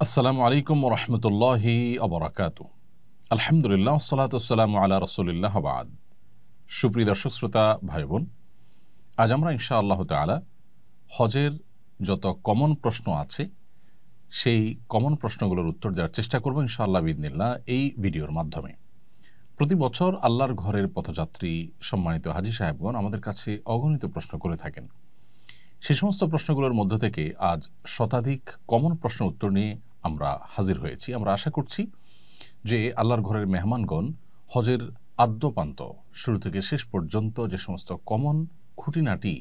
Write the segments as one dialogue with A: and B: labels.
A: আসসালামু আলাইকুম রহমতুল্লাহি আবরাকাত। আলহামদুলিল্লাহ সালাতু আসসালামু আলা রাসূলিল্লাহ বাদ। সুপ্রিয় দর্শক শ্রোতা ভাই বোন, আজ আমরা ইনশাআল্লাহ তাআলা হজের যত কমন প্রশ্ন আছে সেই কমন প্রশ্নগুলোর উত্তর দেওয়ার চেষ্টা করব ইনশাআল্লাহ বিইذনিল্লাহ এই ভিডিওর মাধ্যমে। প্রতি বছর আল্লাহর ঘরের পথযাত্রী সম্মানিত হাজী সাহেবগণ আমাদের কাছে অগণিত প্রশ্ন করে থাকেন। সেই সমস্ত প্রশ্নগুলোর মধ্য থেকে আজ শতাধিক কমন প্রশ্নের উত্তর নিয়ে আমরা হাজির হয়েছি। আমরা আশা করছি যে আল্লাহর ঘরের মেহমানগণ হজের আদ্যপান্ত শুরু থেকে শেষ পর্যন্ত যে সমস্ত কমন খুঁটিনাটি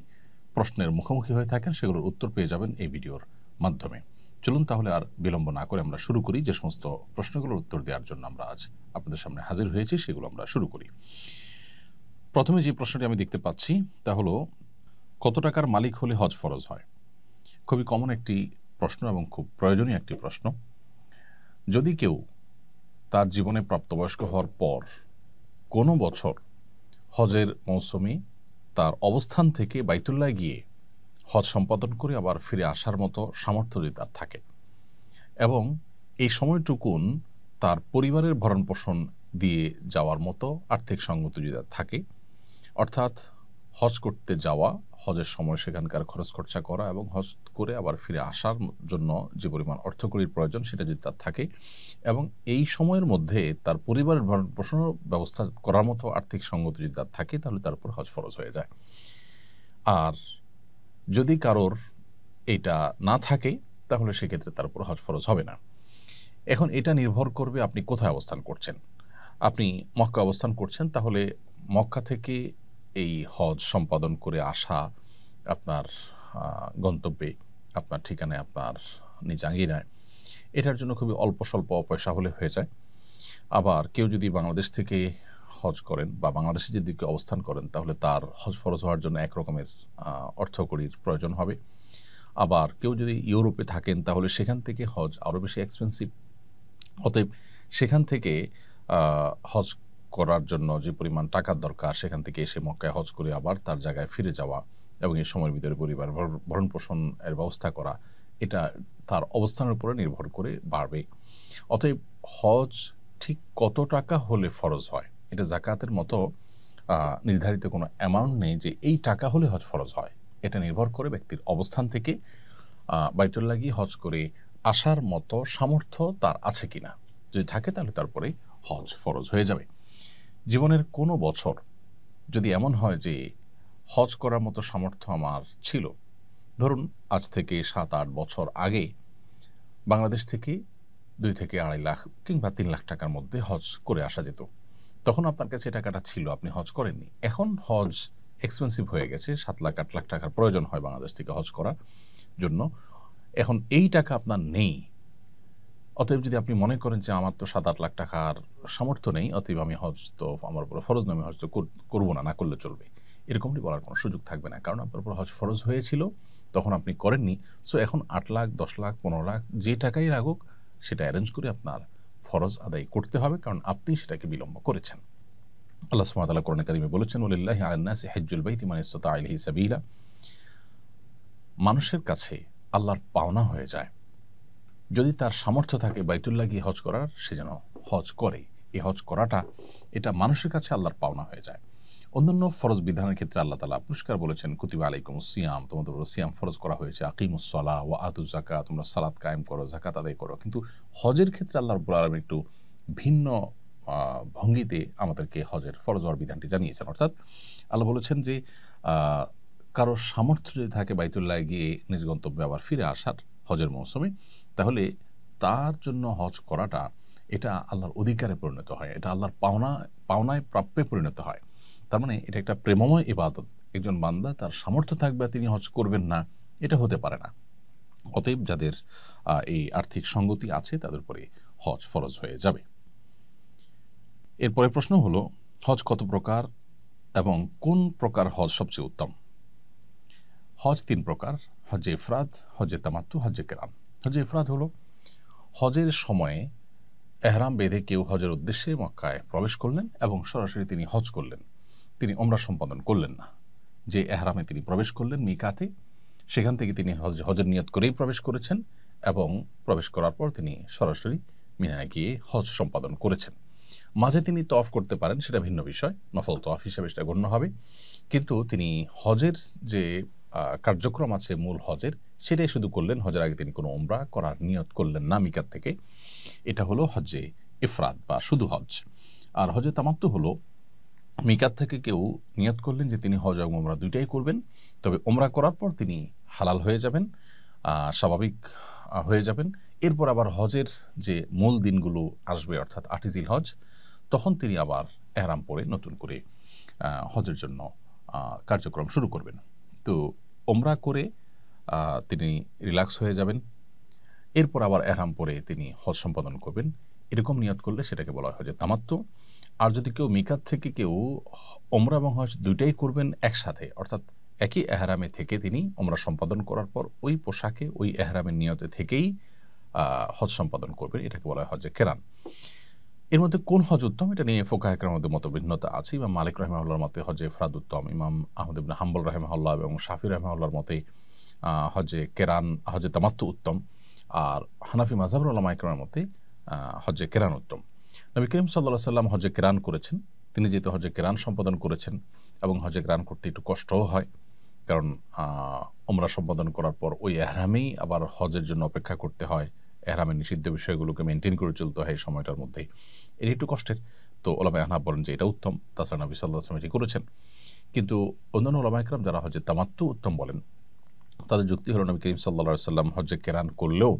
A: প্রশ্নের মুখোমুখি হয়ে থাকেন সেগুলোর উত্তর পেয়ে যাবেন এই ভিডিওর মাধ্যমে। চলুন তাহলে আর বিলম্ব না করে আমরা শুরু করি। যে সমস্ত প্রশ্নগুলোর উত্তর দেওয়ার জন্য আমরা আজ আপনাদের সামনে হাজির হয়েছি সেগুলো আমরা শুরু করি। প্রথমে যে প্রশ্নটি আমি দেখতে পাচ্ছি তা হলো, কত টাকার মালিক হলে হজ ফরজ হয়? খুবই কমন একটি প্রশ্ন এবং খুব প্রয়োজনীয় একটি প্রশ্ন। যদি কেউ তার জীবনে প্রাপ্তবয়স্ক হওয়ার পর কোনো বছর হজের মৌসুমে তার অবস্থান থেকে বাইতুল্লাহ গিয়ে হজ সম্পাদন করে আবার ফিরে আসার মতো সামর্থ্য যদি তার থাকে এবং এই সময়টুকুন তার পরিবারের ভরণ পোষণ দিয়ে যাওয়ার মতো আর্থিক সঙ্গতি যদি তার থাকে, অর্থাৎ হজ করতে যাওয়া, হজের সময় সেখানকার খরচ খরচা করা এবং হজ করে আবার ফিরে আসার জন্য যে পরিমাণ অর্থকরীর প্রয়োজন সেটা যদি তার থাকে এবং এই সময়ের মধ্যে তার পরিবারের ভরণ পোষণের ব্যবস্থা করার মতো আর্থিক সঙ্গতি যদি তার থাকে, তাহলে তার উপর হজ ফরজ হয়ে যায়। আর যদি কারোর এটা না থাকে তাহলে সেক্ষেত্রে তার উপর হজ ফরজ হবে না। এখন এটা নির্ভর করবে আপনি কোথায় অবস্থান করছেন। আপনি মক্কা অবস্থান করছেন, তাহলে মক্কা থেকে এই হজ সম্পাদন করে আসা আপনার গন্তব্যে, আপনার ঠিকানায়, আপনার নিজ আঙ্গিনায়, এটার জন্য খুবই অল্প স্বল্প পয়সা হলে হয়ে যায়। আবার কেউ যদি বাংলাদেশ থেকে হজ করেন বা বাংলাদেশে যদি কেউ অবস্থান করেন, তাহলে তার হজ ফরজ হওয়ার জন্য এক রকমের অর্থকরীর প্রয়োজন হবে। আবার কেউ যদি ইউরোপে থাকেন তাহলে সেখান থেকে হজ আরও বেশি এক্সপেন্সিভ। অতএব সেখান থেকে হজ করার জন্য যে পরিমাণ টাকার দরকার, সেখান থেকে এসে মক্কায় হজ করে আবার তার জায়গায় ফিরে যাওয়া এবং এই সময়ের ভিতরে পরিবার ভরণ পোষণের ব্যবস্থা করা, এটা তার অবস্থানের উপরে নির্ভর করে বাড়বে। অতএব হজ ঠিক কত টাকা হলে ফরজ হয়, এটা জাকাতের মতো নির্ধারিত কোনো অ্যামাউন্ট নেই যে এই টাকা হলে হজ ফরজ হয়। এটা নির্ভর করে ব্যক্তির অবস্থান থেকে বাইতুল্লাহ গিয়ে হজ করে আসার মতো সামর্থ্য তার আছে কিনা। যদি থাকে তাহলে তারপরে হজ ফরজ হয়ে যাবে। জীবনের কোনো বছর যদি এমন হয় যে হজ করার মতো সামর্থ্য আমার ছিল, ধরুন আজ থেকে 7-8 বছর আগে বাংলাদেশ থেকে 2 থেকে 2.5 লাখ কিংবা 3 লাখ টাকার মধ্যে হজ করে আসা যেত, তখন আপনার কাছে টাকাটা ছিল, আপনি হজ করেননি। এখন হজ এক্সপেন্সিভ হয়ে গেছে, 7 লাখ 8 লাখ টাকার প্রয়োজন হয় বাংলাদেশ থেকে হজ করার জন্য। এখন এই টাকা আপনার নেই। অতএব যদি আপনি মনে করেন যে আমার তো 7-8 লাখ টাকার সামর্থ্য নেই, অতএব আমি হজ তো আমার উপর ফরজ নয়, আমি হজ তো করবো না, না করলে চলবে, এরকমটি বলার কোনো সুযোগ থাকবে না। কারণ আপনার উপর হজ ফরজ হয়েছিল, তখন আপনি করেননি। সো এখন 8 লাখ, 10 লাখ, 15 লাখ যে টাকাই লাগুক সেটা অ্যারেঞ্জ করে আপনার ফরজ আদায় করতে হবে, কারণ আপনি সেটাকে বিলম্ব করেছেন। আল্লাহ সুবহানাহু ওয়া তাআলা কোরআনে কারিমে বলেছেন, ওয়ালিল্লাহি আলান নাসি হিজ্জুল বাইতি মান ইসতাতা ইলাইহি সাবিলা। মানুষের কাছে আল্লাহর পাওনা হয়ে যায়, যদি তার সামর্থ্য থাকে বাইতুল্লাহ গিয়ে হজ করার, সে যেন হজ করে। এই হজ করাটা এটা মানুষের কাছে আল্লাহর পাওনা হয়ে যায়। অন্যান্য ফরজ বিধানের ক্ষেত্রে আল্লাহ তাআলা পুরস্কার বলেছেন, কুতিবা আলাইকুমুস সিয়াম, তোমাদের উপর সিয়াম ফরজ করা হয়েছে, আকিমুস সালাহ ওয়া আতুজ যাকাত, তোমরা সালাত কায়েম করো, যাকাত আদায় করো। কিন্তু হজের ক্ষেত্রে আল্লাহ রাব্বুল আলামিন একটু ভিন্ন ভঙ্গিতে আমাদেরকে হজের ফরজ হওয়ার বিধানটি জানিয়েছেন। অর্থাৎ আল্লাহ বলেছেন যে কারোর সামর্থ্য যদি থাকে বাইতুল্লাহ গিয়ে নিজ গন্তব্যে আবার ফিরে আসার হজের মৌসুমে, তাহলে তার জন্য হজ করাটা এটা আল্লাহর অধিকারে পরিণত হয়, এটা আল্লাহর পাওনায় প্রাপ্যে পরিণত হয়। তার মানে এটা একটা প্রেমময় ইবাদত। একজন বান্দা তার সামর্থ্য থাকবে তিনি হজ করবেন না, এটা হতে পারে না। অতএব যাদের এই আর্থিক সঙ্গতি আছে তাদের উপরে হজ ফরজ হয়ে যাবে। এরপরে প্রশ্ন হলো, হজ কত প্রকার এবং কোন প্রকার হজ সবচেয়ে উত্তম? হজ 3 প্রকার: হজ্জে ইফরাদ, হজ্জে তামাত্তু, হজ্জে কিরান। হজ্জে ইফরাদ হলো হজের সময়ে এহরাম বেঁধে কেউ হজের উদ্দেশ্যে মক্কায় প্রবেশ করলেন এবং সরাসরি তিনি হজ করলেন, তিনি ওমরা সম্পাদন করলেন না। যে এহরামে তিনি প্রবেশ করলেন মিকাতে, সেখান থেকে তিনি হজের নিয়ত করেই প্রবেশ করেছেন এবং প্রবেশ করার পর তিনি সরাসরি মিনায় গিয়ে হজ সম্পাদন করেছেন। মাঝে তিনি তওয়াফ করতে পারেন, সেটা ভিন্ন বিষয়, নফল তওয়াফ হিসেবে সেটা গণ্য হবে, কিন্তু তিনি হজের যে কার্যক্রম আছে মূল হজের, সেটাই শুধু করলেন। হজের আগে তিনি কোনো উমরা করার নিয়ত করলেন না মিকাত থেকে। এটা হলো হজ্জে ইফরাদ বা শুধু হজ। আর হজে তামাত্তু হলো মিকাত থেকে কেউ নিয়ত করলেন যে তিনি হজ এবং উমরা দুইটাই করবেন, তবে উমরা করার পর তিনি হালাল হয়ে যাবেন, স্বাভাবিক হয়ে যাবেন। এরপর আবার হজের যে মূল দিনগুলো আসবে, অর্থাৎ 8 জিলহজ, তখন তিনি আবার এহরাম পরে নতুন করে হজের জন্য কার্যক্রম শুরু করবেন। তো উমরা করে তিনি রিল্যাক্স হয়ে যাবেন, এরপর আবার এহরাম পরে তিনি হজ সম্পাদন করবেন। এরকম নিয়ত করলে সেটাকে বলা হয় যে তামাত্তু। আর যদি কেউ মিকাত থেকে কেউ উমরা এবং হজ দুইটাই করবেন একসাথে, অর্থাৎ একই এহরামে থেকে তিনি উমরা সম্পাদন করার পর ওই পোশাকে ওই এহরামের নিয়তে থেকেই হজ সম্পাদন করবেন, এটাকে বলা হয় হজে কেরান। এর মধ্যে কোন হজ উত্তম, এটা নিয়ে ফোকাহে কেরামের মধ্যে মতভিন্নতা আছে। ইমাম মালিক রাহিমাহুল্লাহর মতে হজে ইফরাদ উত্তম, ইমাম আহমদ ইবনে হাম্বল রাহিমাহুল্লাহ এবং শাফি রাহিমাহুল্লাহর মতে হজে কেরান, হজে তামাত্তু উত্তম। আর হানাফি মাযহাবের উলামায়ে কেরামের মতে হজে কেরান উত্তম। নবী করিম সাল্লাল্লাহু আলাইহি ওয়াসাল্লাম হজে কেরান করেছেন। তিনি যেহেতু হজে কেরান সম্পাদন করেছেন এবং হজে কেরান করতে একটু কষ্টও হয়, কারণ উমরা সম্পাদন করার পর ওই এহরামেই আবার হজের জন্য অপেক্ষা করতে হয়, এহরামের নিষিদ্ধ বিষয়গুলোকে মেনটেন করে চলতে হয় এই সময়টার মধ্যেই, এটা একটু কষ্টের। তো ওলামায়ে আহনাফ বলেন যে এটা উত্তম, তাছাড়া নবী সাল্লাল্লাহু আলাইহি ওয়াসাল্লাম এটি করেছেন। কিন্তু অন্যান্য ওলামায়ে কেরাম যারা হজে তামাত্তু উত্তম বলেন, তাদের যুক্তি হলো নবী করিম সাল্লাল্লাহু আলাইহি ওয়াসাল্লাম হজে কেরান করলেও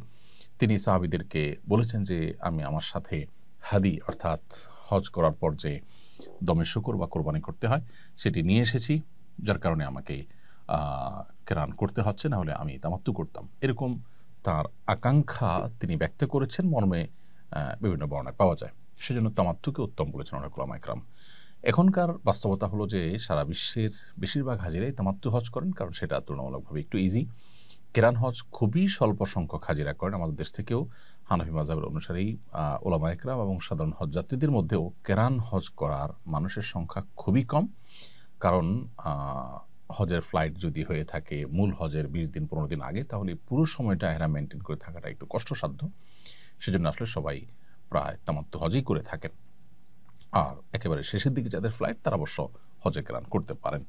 A: তিনি সাহাবীদেরকে বলেছেন যে আমি আমার সাথে হাদি, অর্থাৎ হজ করার পর যে দমে শুকর বা কোরবানি করতে হয়, সেটি নিয়ে এসেছি, যার কারণে আমাকে কেরান করতে হচ্ছে, না হলে আমি তামাত্তু করতাম। এরকম তার আকাঙ্ক্ষা তিনি ব্যক্ত করেছেন মর্মে বিভিন্ন বর্ণায় পাওয়া যায়। সেজন্য তামাত্তুকে উত্তম বলেছেন অনেক উলামায়ে কেরাম। এখনকার বাস্তবতা হলো যে সারা বিশ্বের বেশিরভাগ হাজিরাই তামাত্তু হজ করেন, কারণ সেটা তুলনামূলকভাবে একটু ইজি। কেরান হজ খুবই স্বল্প সংখ্যক হাজিরা করেন। আমাদের দেশ থেকেও হানাফি মাযহাবের অনুসারেই উলামায়ে কেরাম এবং সাধারণ হজ যাত্রীদের মধ্যেও কেরান হজ করার মানুষের সংখ্যা খুবই কম। কারণ হজের ফ্লাইট যদি হয়ে থাকে মূল হজের 20 দিন 15 দিন আগে, তাহলে পুরো সময়টা এহরাম মেনটেন করে থাকাটা একটু কষ্টসাধ্য। সেজন্য আসলে সবাই প্রায় তামাত্তু হজই করে থাকেন। আর একেবারে শেষের দিকে যাদের ফ্লাইট, তারা অবশ্য হজে কেরান করতে পারেন।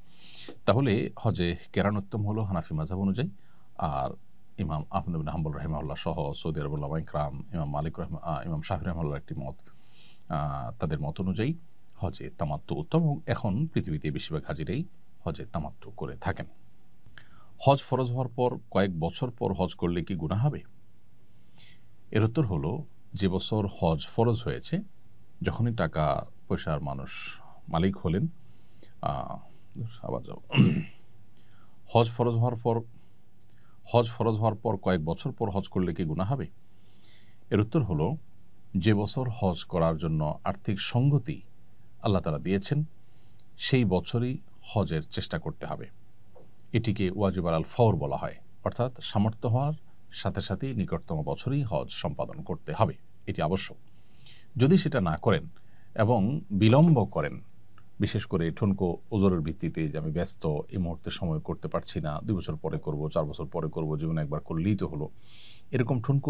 A: তাহলে হজে কেরান উত্তম হলো হানাফি মাযহাব অনুযায়ী। আর ইমাম আহমদ ইবনে হাম্বল রাহিমাহুল্লাহ সহ সৌদি আরবের উলামায়ে কেরাম, ইমাম মালিক ইমাম শাফি রাহিমাহুল্লাহর একটি মত, তাদের মত অনুযায়ী হজে তামাত্তু উত্তম, এবং এখন পৃথিবীতে বেশিরভাগ হাজিরাই হজে তামাত্তু করে থাকেন। হজ ফরজ হওয়ার পর কয়েক বছর পর হজ করলে কি গুনাহ হবে? এর উত্তর হলো, যে বছর হজ ফরজ হয়েছে, যখনই টাকা পয়সার মানুষ মালিক হলেন, আবার যাব হজ ফরজ হওয়ার পর কয়েক বছর পর হজ করলে কি গুনাহ হবে? এর উত্তর হলো, যে বছর হজ করার জন্য আর্থিক সঙ্গতি আল্লাহ তাআলা দিয়েছেন, সেই বছরই হজের চেষ্টা করতে হবে। এটিকে ওয়াজিব আলাল ফওর বলা হয়, অর্থাৎ সামর্থ্য হওয়ার সাথে সাথেই নিকটতম বছরেই হজ সম্পাদন করতে হবে, এটি আবশ্যক। যদি সেটা না করেন এবং বিলম্ব করেন, বিশেষ করে ঠুনকো ওজরের ভিত্তিতে যে আমি ব্যস্ত, এই মুহূর্তে সময় করতে পারছি না, 2 বছর পরে করব, 4 বছর পরে করব, জীবনে একবার করলেই তো হলো, এরকম ঠুনকো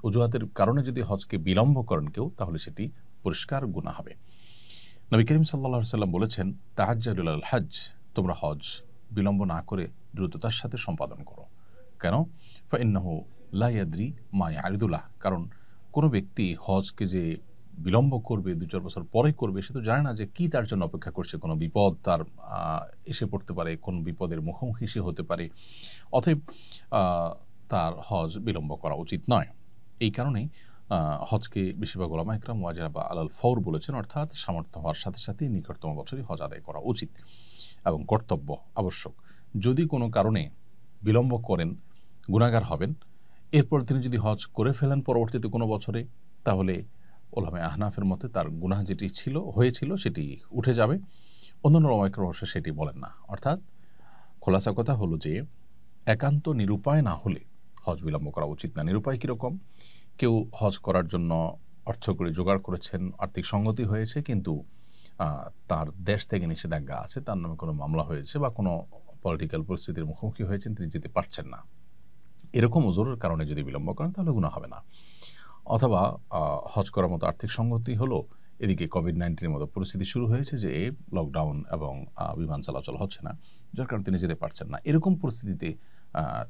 A: অজুহাতের কারণে যদি হজকে বিলম্ব করেন কেউ, তাহলে সেটি পরিষ্কার গুনাহ হবে। নবী করিম সাল্লাল্লাহু আলাইহি ওয়াসাল্লাম বলেছেন, তাহাজ্জালু ইলাল হজ, তোমরা হজ বিলম্ব না করে দ্রুততার সাথে সম্পাদন করো। কেন? ফাইন্নাহু লা ইয়াদরি মা ইয়ারিদুলাহ, কারণ কোনো ব্যক্তি হজকে যে বিলম্ব করবে, 2-4 বছর পরে করবে, সে তো জানে না যে কি তার জন্য অপেক্ষা করছে। কোনো বিপদ তার এসে পড়তে পারে, কোন বিপদের মুখোমুখি সে হতে পারে। অতএব তার হজ বিলম্ব করা উচিত নয়। এই কারণেই হজকে বেশিরভাগ উলামায়ে কেরাম ওয়াজিব আলাল ফওর বলেছেন, অর্থাৎ সামর্থ্য হওয়ার সাথে সাথেই নিকটতম বছরই হজ আদায় করা উচিত এবং কর্তব্য, আবশ্যক। যদি কোনো কারণে বিলম্ব করেন, গুনাহগার হবেন। এরপর তিনি যদি হজ করে ফেলেন পরবর্তীতে কোনো বছরে, তাহলে উলামায়ে আহনাফের মতে তার গুনাহ যেটি হয়েছিল সেটি উঠে যাবে। অন্যান্য উলামায়ে কেরাম অবশ্য সেটি বলেন না। অর্থাৎ খোলাসা কথা হলো যে, একান্ত নিরুপায় না হলে হজ বিলম্ব করা উচিত না। নিরুপায় কীরকম? কেউ হজ করার জন্য অর্থ করে জোগাড় করেছেন, আর্থিক সঙ্গতি হয়েছে, কিন্তু তার দেশ থেকে নিষেধাজ্ঞা আছে, তার নামে কোনো মামলা হয়েছে বা কোনো পলিটিক্যাল পরিস্থিতির মুখোমুখি হয়েছেন, তিনি যেতে পারছেন না। এরকম ওজোরের কারণে যদি বিলম্ব করেন তাহলে গুনাহ হবে না। অথবা হজ করার মতো আর্থিক সংগতি হলো, এদিকে কোভিড-19 মতো পরিস্থিতি শুরু হয়েছে যে লকডাউন এবং বিমান চলাচল হচ্ছে না, যার কারণে তিনি যেতে পারছেন না। এরকম পরিস্থিতিতে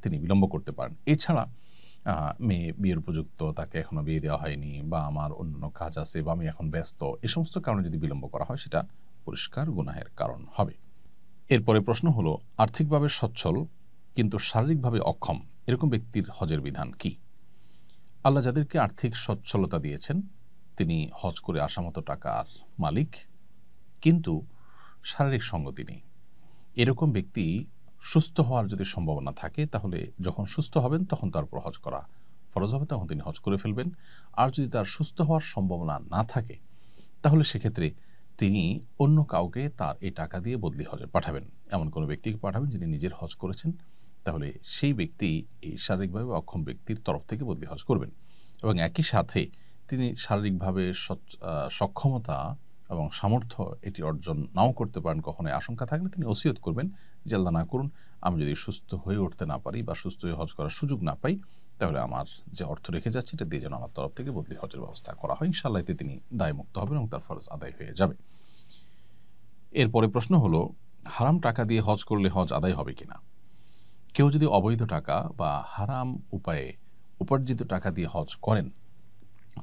A: তিনি বিলম্ব করতে পারেন। এছাড়া মেয়ে বিয়ের উপযুক্ত, তাকে এখনো বিয়ে দেওয়া হয়নি, বা আমার অন্যান্য কাজ আছে, বা আমি এখন ব্যস্ত, এই সমস্ত কারণে যদি বিলম্ব করা হয় সেটা পরিষ্কার গুনাহের কারণ হবে। এরপরে প্রশ্ন হলো, আর্থিকভাবে সচ্ছল কিন্তু শারীরিকভাবে অক্ষম এরকম ব্যক্তির হজের বিধান কি? আল্লাহ যাদেরকে আর্থিক সচ্ছলতা দিয়েছেন তিনি হজ করে আসা মতো টাকার মালিক, কিন্তু শারীরিক সঙ্গতি নেই, এরকম ব্যক্তি সুস্থ হওয়ার যদি সম্ভাবনা থাকে তাহলে যখন সুস্থ হবেন তখন তার উপর হজ করা ফরজ হবে, তখন তিনি হজ করে ফেলবেন। আর যদি তার সুস্থ হওয়ার সম্ভাবনা না থাকে তাহলে সেক্ষেত্রে তিনি অন্য কাউকে তার এই টাকা দিয়ে বদলি হজে পাঠাবেন, এমন কোনো ব্যক্তিকে পাঠাবেন যিনি নিজের হজ করেছেন, তাহলে সেই ব্যক্তি এই শারীরিকভাবে অক্ষম ব্যক্তির তরফ থেকে বদলি হজ করবেন। এবং একই সাথে তিনি শারীরিকভাবে সক্ষমতা এবং সামর্থ্য এটি অর্জন নাও করতে পারেন, কখনোই আশঙ্কা থাকলে তিনি ওসিয়ত করবেন যে আল্লাহ না করুন আমি যদি সুস্থ হয়ে উঠতে না পারি বা সুস্থ হয়ে হজ করার সুযোগ না পাই, তাহলে আমার যে অর্থ রেখে যাচ্ছে এটা দিয়ে যেন আমার তরফ থেকে বদলি হজের ব্যবস্থা করা হয়। ইনশাআল্লাহ এতে তিনি দায়মুক্ত হবেন এবং তার ফরজ আদায় হয়ে যাবে। এরপরে প্রশ্ন হলো, হারাম টাকা দিয়ে হজ করলে হজ আদায় হবে কিনা? কেউ যদি অবৈধ টাকা বা হারাম উপায়ে উপার্জিত টাকা দিয়ে হজ করেন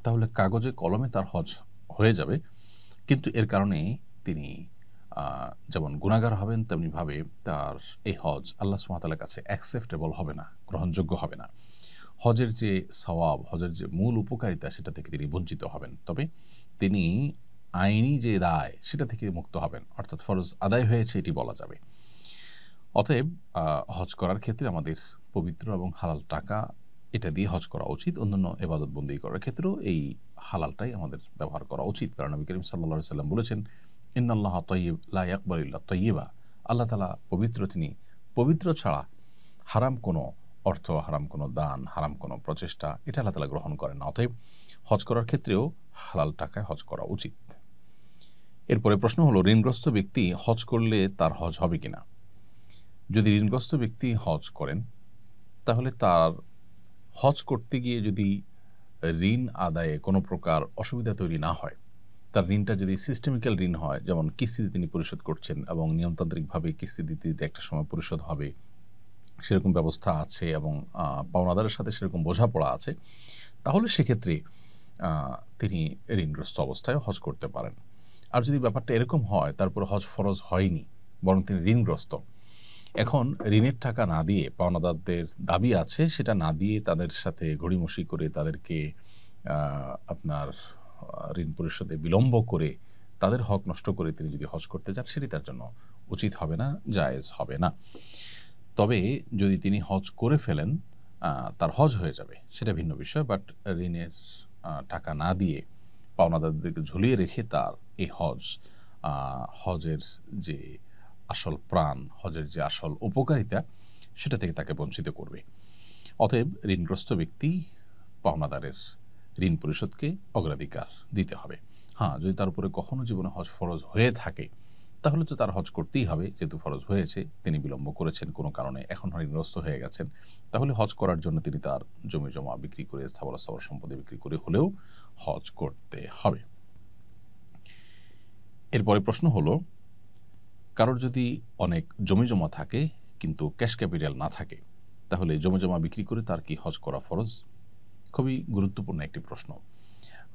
A: তাহলে কাগজে কলমে তার হজ হয়ে যাবে, কিন্তু এর কারণে তিনি যেমন গুনাহগার হবেন, তেমনিভাবে তার এই হজ আল্লাহ সুবহানাহু ওয়া তাআলার কাছে অ্যাকসেপ্টেবল হবে না, গ্রহণযোগ্য হবে না। হজের যে সওয়াব, হজের যে মূল উপকারিতা সেটা থেকে তিনি বঞ্চিত হবেন। তবে তিনি আইনি যে দায় সেটা থেকে মুক্ত হবেন, অর্থাৎ ফরজ আদায় হয়েছে এটি বলা যাবে। অতএব হজ করার ক্ষেত্রে আমাদের পবিত্র এবং হালাল টাকা এটা দিয়ে হজ করা উচিত। অন্যান্য ইবাদত বন্দেগী করার ক্ষেত্রেও এই হালালটাই আমাদের ব্যবহার করা উচিত, কারণ নবী করিম সাল্লাল্লাহু আলাইহি ওয়াসাল্লাম বলেছেন, ইন্নাল্লাহা তাইয়্যিব লা ইয়াকবালু ইল্লা তাইয়্যিবা। আল্লাহ তাআলা পবিত্র, তিনি পবিত্র ছাড়া হারাম কোনো অর্থ, হারাম কোনো দান, হারাম কোনো প্রচেষ্টা এটা আল্লাহ তাআলা গ্রহণ করেন না। অতএব হজ করার ক্ষেত্রেও হালাল টাকায় হজ করা উচিত। এরপরে প্রশ্ন হলো, ঋণগ্রস্ত ব্যক্তি হজ করলে তার হজ হবে কিনা? যদি ঋণগ্রস্ত ব্যক্তি হজ করেন তাহলে তার হজ করতে গিয়ে যদি ঋণ আদায়ে কোনো প্রকার অসুবিধা তৈরি না হয়, তার ঋণটা যদি সিস্টেমিক্যাল ঋণ হয়, যেমন কিস্তিতে তিনি পরিশোধ করছেন এবং নিয়মতান্ত্রিকভাবে কিস্তি দিতে দিতে একটা সময় পরিশোধ হবে, সেরকম ব্যবস্থা আছে এবং পাওনাদারের সাথে সেরকম বোঝাপড়া আছে, তাহলে সেক্ষেত্রে তিনি ঋণগ্রস্ত অবস্থায় হজ করতে পারেন। আর যদি ব্যাপারটা এরকম হয় তারপর হজ ফরজ হয়নি, বরং তিনি ঋণগ্রস্ত, এখন ঋণের টাকা না দিয়ে, পাওনাদারদের দাবি আছে সেটা না দিয়ে তাদের সাথে ঘড়িমসি করে তাদেরকে আপনার ঋণ পরিশোধে বিলম্ব করে তাদের হক নষ্ট করে তিনি যদি হজ করতে যান সেটি তার জন্য উচিত হবে না, জায়েজ হবে না। তবে যদি তিনি হজ করে ফেলেন তার হজ হয়ে যাবে, সেটা ভিন্ন বিষয়। বাট ঋণের টাকা না দিয়ে পাওনাদারদেরকে ঝুলিয়ে রেখে তার এই হজের যে আসল প্রাণ, হজের যে আসল উপকারিতা সেটা থেকে তাকে বঞ্চিত করবে। অতএব ঋণগ্রস্ত ব্যক্তি পাওনাদারের ঋণ পরিশোধকে অগ্রাধিকার দিতে হবে। হ্যাঁ, যদি তার উপরে কখনো জীবনে হজ ফরজ হয়ে থাকে তাহলে তো তার হজ করতেই হবে, যেহেতু ফরজ হয়েছে, তিনি বিলম্ব করেছেন কোনো কারণে, এখন ঋণগ্রস্ত হয়ে গেছেন, তাহলে হজ করার জন্য তিনি তার জমি জমা বিক্রি করে, স্থাবর সম্পত্তি বিক্রি করে হলেও হজ করতে হবে। এরপরে প্রশ্ন হলো, কারোর যদি অনেক জমি জমা থাকে কিন্তু ক্যাশ ক্যাপিটাল না থাকে তাহলে জমি জমা বিক্রি করে তার কি হজ করা ফরজ? খুবই গুরুত্বপূর্ণ একটি প্রশ্ন।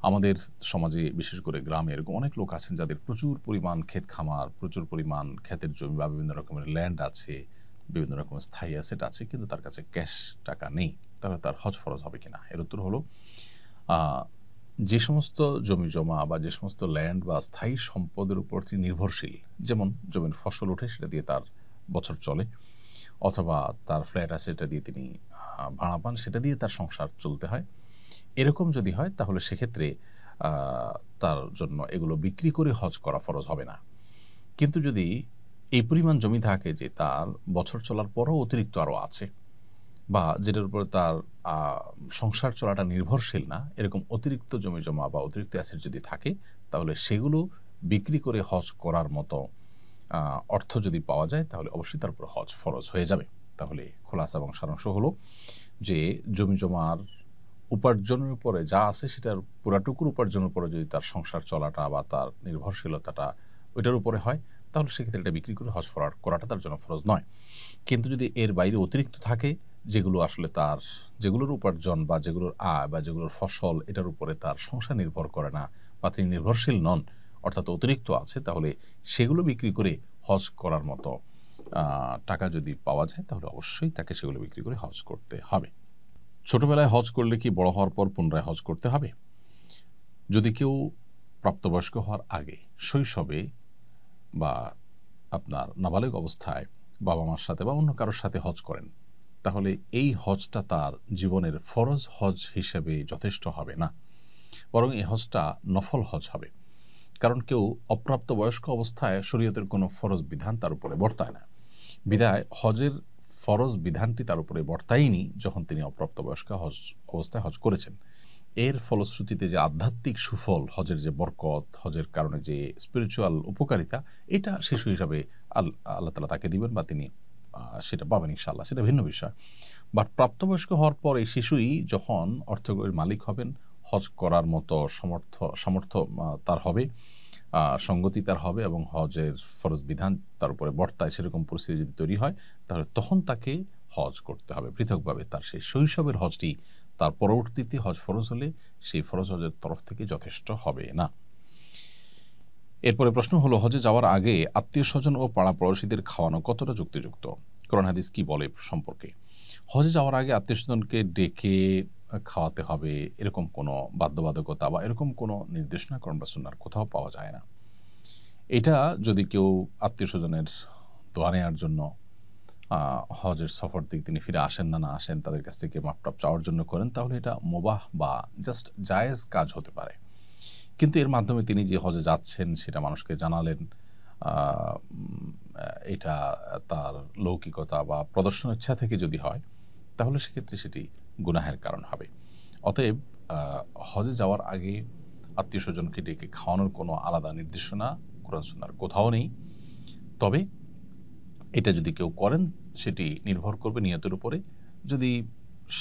A: আমাদের সমাজে বিশেষ করে গ্রামে এরকম অনেক লোক আছেন যাদের প্রচুর পরিমাণ ক্ষেত খামার, প্রচুর পরিমাণ ক্ষেতের জমি বা বিভিন্ন রকমের ল্যান্ড আছে, বিভিন্ন রকমের স্থায়ী অ্যাসেট আছে, কিন্তু তার কাছে ক্যাশ টাকা নেই, তাহলে তার হজ ফরজ হবে কিনা? এর উত্তর হলো, যে সমস্ত জমি জমা বা যে সমস্ত ল্যান্ড বা স্থায়ী সম্পদের উপর তিনি নির্ভরশীল, যেমন জমির ফসল ওঠে সেটা দিয়ে তার বছর চলে, অথবা তার ফ্ল্যাট আছে সেটা দিয়ে তিনি ভাড়া পান, সেটা দিয়ে তার সংসার চলতে হয়, এরকম যদি হয় তাহলে সেক্ষেত্রে তার জন্য এগুলো বিক্রি করে হজ করা ফরজ হবে না। কিন্তু যদি এই পরিমাণ জমি থাকে যে তার বছর চলার পরও অতিরিক্ত আরও আছে, বা যেটার উপরে তার সংসার চলাটা নির্ভরশীল না, এরকম অতিরিক্ত জমি জমা বা অতিরিক্ত অ্যাসেট যদি থাকে তাহলে সেগুলো বিক্রি করে হজ করার মতো অর্থ যদি পাওয়া যায় তাহলে অবশ্যই তার উপর হজ ফরজ হয়ে যাবে। তাহলে খোলাসা এবং সারাংশ হলো যে জমি জমার উপার্জনের উপরে যা আছে সেটার পুরাটুকুর উপার্জনের উপরে যদি তার সংসার চলাটা বা তার নির্ভরশীলতাটা ওইটার উপরে হয়, তাহলে সেক্ষেত্রে এটা বিক্রি করে হজ করাটা তার জন্য ফরজ নয়। কিন্তু যদি এর বাইরে অতিরিক্ত থাকে, যেগুলো আসলে তার যেগুলোর উপার্জন বা যেগুলোর আয় বা যেগুলোর ফসল এটার উপরে তার সংসার নির্ভর করে না বা তিনি নির্ভরশীল নন, অর্থাৎ অতিরিক্ত আছে, তাহলে সেগুলো বিক্রি করে হজ করার মতো টাকা যদি পাওয়া যায়, তাহলে অবশ্যই তাকে সেগুলো বিক্রি করে হজ করতে হবে। ছোটবেলায় হজ করলে কি বড় হওয়ার পর পুনরায় হজ করতে হবে? যদি কেউ প্রাপ্তবয়স্ক হওয়ার আগে শৈশবে বা আপনার নাবালেগ অবস্থায় বাবা মার সাথে বা অন্য কারোর সাথে হজ করেন, তাহলে এই হজটা তার জীবনের ফরজ হজ হিসেবে যথেষ্ট হবে না, বরং এই হজটা নফল হজ হবে। কারণ কেউ অপ্রাপ্তবয়স্ক অবস্থায় শরীয়তের কোনো ফরজ বিধান তার উপরে বর্তায় না, বিধায় হজের ফরজ বিধানটি তার উপরে বর্তায়নি যখন তিনি অপ্রাপ্তবয়স্ক হজ অবস্থায় হজ করেছেন। এর ফলশ্রুতিতে যে আধ্যাত্মিক সুফল, হজের যে বরকত, হজের কারণে যে স্পিরিচুয়াল উপকারিতা, এটা শিশু হিসাবে আল্লাহ তাআলা তাকে দিবেন বা তিনি সেটা পাবেন ইনশাআল্লাহ, সেটা ভিন্ন বিষয়। বাট প্রাপ্তবয়স্ক হওয়ার পর এই শিশুই যখন অর্থকরীর মালিক হবেন, হজ করার মতো সামর্থ্য তার হবে, সঙ্গতি তার হবে এবং হজের ফরজ বিধান তার উপরে বর্তায়, সেরকম পরিস্থিতি যদি তৈরি হয়, তাহলে তখন তাকে হজ করতে হবে পৃথকভাবে। তার সেই শৈশবের হজটি তার পরবর্তীতে হজ ফরজ হলে সেই ফরজ হজের তরফ থেকে যথেষ্ট হবে না। এরপরে প্রশ্ন হলো, হজে যাওয়ার আগে আত্মীয় স্বজন ও পাড়া পড়োশীদের খাওয়ানো কতটা যুক্তিযুক্ত? কোরআন হাদিস কি বলে সম্পর্কে? হজে যাওয়ার আগে আত্মীয় স্বজনকে ডেকে খাওয়াতে হবে এরকম কোনো বাধ্যবাধকতা বা এরকম কোনো নির্দেশনা কোরআন বা সুন্নাহর কোথাও পাওয়া যায় না। এটা যদি কেউ আত্মীয় স্বজনের দোয়া নেওয়ার জন্য হজের সফর থেকে তিনি ফিরে আসেন না আসেন, তাদের কাছ থেকে মাপটাপ চাওয়ার জন্য করেন, তাহলে এটা মুবাহ বা জাস্ট জায়েজ কাজ হতে পারে। কিন্তু এর মাধ্যমে তিনি যে হজে যাচ্ছেন সেটা মানুষকে জানালেন, এটা তার লৌকিকতা বা প্রদর্শন ইচ্ছা থেকে যদি হয়, তাহলে সেক্ষেত্রে সেটি গুনাহের কারণ হবে। অতএব হজে যাওয়ার আগে আত্মীয় স্বজনকে ডেকে খাওয়ানোর কোনো আলাদা নির্দেশনা কোরআন সুন্নাহর কোথাও নেই। তবে এটা যদি কেউ করেন, সেটি নির্ভর করবে নিয়তের উপরে। যদি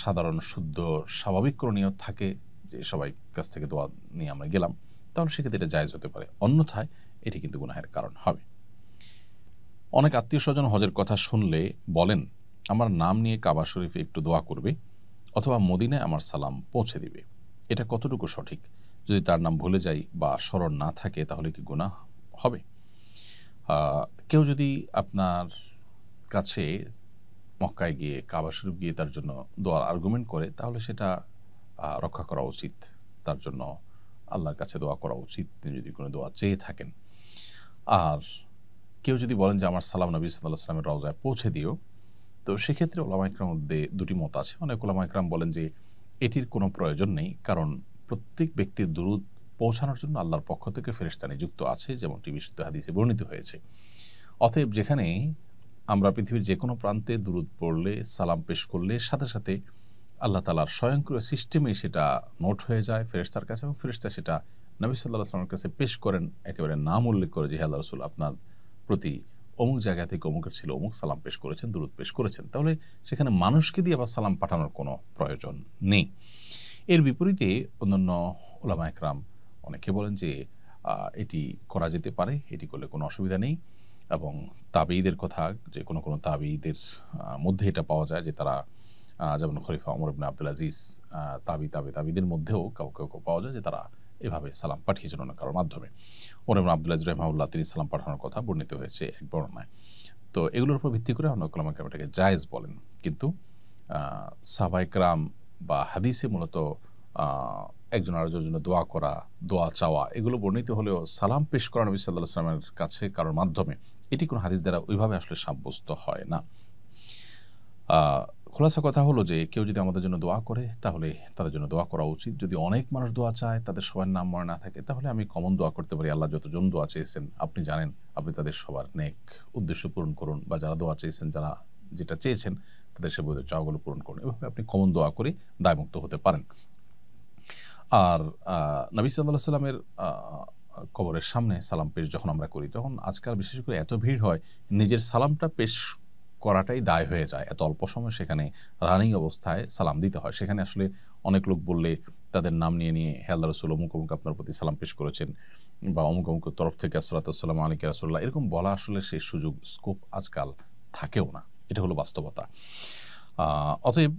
A: সাধারণ শুদ্ধ স্বাভাবিক কোনো নিয়ত থাকে যে সবাই কাছ থেকে দোয়া নিয়ে আমরা গেলাম, তাহলে সেক্ষেত্রে এটা জায়েজ হতে পারে, অন্যথায় এটি কিন্তু গুনাহের কারণ হবে। অনেক আত্মীয় স্বজন হজের কথা শুনলে বলেন, আমার নাম নিয়ে কাবা শরীফে একটু দোয়া করবে অথবা মদিনায় আমার সালাম পৌঁছে দিবে। এটা কতটুকু সঠিক? যদি তার নাম ভুলে যাই বা স্মরণ না থাকে, তাহলে কি গুনাহ হবে? কেউ যদি আপনার কাছে মক্কায় গিয়ে কাবা শরীফ গিয়ে তার জন্য দোয়ার আর্গুমেন্ট করে, তাহলে সেটা রক্ষা করা উচিত, তার জন্য আল্লাহর কাছে দোয়া করা উচিত তিনি যদি কোনো দোয়া চেয়ে থাকেন। আর কেউ যদি বলেন যে আমার সালাম নবী সাল্লাল্লাহু আলাইহি ওয়াসাল্লামের রওজায় পৌঁছে দিও, তো সেক্ষেত্রে ওলামা ইকরামের মধ্যে দুটি মত আছে। অনেক ওলামা ইকরাম বলেন যে এটির কোনো প্রয়োজন নেই, কারণ প্রত্যেক ব্যক্তির দুরূদ পৌঁছানোর জন্য আল্লাহর পক্ষ থেকে ফেরেশতা নিযুক্ত আছে, যেমনটি বিশুদ্ধ হাদিসে বর্ণিত হয়েছে। অতএব যেখানে আমরা পৃথিবীর যে কোনো প্রান্তে দুরূদ পড়লে, সালাম পেশ করলে, সাথে সাথে আল্লাহ তাআলার স্বয়ংক্রিয় সিস্টেমে সেটা নোট হয়ে যায় ফেরেশতার কাছে এবং ফেরেশতা সেটা নবী সাল্লাল্লাহু আলাইহি ওয়াসাল্লামের কাছে পেশ করেন, একেবারে নাম উল্লেখ করে যে হে আল্লাহর রাসূল, আপনার প্রতি অমুক জায়গা থেকে অমুকের ছিল অমুক সালাম পেশ করেছেন, দুরূদ পেশ করেছেন। তাহলে সেখানে মানুষকে দিয়ে আবার সালাম পাঠানোর কোনো প্রয়োজন নেই। এর বিপরীতে অন্যান্য উলামা একরাম অনেকে বলেন যে এটি করা যেতে পারে, এটি করলে কোনো অসুবিধা নেই। এবং তাবেঈদের কথা, যে কোনো তাবেঈদের মধ্যে এটা পাওয়া যায় যে তারা যেমন খলিফা ওমর ইবনে আব্দুল আজিজ, তাবেঈদের মধ্যেও কেউ পাওয়া যায় যে তারা এভাবে সালাম পাঠিয়েছেন অন্য কারোর মাধ্যমে। ওমর ইবনে আব্দুল আজিজ রাহিমাহুল্লাহ তিনি সালাম পাঠানোর কথা বর্ণিত হয়েছে এক বর্ণনায়। তো এগুলোর উপর ভিত্তি করে অন্য উলামা কেরাম এটাকে জায়েজ বলেন। কিন্তু সাহাবায়ে কেরাম বা হাদিসে মূলত একজন আরেকজনের জন্য দোয়া করা, দোয়া চাওয়া, এগুলো বর্ণিত হলেও সালাম পেশ করা নবী সাল্লাল্লাহু আলাইহি ওয়াসাল্লামের কাছে কারোর মাধ্যমে, এটি কোনো হাদিস দ্বারা ওইভাবে আসলে সাব্যস্ত হয় না। খোলাসা কথা হলো যে কেউ যদি আমাদের জন্য দোয়া করে, তাহলে তাদের জন্য দোয়া করা উচিত। যদি অনেক মানুষ দোয়া চায়, তাদের সবার নাম মনে না থাকে, তাহলে আমি কমন দোয়া করতে পারি, আল্লাহ যতজন দোয়া চেয়েছেন আপনি জানেন, আপনি তাদের সবার নেক উদ্দেশ্য পূরণ করুন, বা যারা দোয়া চেয়েছেন, যারা যেটা চেয়েছেন তাদের সে বইদের চাওয়াগুলো পূরণ করুন। এভাবে আপনি কমন দোয়া করে দায়মুক্ত হতে পারেন। আর নবী সাল্লাল্লাহু আলাইহি ওয়াসাল্লামের কবরের সামনে সালাম পেশ যখন আমরা করি, তখন আজকাল বিশেষ করে এত ভিড় হয়, নিজের সালামটা পেশ করাটাই দায় হয়ে যায়। এত অল্প সময় সেখানে রানিং অবস্থায় সালাম দিতে হয়। সেখানে আসলে অনেক লোক বললে তাদের নাম নিয়ে হে আল্লাহর রাসূল অমুক অমুক আপনার প্রতি সালাম পেশ করেছেন বা অমুক অমুকের তরফ থেকে আসসালাতু ওয়াসসালামু আলাইকা রাসূলুল্লাহ, এরকম বলা আসলে সেই সুযোগ স্কোপ আজকাল থাকেও না। এটা হলো বাস্তবতা। অতএব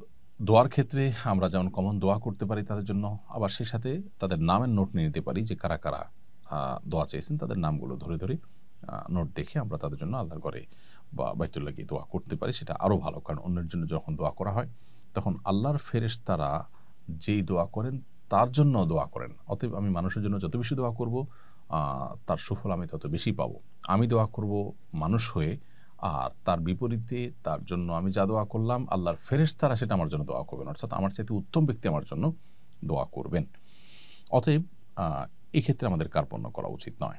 A: দোয়ার ক্ষেত্রে আমরা যেমন কমন দোয়া করতে পারি তাদের জন্য, আবার সেই সাথে তাদের নামের নোট নিয়ে নিতে পারি যে কারা কারা দোয়া চেয়েছেন, তাদের নামগুলো ধরে ধরে নোট দেখে আমরা তাদের জন্য আল্লাহর ঘরে বা বাইতুল্লাহ গিয়ে দোয়া করতে পারি। সেটা আরও ভালো, কারণ অন্যের জন্য যখন দোয়া করা হয় তখন আল্লাহর ফেরেশতারা যেই দোয়া করেন তার জন্য দোয়া করেন। অতএব আমি মানুষের জন্য যত বেশি দোয়া করব তার সুফল আমি তত বেশি পাবো। আমি দোয়া করব মানুষ হয়ে, আর তার বিপরীতে তার জন্য আমি যা দোয়া করলাম আল্লাহর ফেরেশতারা সেটা আমার জন্য দোয়া করবেন, অর্থাৎ আমার চাইতে উত্তম ব্যক্তি আমার জন্য দোয়া করবেন। অতএব এক্ষেত্রে আমাদের কার্পণ্য করা উচিত নয়।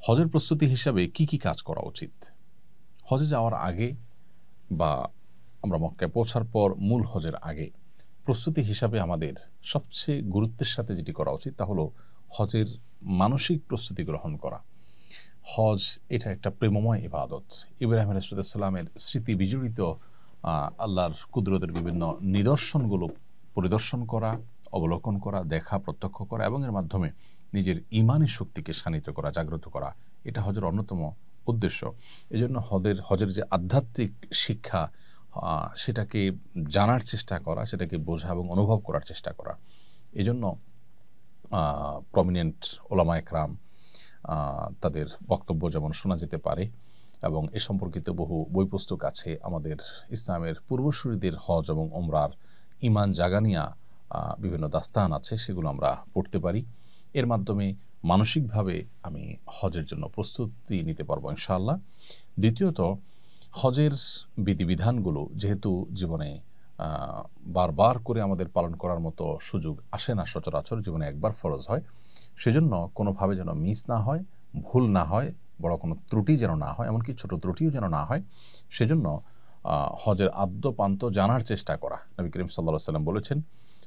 A: হজের প্রস্তুতি হিসাবে কি কি কাজ করা উচিত? হজে যাওয়ার আগে বা আমরা মক্কায় পৌঁছার পর মূল হজের আগে প্রস্তুতি হিসাবে আমাদের সবচেয়ে গুরুত্বের সাথে যেটি করা উচিত তা হলো হজের মানসিক প্রস্তুতি গ্রহণ করা। হজ এটা একটা প্রেমময় ইবাদত। ইব্রাহিম আলাইহিস সালামের স্মৃতি বিজড়িত আল্লাহর কুদরতের বিভিন্ন নিদর্শনগুলো পরিদর্শন করা, অবলোকন করা, দেখা, প্রত্যক্ষ করা এবং এর মাধ্যমে নিজের ইমানি শক্তিকে শানিত করা, জাগ্রত করা, এটা হজের অন্যতম উদ্দেশ্য। এজন্য হজের যে আধ্যাত্মিক শিক্ষা সেটাকে জানার চেষ্টা করা, সেটাকে বোঝা এবং অনুভব করার চেষ্টা করা। এজন্য প্রমিনেন্ট ওলামা একরাম তাদের বক্তব্য যেমন শোনা যেতে পারে এবং এ সম্পর্কিত বহু বই পুস্তক আছে। আমাদের ইসলামের পূর্বসূরীদের হজ এবং ওমরার ইমান জাগানিয়া বিভিন্ন দাস্তান আছে, সেগুলো আমরা পড়তে পারি। এর মাধ্যমে মানসিকভাবে আমি হজের জন্য প্রস্তুতি নিতে পারবো ইনশাআল্লাহ। দ্বিতীয়ত, হজের বিধিবিধানগুলো যেহেতু জীবনে বারবার করে আমাদের পালন করার মতো সুযোগ আসে না, সচরাচর জীবনে একবার ফরজ হয়, সেজন্য কোনোভাবে যেন মিস না হয়, ভুল না হয়, বড় কোনো ত্রুটি যেন না হয়, এমনকি ছোট ত্রুটিও যেন না হয়, সেজন্য হজের আদ্যপান্ত জানার চেষ্টা করা। নবী করিম সাল্লাল্লাহু আলাইহি ওয়াসাল্লাম বলেছেন,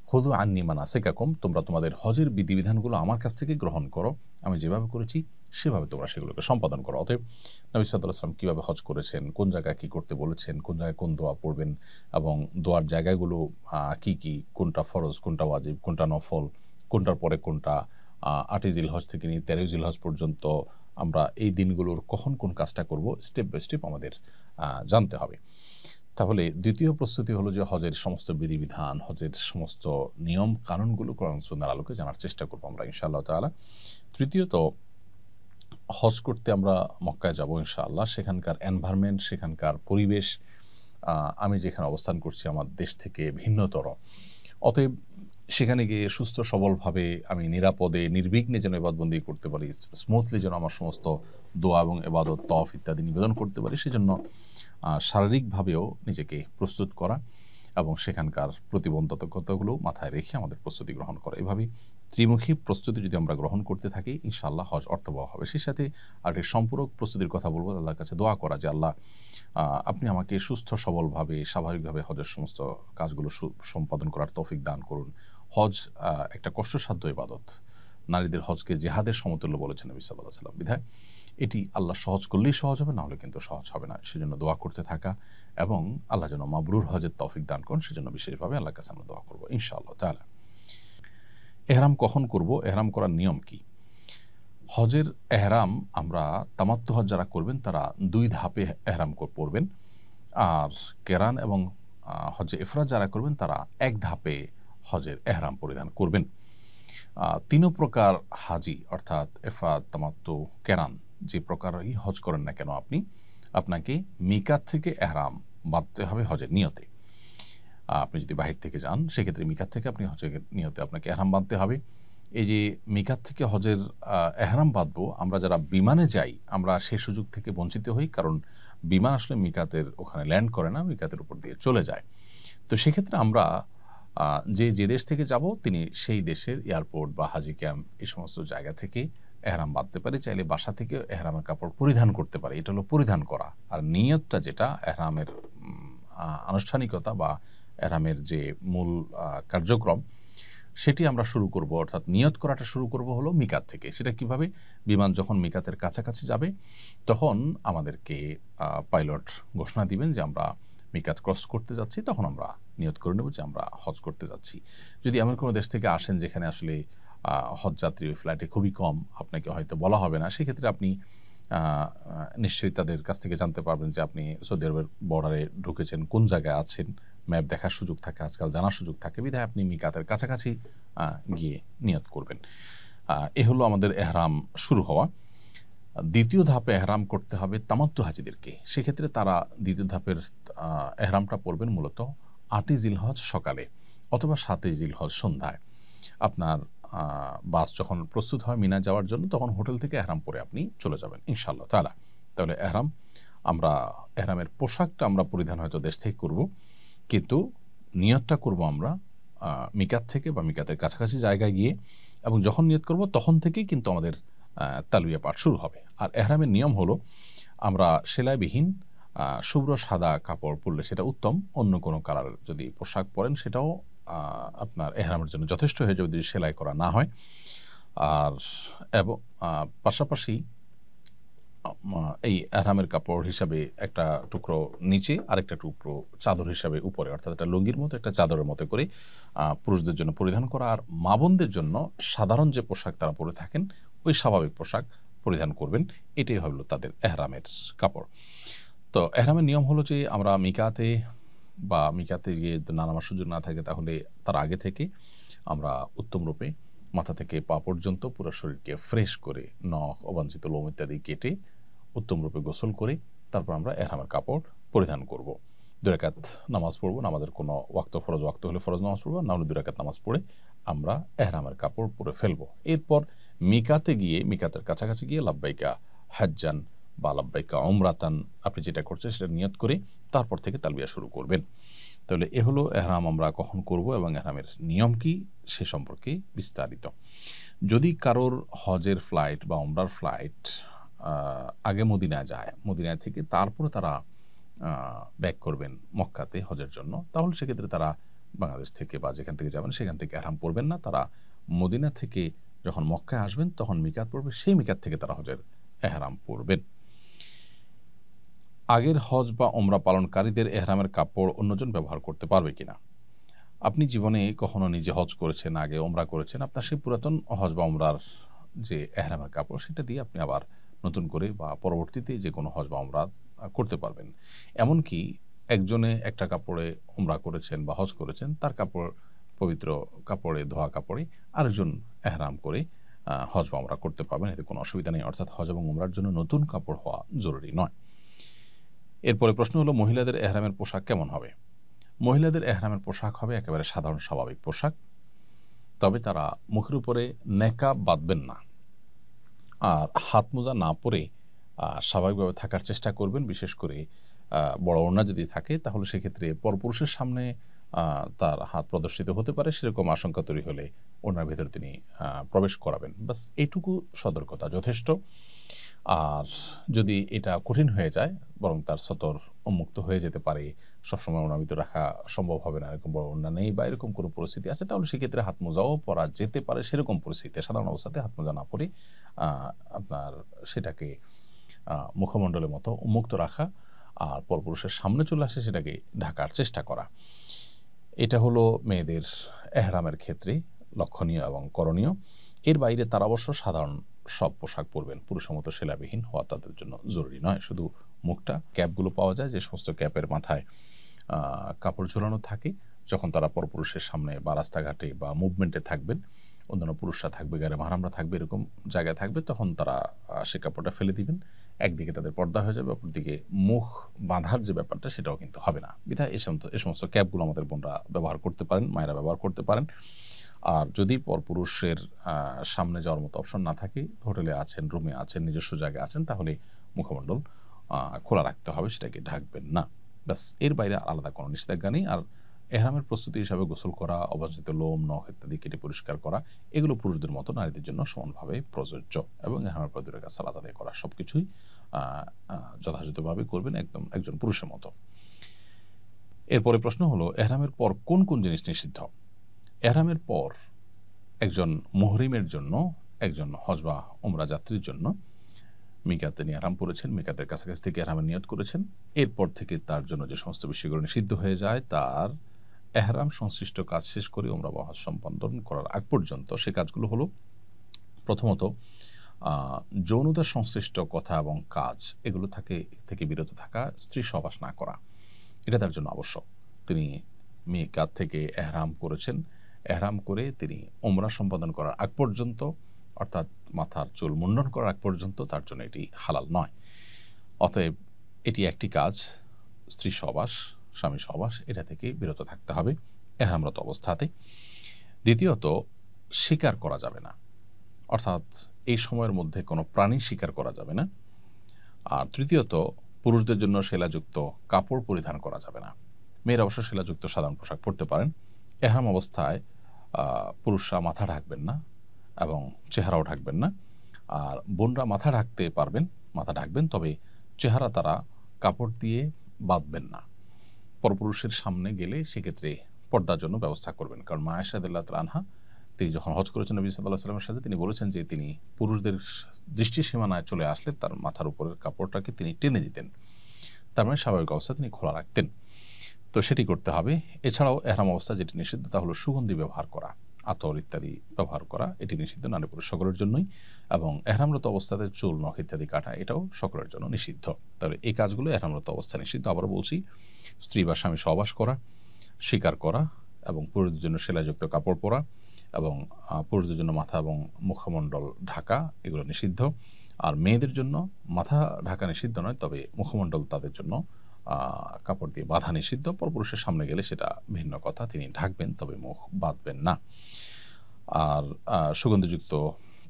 A: খুযু আন্নী মানাসিকাকুম, তোমরা তোমাদের হজের বিধিবিধানগুলো আমার কাছ থেকে গ্রহণ করো, আমি যেভাবে করেছি সেভাবে তোমরা সেগুলোকে সম্পাদন করো। অতএব নবী সাল্লাল্লাহু আলাইহি ওয়াসাল্লাম কীভাবে হজ করেছেন, কোন জায়গায় কী করতে বলেছেন, কোন জায়গায় কোন দোয়া পড়বেন এবং দোয়ার জায়গাগুলো কি কি, কোনটা ফরজ, কোনটা ওয়াজিব, কোনটা নফল, কোনটার পরে কোনটা, 8ই জিলহজ থেকে নিয়ে 13ই জিলহজ পর্যন্ত আমরা এই দিনগুলোর কখন কোন কাজটা করব, স্টেপ বাই স্টেপ আমাদের জানতে হবে। তাহলে দ্বিতীয় প্রস্তুতি হলো যে হজের সমস্ত বিধিবিধান, হজের সমস্ত নিয়ম কানুনগুলো কোরআন সুন্নাহর আলোকে জানার চেষ্টা করবো আমরা ইনশাআল্লাহ তাআলা। তৃতীয়ত, হজ করতে আমরা মক্কায় যাব ইনশাআল্লাহ। সেখানকার এনভায়রনমেন্ট, সেখানকার পরিবেশ আমি যেখানে অবস্থান করছি আমার দেশ থেকে ভিন্নতর। অতএব সেখানে গিয়ে সুস্থ সবলভাবে আমি নিরাপদে নির্বিঘ্নে যেন ইবাদতবন্দি করতে পারি, স্মুথলি যেন আমার সমস্ত দোয়া এবং ইবাদত, তওয়াফ ইত্যাদি নিবেদন করতে পারি, সেজন্য শারীরিকভাবেও নিজেকে প্রস্তুত করা এবং সেখানকার প্রতিবন্ধকতাগুলো মাথায় রেখে আমাদের প্রস্তুতি গ্রহণ করা। এভাবেই ত্রিমুখী প্রস্তুতি যদি আমরা গ্রহণ করতে থাকি ইনশাআল্লাহ হজ অর্থবহ হবে। সেই সাথে আরেকটি সম্পূরক প্রস্তুতির কথা বলবো, আল্লাহর কাছে দোয়া করা যে আল্লাহ আপনি আমাকে সুস্থ সবলভাবে স্বাভাবিকভাবে হজের সমস্ত কাজগুলো সম্পাদন করার তৌফিক দান করুন। হজ একটা কষ্টসাধ্য ইবাদত। নারীদের হজকে জিহাদের সমতুল্য বলেছেন নবী সাল্লাল্লাহু আলাইহি ওয়াসাল্লাম। বিধায় এটি আল্লাহ সহজ করলেই সহজ হবে, না হলে কিন্তু সহজ হবে না। সেজন্য দোয়া করতে থাকা এবং আল্লাহ যেন মাবরুর হজের তৌফিক দান করেন, সেজন্য বিশেষভাবে আল্লাহর কাছে আমরা দোয়া করবো ইনশাআল্লাহ তাআলা। এহরাম কখন করব, এহরাম করার নিয়ম কি? হজের এহরাম আমরা তামাত্তু হজ যারা করবেন তারা 2 ধাপে এহরাম পরবেন, আর কেরান এবং হজে ইফরাদ যারা করবেন তারা 1 ধাপে হজের এহরাম পরিধান করবেন। 3 প্রকার হাজি অর্থাৎ ইফরাদ, তামাত্তু, কেরান যে প্রকারই হজ করেন না কেন আপনাকে মিকাত থেকে এহরাম বাঁধতে হবে হজের নিয়তে। আপনি যদি বাহির থেকে যান সেক্ষেত্রে মিকাত থেকে আপনি হজের নিয়তে আপনাকে এহরাম বাঁধতে হবে। এই যে মিকাত থেকে হজের এহরাম বাঁধবো, আমরা যারা বিমানে যাই আমরা সেই সুযোগ থেকে বঞ্চিত হই, কারণ বিমান আসলে মিকাতের ওখানে ল্যান্ড করে না, মিকাতের উপর দিয়ে চলে যায়। তো সেক্ষেত্রে আমরা যে দেশ থেকে যাব তিনি সেই দেশের এয়ারপোর্ট বা হাজি ক্যাম্প এই সমস্ত জায়গা থেকে এহরাম বাঁধতে পারি। চাইলে বাসা থেকে এহরামের কাপড় পরিধান করতে পারি, এটা হলো পরিধান করা। আর নিয়তটা যেটা এহরামের আনুষ্ঠানিকতা বা এহরামের যে মূল কার্যক্রম সেটি আমরা শুরু করব, অর্থাৎ নিয়ত করাটা শুরু করব হলো মিকাত থেকে। সেটা কিভাবে? বিমান যখন মিকাতের কাছাকাছি যাবে তখন আমাদেরকে পাইলট ঘোষণা দিবেন যে আমরা মিকাত ক্রস করতে যাচ্ছি, তখন আমরা নিয়ত করে নেব যে আমরা হজ করতে যাচ্ছি। যদি এমন কোনো দেশ থেকে আসেন যেখানে আসলে হজ যাত্রী ওই ফ্লাইটে খুবই কম, আপনাকে হয়তো বলা হবে না, সেক্ষেত্রে আপনি নিশ্চয়ই তাদের কাছ থেকে জানতে পারবেন যে আপনি সৌদি আরবের বর্ডারে ঢুকেছেন, কোন জায়গায় আছেন, ম্যাপ দেখার সুযোগ থাকে, আজকাল জানার সুযোগ থাকে, বিধায় আপনি মিকাতের কাছাকাছি গিয়ে নিয়ত করবেন। এ হলো আমাদের এহরাম শুরু হওয়া। দ্বিতীয় ধাপে এহরাম করতে হবে তামাত্তু হাজিদেরকে। সেক্ষেত্রে তারা দ্বিতীয় ধাপের এহরামটা পড়বেন মূলত ৮ই জিলহজ সকালে অথবা ৭ই জিলহজ সন্ধ্যায়। আপনার বাস যখন প্রস্তুত হয় মিনা যাওয়ার জন্য, তখন হোটেল থেকে এহরাম পরে আপনি চলে যাবেন ইনশাআল্লাহ তাআলা। তাহলে এহরামের পোশাকটা আমরা পরিধান হয়তো দেশ থেকে করব, কিন্তু নিয়তটা করব আমরা মিকাত থেকে বা মিকাতের কাছাকাছি জায়গায় গিয়ে, এবং যখন নিয়ত করব তখন থেকেই কিন্তু আমাদের তালবিয়া পাঠ শুরু হবে। আর এহরামের নিয়ম হলো আমরা সেলাইবিহীন শুভ্র সাদা কাপড় পরলে সেটা উত্তম, অন্য কোনো কালার যদি পোশাক পরেন সেটাও আপনার এহরামের জন্য যথেষ্ট হয়ে যাবে যদি সেলাই করা না হয়। আর এবং পাশাপাশি এই এহরামের কাপড় হিসাবে একটা টুকরো নিচে, আরেকটা টুকরো চাদর হিসাবে উপরে, অর্থাৎ একটা লুঙ্গির মতো একটা চাদরের মতো করে পুরুষদের জন্য পরিধান করা। আর মা বোনদের জন্য সাধারণ যে পোশাক তারা পরে থাকেন ওই স্বাভাবিক পোশাক পরিধান করবেন। এটাই হলো তাদের এহরামের কাপড়। তো এহরামের নিয়ম হলো যে আমরা মিকাতে গিয়ে না নামার সুযোগ না থাকে তাহলে তার আগে থেকে আমরা উত্তম রূপে মাথা থেকে পা পর্যন্ত পুরো শরীরকে ফ্রেশ করে, নখ, অবাঞ্ছিত লোম ইত্যাদি কেটে উত্তম রূপে গোসল করে তারপর আমরা এহরামের কাপড় পরিধান করব। 2 রাকাত নামাজ পড়ব, নামাজের কোনো ফরজ ওয়াক্ত হলে ফরজ নামাজ পড়ব, না হলে 2 রাকাত নামাজ পড়ে আমরা এহরামের কাপড় পরে ফেলব। এরপর মিকাতের কাছাকাছি গিয়ে লাব্বাইকা হাজ্জান বা লাব্বাইকা উমরাতান, আপনি যেটা করছেন সেটা নিয়ত করে তারপর থেকে তালবিয়া শুরু করবেন। তাহলে এ হলো এহরাম আমরা কখন করব এবং এহরামের নিয়ম কি সে সম্পর্কে বিস্তারিত। যদি কারোর হজের ফ্লাইট বা উমরার ফ্লাইট আগে মদিনায় যায়, মদিনায় থেকে তারপরে তারা ব্যাক করবেন মক্কাতে হজের জন্য, তাহলে সেক্ষেত্রে তারা বাংলাদেশ থেকে বা যেখান থেকে যাবেন সেখান থেকে এহরাম পড়বেন না। তারা মদিনা থেকে যখন মক্কায় আসবেন তখন মিকাত পড়বে, সেই মিকাত থেকে তারা হজের এহরাম পড়বেন। আগের হজ বা ওমরা পালনকারীদের এহরামের কাপড় অন্যজন ব্যবহার করতে পারবে কিনা? আপনি জীবনে কখনো নিজে হজ করেছেন, আগে ওমরা করেছেন, আপনার সেই পুরাতন হজ বা ওমরার যে এহরামের কাপড় সেটা দিয়ে আপনি আবার নতুন করে বা পরবর্তীতে যে কোনো হজ বা ওমরা করতে পারবেন। এমনকি একজনে একটা কাপড়ে ওমরা করেছেন বা হজ করেছেন, তার কাপড় পবিত্র কাপড়ে, ধোয়া কাপড়ে আরেকজন এহরাম করে হজ বা ওমরা করতে পারবেন, এতে কোনো অসুবিধা নেই। অর্থাৎ হজ এবং ওমরার জন্য নতুন কাপড় হওয়া জরুরি নয়। এরপরে প্রশ্ন হলো মহিলাদের এহরামের পোশাক কেমন হবে? মহিলাদের এহরামের পোশাক হবে একেবারে সাধারণ স্বাভাবিক পোশাক, তবে তারা মুখের উপরে নেকাব বাঁধবেন না আর হাত মোজা না পরে স্বাভাবিকভাবে থাকার চেষ্টা করবেন। বিশেষ করে বড় ওড়না যদি থাকে তাহলে সেক্ষেত্রে পরপুরুষের সামনে তার হাত প্রদর্শিত হতে পারে, সেরকম আশঙ্কা তৈরি হলে ওড়নার ভেতরে তিনি প্রবেশ করাবেন। বাস এইটুকু সতর্কতা যথেষ্ট। আর যদি এটা কঠিন হয়ে যায়, বরং তার সতর উন্মুক্ত হয়ে যেতে পারে, সবসময় ওড়নার ভিতরে রাখা সম্ভব হবে না, এরকম বড় ওড়না নেই বা এরকম কোনো পরিস্থিতি আছে, তাহলে সেক্ষেত্রে হাত মোজাও পরা যেতে পারে। সেরকম পরিস্থিতিতে সাধারণ অবস্থাতে হাত মোজা না পরে আপনার সেটাকে মুখমণ্ডলের মতো উন্মুক্ত রাখা আর পরপুরুষের সামনে চলে আসে সেটাকে ঢাকার চেষ্টা করা। এটা হলো মেয়েদের এহরামের ক্ষেত্রে লক্ষণীয় এবং করণীয়। এর বাইরে তারা অবশ্য সাধারণ সব পোশাক পরবেন, পুরুষের মতো সেলাবিহীন হওয়া তাদের জন্য জরুরি নয়। শুধু মুখটা, ক্যাপগুলো পাওয়া যায় যে সমস্ত ক্যাপের মাথায় কাপড় ঝোলানো থাকে, যখন তারা পরপুরুষের সামনে বা রাস্তাঘাটে বা মুভমেন্টে থাকবেন, অন্যান্য পুরুষরা থাকবে, গায়ে মাহারামরা থাকবে, এরকম জায়গায় থাকবে, তখন তারা সে কাপড়টা ফেলে দিবেন। একদিকে তাদের পর্দা হয়ে যাবে, অপরদিকে মুখ বাঁধার যে ব্যাপারটা সেটাও কিন্তু হবে না। বিধায় এ সমস্ত ক্যাপগুলো আমাদের বোনরা ব্যবহার করতে পারেন, মায়েরা ব্যবহার করতে পারেন। আর যদি পরপুরুষের সামনে যাওয়ার মতো অপশন না থাকে, হোটেলে আছেন, রুমে আছেন, নিজস্ব জায়গায় আছেন, তাহলে মুখমণ্ডল খোলা রাখতে হবে, সেটাকে ঢাকবেন না। ব্যাস, এর বাইরে আলাদা কোনো নিষেধাজ্ঞা নেই। আর এহরামের প্রস্তুতি হিসাবে গোসল করা, অবাঞ্ছিত লোম, নখ ইত্যাদি কেটে পরিষ্কার করা, এগুলো পুরুষদের মতো নারীদের জন্য সমানভাবে প্রযোজ্য। এবং এহরামের পর 2 রাকাত সালাত আদায় করা, সবকিছুই যথাযথভাবে করবেন একজন পুরুষের মতো। এরপরে প্রশ্ন হলো এহরামের পর কোন কোন জিনিস নিষিদ্ধ? এহরামের পর একজন মুহরিমের জন্য, একজন হজ বা উমরা যাত্রীর জন্য মিকাতে নিয়ে এহরাম পড়েছেন, মিকাতের কাছাকাছি থেকে এহরামের নিয়ত করেছেন, এরপর থেকে তার জন্য যে সমস্ত বিষয়গুলো নিষিদ্ধ হয়ে যায়, তার এহরাম সংশ্লিষ্ট কাজ শেষ করে উমরা বা হজ সম্পাদন করার আগ পর্যন্ত সে কাজগুলো হলো, প্রথমত যৌনতা সংশ্লিষ্ট কথা এবং কাজ এগুলো থেকে বিরত থাকা, স্ত্রী সহবাস না করা, এটা তার জন্য আবশ্যক। তিনি মিকাত থেকে এহরাম করেছেন, এহরাম করে তিনি উমরা সম্পাদন করার আগ পর্যন্ত, অর্থাৎ মাথার চুল মুন্ডন করার আগ পর্যন্ত তার জন্য এটি হালাল নয়। অতএব এটি একটি কাজ, স্ত্রী সহবাস, স্বামী সহবাস, এটা থেকে বিরত থাকতে হবে এহরামরত অবস্থাতে। দ্বিতীয়ত, শিকার করা যাবে না, অর্থাৎ এই সময়ের মধ্যে কোনো প্রাণী শিকার করা যাবে না। আর তৃতীয়ত, পুরুষদের জন্য সেলাযুক্ত কাপড় পরিধান করা যাবে না। মেয়েরা অবশ্য সেলাযুক্ত সাধারণ পোশাক পরতে পারেন। এহরাম অবস্থায় পুরুষরা মাথা ঢাকবেন না এবং চেহারাও ঢাকবেন না। আর বোনরা মাথা ঢাকতে পারবেন, মাথা ঢাকবেন, তবে চেহারা তারা কাপড় দিয়ে বাঁধবেন না। পরপুরুষের সামনে গেলে সেক্ষেত্রে পর্দার জন্য ব্যবস্থা করবেন, কারণ মা আয়েশা রাদিয়াল্লাহু তাআলা আনহা তিনি যখন হজ করেছেন নবী সাল্লাল্লাহু আলাইহি ওয়াসাল্লামের সাথে, তিনি বলেছেন যে তিনি পুরুষদের দৃষ্টি সীমানায় চলে আসলে তার মাথার উপরের কাপড়টাকে তিনি টেনে দিতেন, তার মানে স্বাভাবিক অবস্থা তিনি খোলা রাখতেন। তো সেটি করতে হবে। এছাড়াও এহরাম অবস্থা যেটি নিষিদ্ধ তা হলো সুগন্ধি ব্যবহার করা, আতর ইত্যাদি ব্যবহার করা, এটি নিষিদ্ধ নারী পুরুষ সকলের জন্যই। এবং এহরামরত অবস্থাতে চুল নখ ইত্যাদি কাটা, এটাও সকলের জন্য নিষিদ্ধ। তাহলে এই কাজগুলো এহরামরত অবস্থা নিষিদ্ধ। আবার বলছি, স্ত্রী বা স্বামী সহবাস করা, শিকার করা, এবং পুরুষদের জন্য সেলাইযুক্ত কাপড় পরা, এবং পুরুষদের জন্য মাথা এবং মুখমণ্ডল ঢাকা, এগুলো নিষিদ্ধ। আর মেয়েদের জন্য মাথা ঢাকা নিষিদ্ধ নয়, তবে মুখমণ্ডল তাদের জন্য কাপড় দিয়ে বাঁধা নিষিদ্ধ। পরপুরুষের সামনে গেলে সেটা ভিন্ন কথা, তিনি ঢাকবেন তবে মুখ বাঁধবেন না। আর সুগন্ধিযুক্ত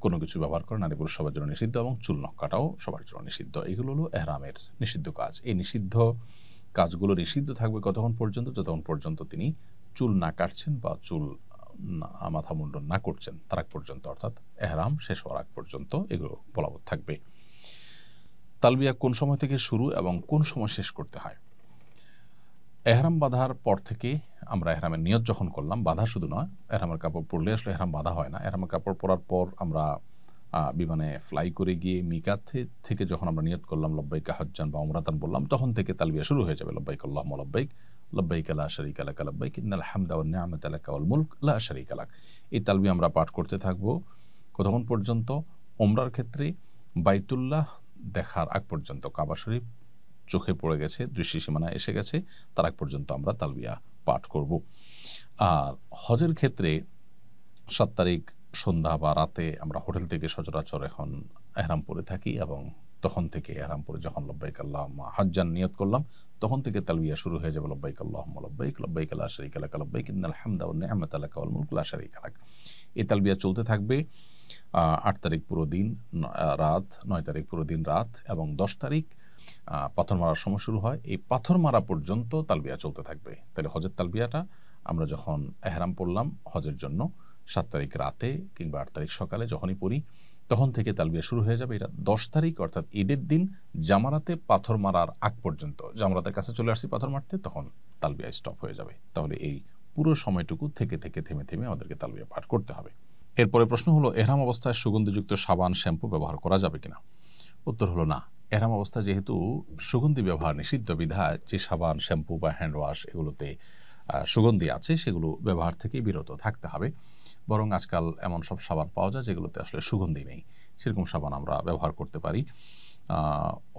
A: কোনো কিছু ব্যবহার করা নারী পুরুষ সবার জন্য নিষিদ্ধ, এবং চুল নখ কাটাও সবার জন্য নিষিদ্ধ। এগুলো হলো এহরামের নিষিদ্ধ কাজ। এই নিষিদ্ধ কাজগুলো নিষিদ্ধ থাকবে কতক্ষণ পর্যন্ত? যতক্ষণ পর্যন্ত তিনি চুল না কাটছেন বা চুল মাথা মুন্ডন না করছেন তার আগ পর্যন্ত, অর্থাৎ এহরাম শেষ হওয়ার আগ পর্যন্ত এগুলো বলবৎ থাকবে। তালবিয়া কোন সময় থেকে শুরু এবং কোন সময় শেষ করতে হয়? এহরাম বাঁধার পর থেকে আমরা এহরামের নিয়ত যখন করলাম, বাঁধা শুধু নয়, এহরামের কাপড় পরলে আসলে এহরাম বাঁধা হয় না। এহরামের কাপড় পরার পর আমরা বিমানে ফ্লাই করে গিয়ে মিকাত থেকে যখন আমরা নিয়ত করলাম লব্বাইকা হজ্জান বা উমরাতান বললাম, তখন থেকে তালবিয়া শুরু হয়ে যাবে। লব্বাইক আল্লাহুম্মা লব্বাইক, লব্বাইক লা শারীকা লাকা লব্বাইক, ইন্নাল হামদা ওয়ান নি'মাতা লাকা ওয়াল মুলক লা শারীকা লাক। এই তালবিয়া আমরা পাঠ করতে থাকবো কতক্ষণ পর্যন্ত? উমরার ক্ষেত্রে বাইতুল্লাহ দেখার আগ পর্যন্ত, কাবা শরীফ চোখে পড়ে গেছে, দৃষ্টি সীমানায় এসে গেছে, তার আগ পর্যন্ত আমরা তালবিয়া পাঠ করব। আর হজের ক্ষেত্রে 7 তারিখ সন্ধ্যা বা রাতে আমরা হোটেল থেকে সচরাচর এখন এহরাম পরে থাকি, এবং তখন থেকে এহরাম পরে যখন লব্বাইক আল্লাহুম্মা হজ্জান নিয়ত করলাম, তখন থেকে তালবিয়া শুরু হয়ে যাবে। লব্বাইক আল্লাহুম্মা লব্বাইক, লব্বাইক লা শারীকা লাকা লব্বাইক, ইন্নাল হামদা ওয়ান নি'মাতা লাকা ওয়াল মুলক লা শারীকা লাক। এই তালবিয়া চলতে থাকবে 8 তারিখ পুরো দিন রাত, 9 তারিখ পুরো দিন রাত, এবং 10 তারিখ পাথর মারার সময় শুরু হয়। এই পাথর মারা পর্যন্ত তালবিয়া চলতে থাকবে। তাহলে হজের তালবিয়াটা আমরা যখন এহরাম পড়লাম হজের জন্য 7 তারিখ রাতে কিংবা 8 তারিখ সকালে যখনই পড়ি, তখন থেকে তালবিয়া শুরু হয়ে যাবে। এটা 10 তারিখ অর্থাৎ ঈদের দিন জামারাতে পাথর মারার আগ পর্যন্ত, জামারাতের কাছে চলে আসছি পাথর মারতে, তখন তালবিয়া স্টপ হয়ে যাবে। তাহলে এই পুরো সময়টুকু থেকে থেমে থেমে আমাদেরকে তালবিয়া পাঠ করতে হবে। এরপরে প্রশ্ন হলো, এহরাম অবস্থায় সুগন্ধিযুক্ত সাবান শ্যাম্পু ব্যবহার করা যাবে কিনা? উত্তর হলো না। এহরাম অবস্থায় যেহেতু সুগন্ধি ব্যবহার নিষিদ্ধ বিধায়, যে সাবান শ্যাম্পু বা হ্যান্ড ওয়াশ এগুলোতে সুগন্ধি আছে, সেগুলো ব্যবহার থেকে বিরত থাকতে হবে। বরং আজকাল এমন সব সাবান পাওয়া যায় যেগুলোতে আসলে সুগন্ধি নেই, সেরকম সাবান আমরা ব্যবহার করতে পারি।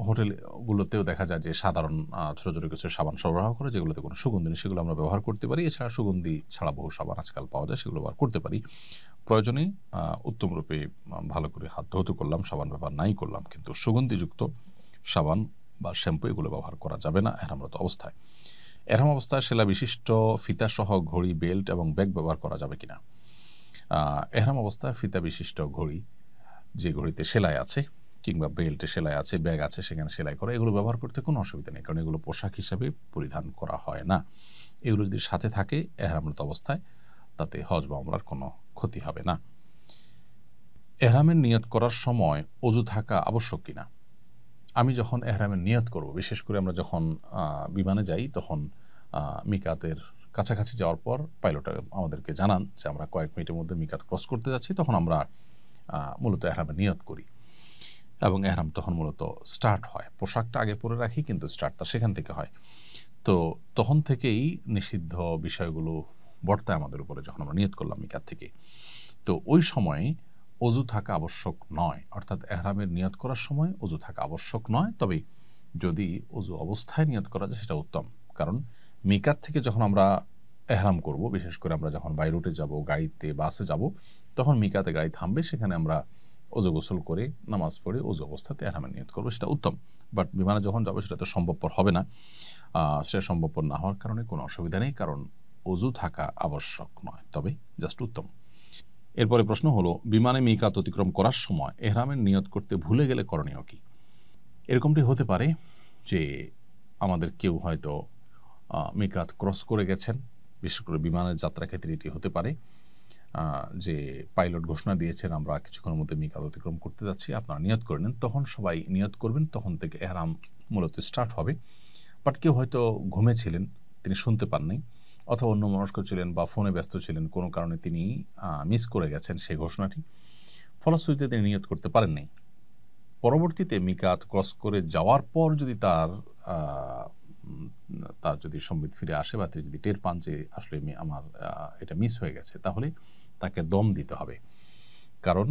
A: হোটেলগুলোতেও দেখা যায় যে সাধারণ ছোটো ছোটো কিছু সাবান সরবরাহ করে যেগুলোতে কোনো সুগন্ধি নেই, সেগুলো আমরা ব্যবহার করতে পারি। এছাড়া সুগন্ধি ছাড়া বহু সাবান আজকাল পাওয়া যায়, সেগুলো ব্যবহার করতে পারি। প্রয়োজনে উত্তম রূপে ভালো করে হাত ধৌত করলাম, সাবান ব্যবহার নাই করলাম, কিন্তু সুগন্ধিযুক্ত সাবান বা শ্যাম্পু এগুলো ব্যবহার করা যাবে না এহরামরত অবস্থায়। এহরাম অবস্থায় সেলা বিশিষ্ট ফিতাসহ ঘড়ি, বেল্ট এবং ব্যাগ ব্যবহার করা যাবে কিনা? এহরাম অবস্থায় ফিতা বিশিষ্ট ঘড়ি, যে ঘড়িতে সেলাই আছে কিংবা বেল্টে সেলাই আছে, ব্যাগ আছে সেখানে সেলাই করা, এগুলো ব্যবহার করতে কোনো অসুবিধা নেই, কারণ এগুলো পোশাক হিসাবে পরিধান করা হয় না। এগুলো যদি সাথে থাকে এহরামরত অবস্থায়, তাতে হজ বা উমরার কোনো ক্ষতি হবে না। এহরামের নিয়ত করার সময় অজু থাকা আবশ্যক কিনা? আমি যখন এহরামের নিয়ত করব, বিশেষ করে আমরা যখন বিমানে যাই, তখন মিকাতের কাছাকাছি যাওয়ার পর পাইলট আমাদেরকে জানান যে আমরা কয়েক মিনিটের মধ্যে মিকাত ক্রস করতে যাচ্ছি, তখন আমরা মূলত এহরামের নিয়ত করি এবং এহরাম তখন মূলত স্টার্ট হয়। পোশাকটা আগে পরে রাখি, কিন্তু স্টার্টটা সেখান থেকে হয়। তো তখন থেকেই নিষিদ্ধ বিষয়গুলো বর্তায় আমাদের উপরে যখন আমরা নিয়ত করলাম মিকাত থেকে। তো ওই সময়ে অজু থাকা আবশ্যক নয়, অর্থাৎ এহরামের নিয়ত করার সময় অজু থাকা আবশ্যক নয়। তবে যদি অজু অবস্থায় নিয়ত করা যায় সেটা উত্তম, কারণ মিকাত থেকে যখন আমরা এহরাম করব, বিশেষ করে আমরা যখন বাই রুটে যাব, গাড়িতে বাসে যাব, তখন মিকাতে গাড়ি থামবে, সেখানে আমরা অজু গোসল করে নামাজ পড়ে অজু অবস্থাতে এহরামের নিয়ত করবো, সেটা উত্তম। বাট বিমানে যখন যাবো সেটা তো সম্ভবপর হবে না। সেটা সম্ভবপর না হওয়ার কারণে কোনো অসুবিধা নেই, কারণ অজু থাকা আবশ্যক নয়, তবে জাস্ট উত্তম। এরপরে প্রশ্ন হলো, বিমানে মিকাত অতিক্রম করার সময় এহরামের নিয়ত করতে ভুলে গেলে করণীয় কি? এরকমটি হতে পারে যে আমাদের কেউ হয়তো মিকাত ক্রস করে গেছেন, বিশেষ করে বিমানের যাত্রা ক্ষেত্রে এটি হতে পারে যে পাইলট ঘোষণা দিয়েছেন আমরা কিছুক্ষণের মধ্যে মিকাত অতিক্রম করতে যাচ্ছি, আপনারা নিয়ত করে নেন। তখন সবাই নিয়ত করবেন, তখন থেকে এহরাম মূলত স্টার্ট হবে। বাট কেউ হয়তো ঘুমেছিলেন, তিনি শুনতে পাননি, অথবা অন্য মনস্ক ছিলেন বা ফোনে ব্যস্ত ছিলেন, কোনো কারণে তিনি মিস করে গেছেন সেই ঘোষণাটি, ফলশ্রুতিতে তিনি নিয়ত করতে পারেননি। পরবর্তীতে মিকাত ক্রস করে যাওয়ার পর যদি তার যদি সম্বিত ফিরে আসে বা তিনি যদি টের পান যে আসলে আমার এটা মিস হয়ে গেছে, তাহলে তাকে দম দিতে হবে। কারণ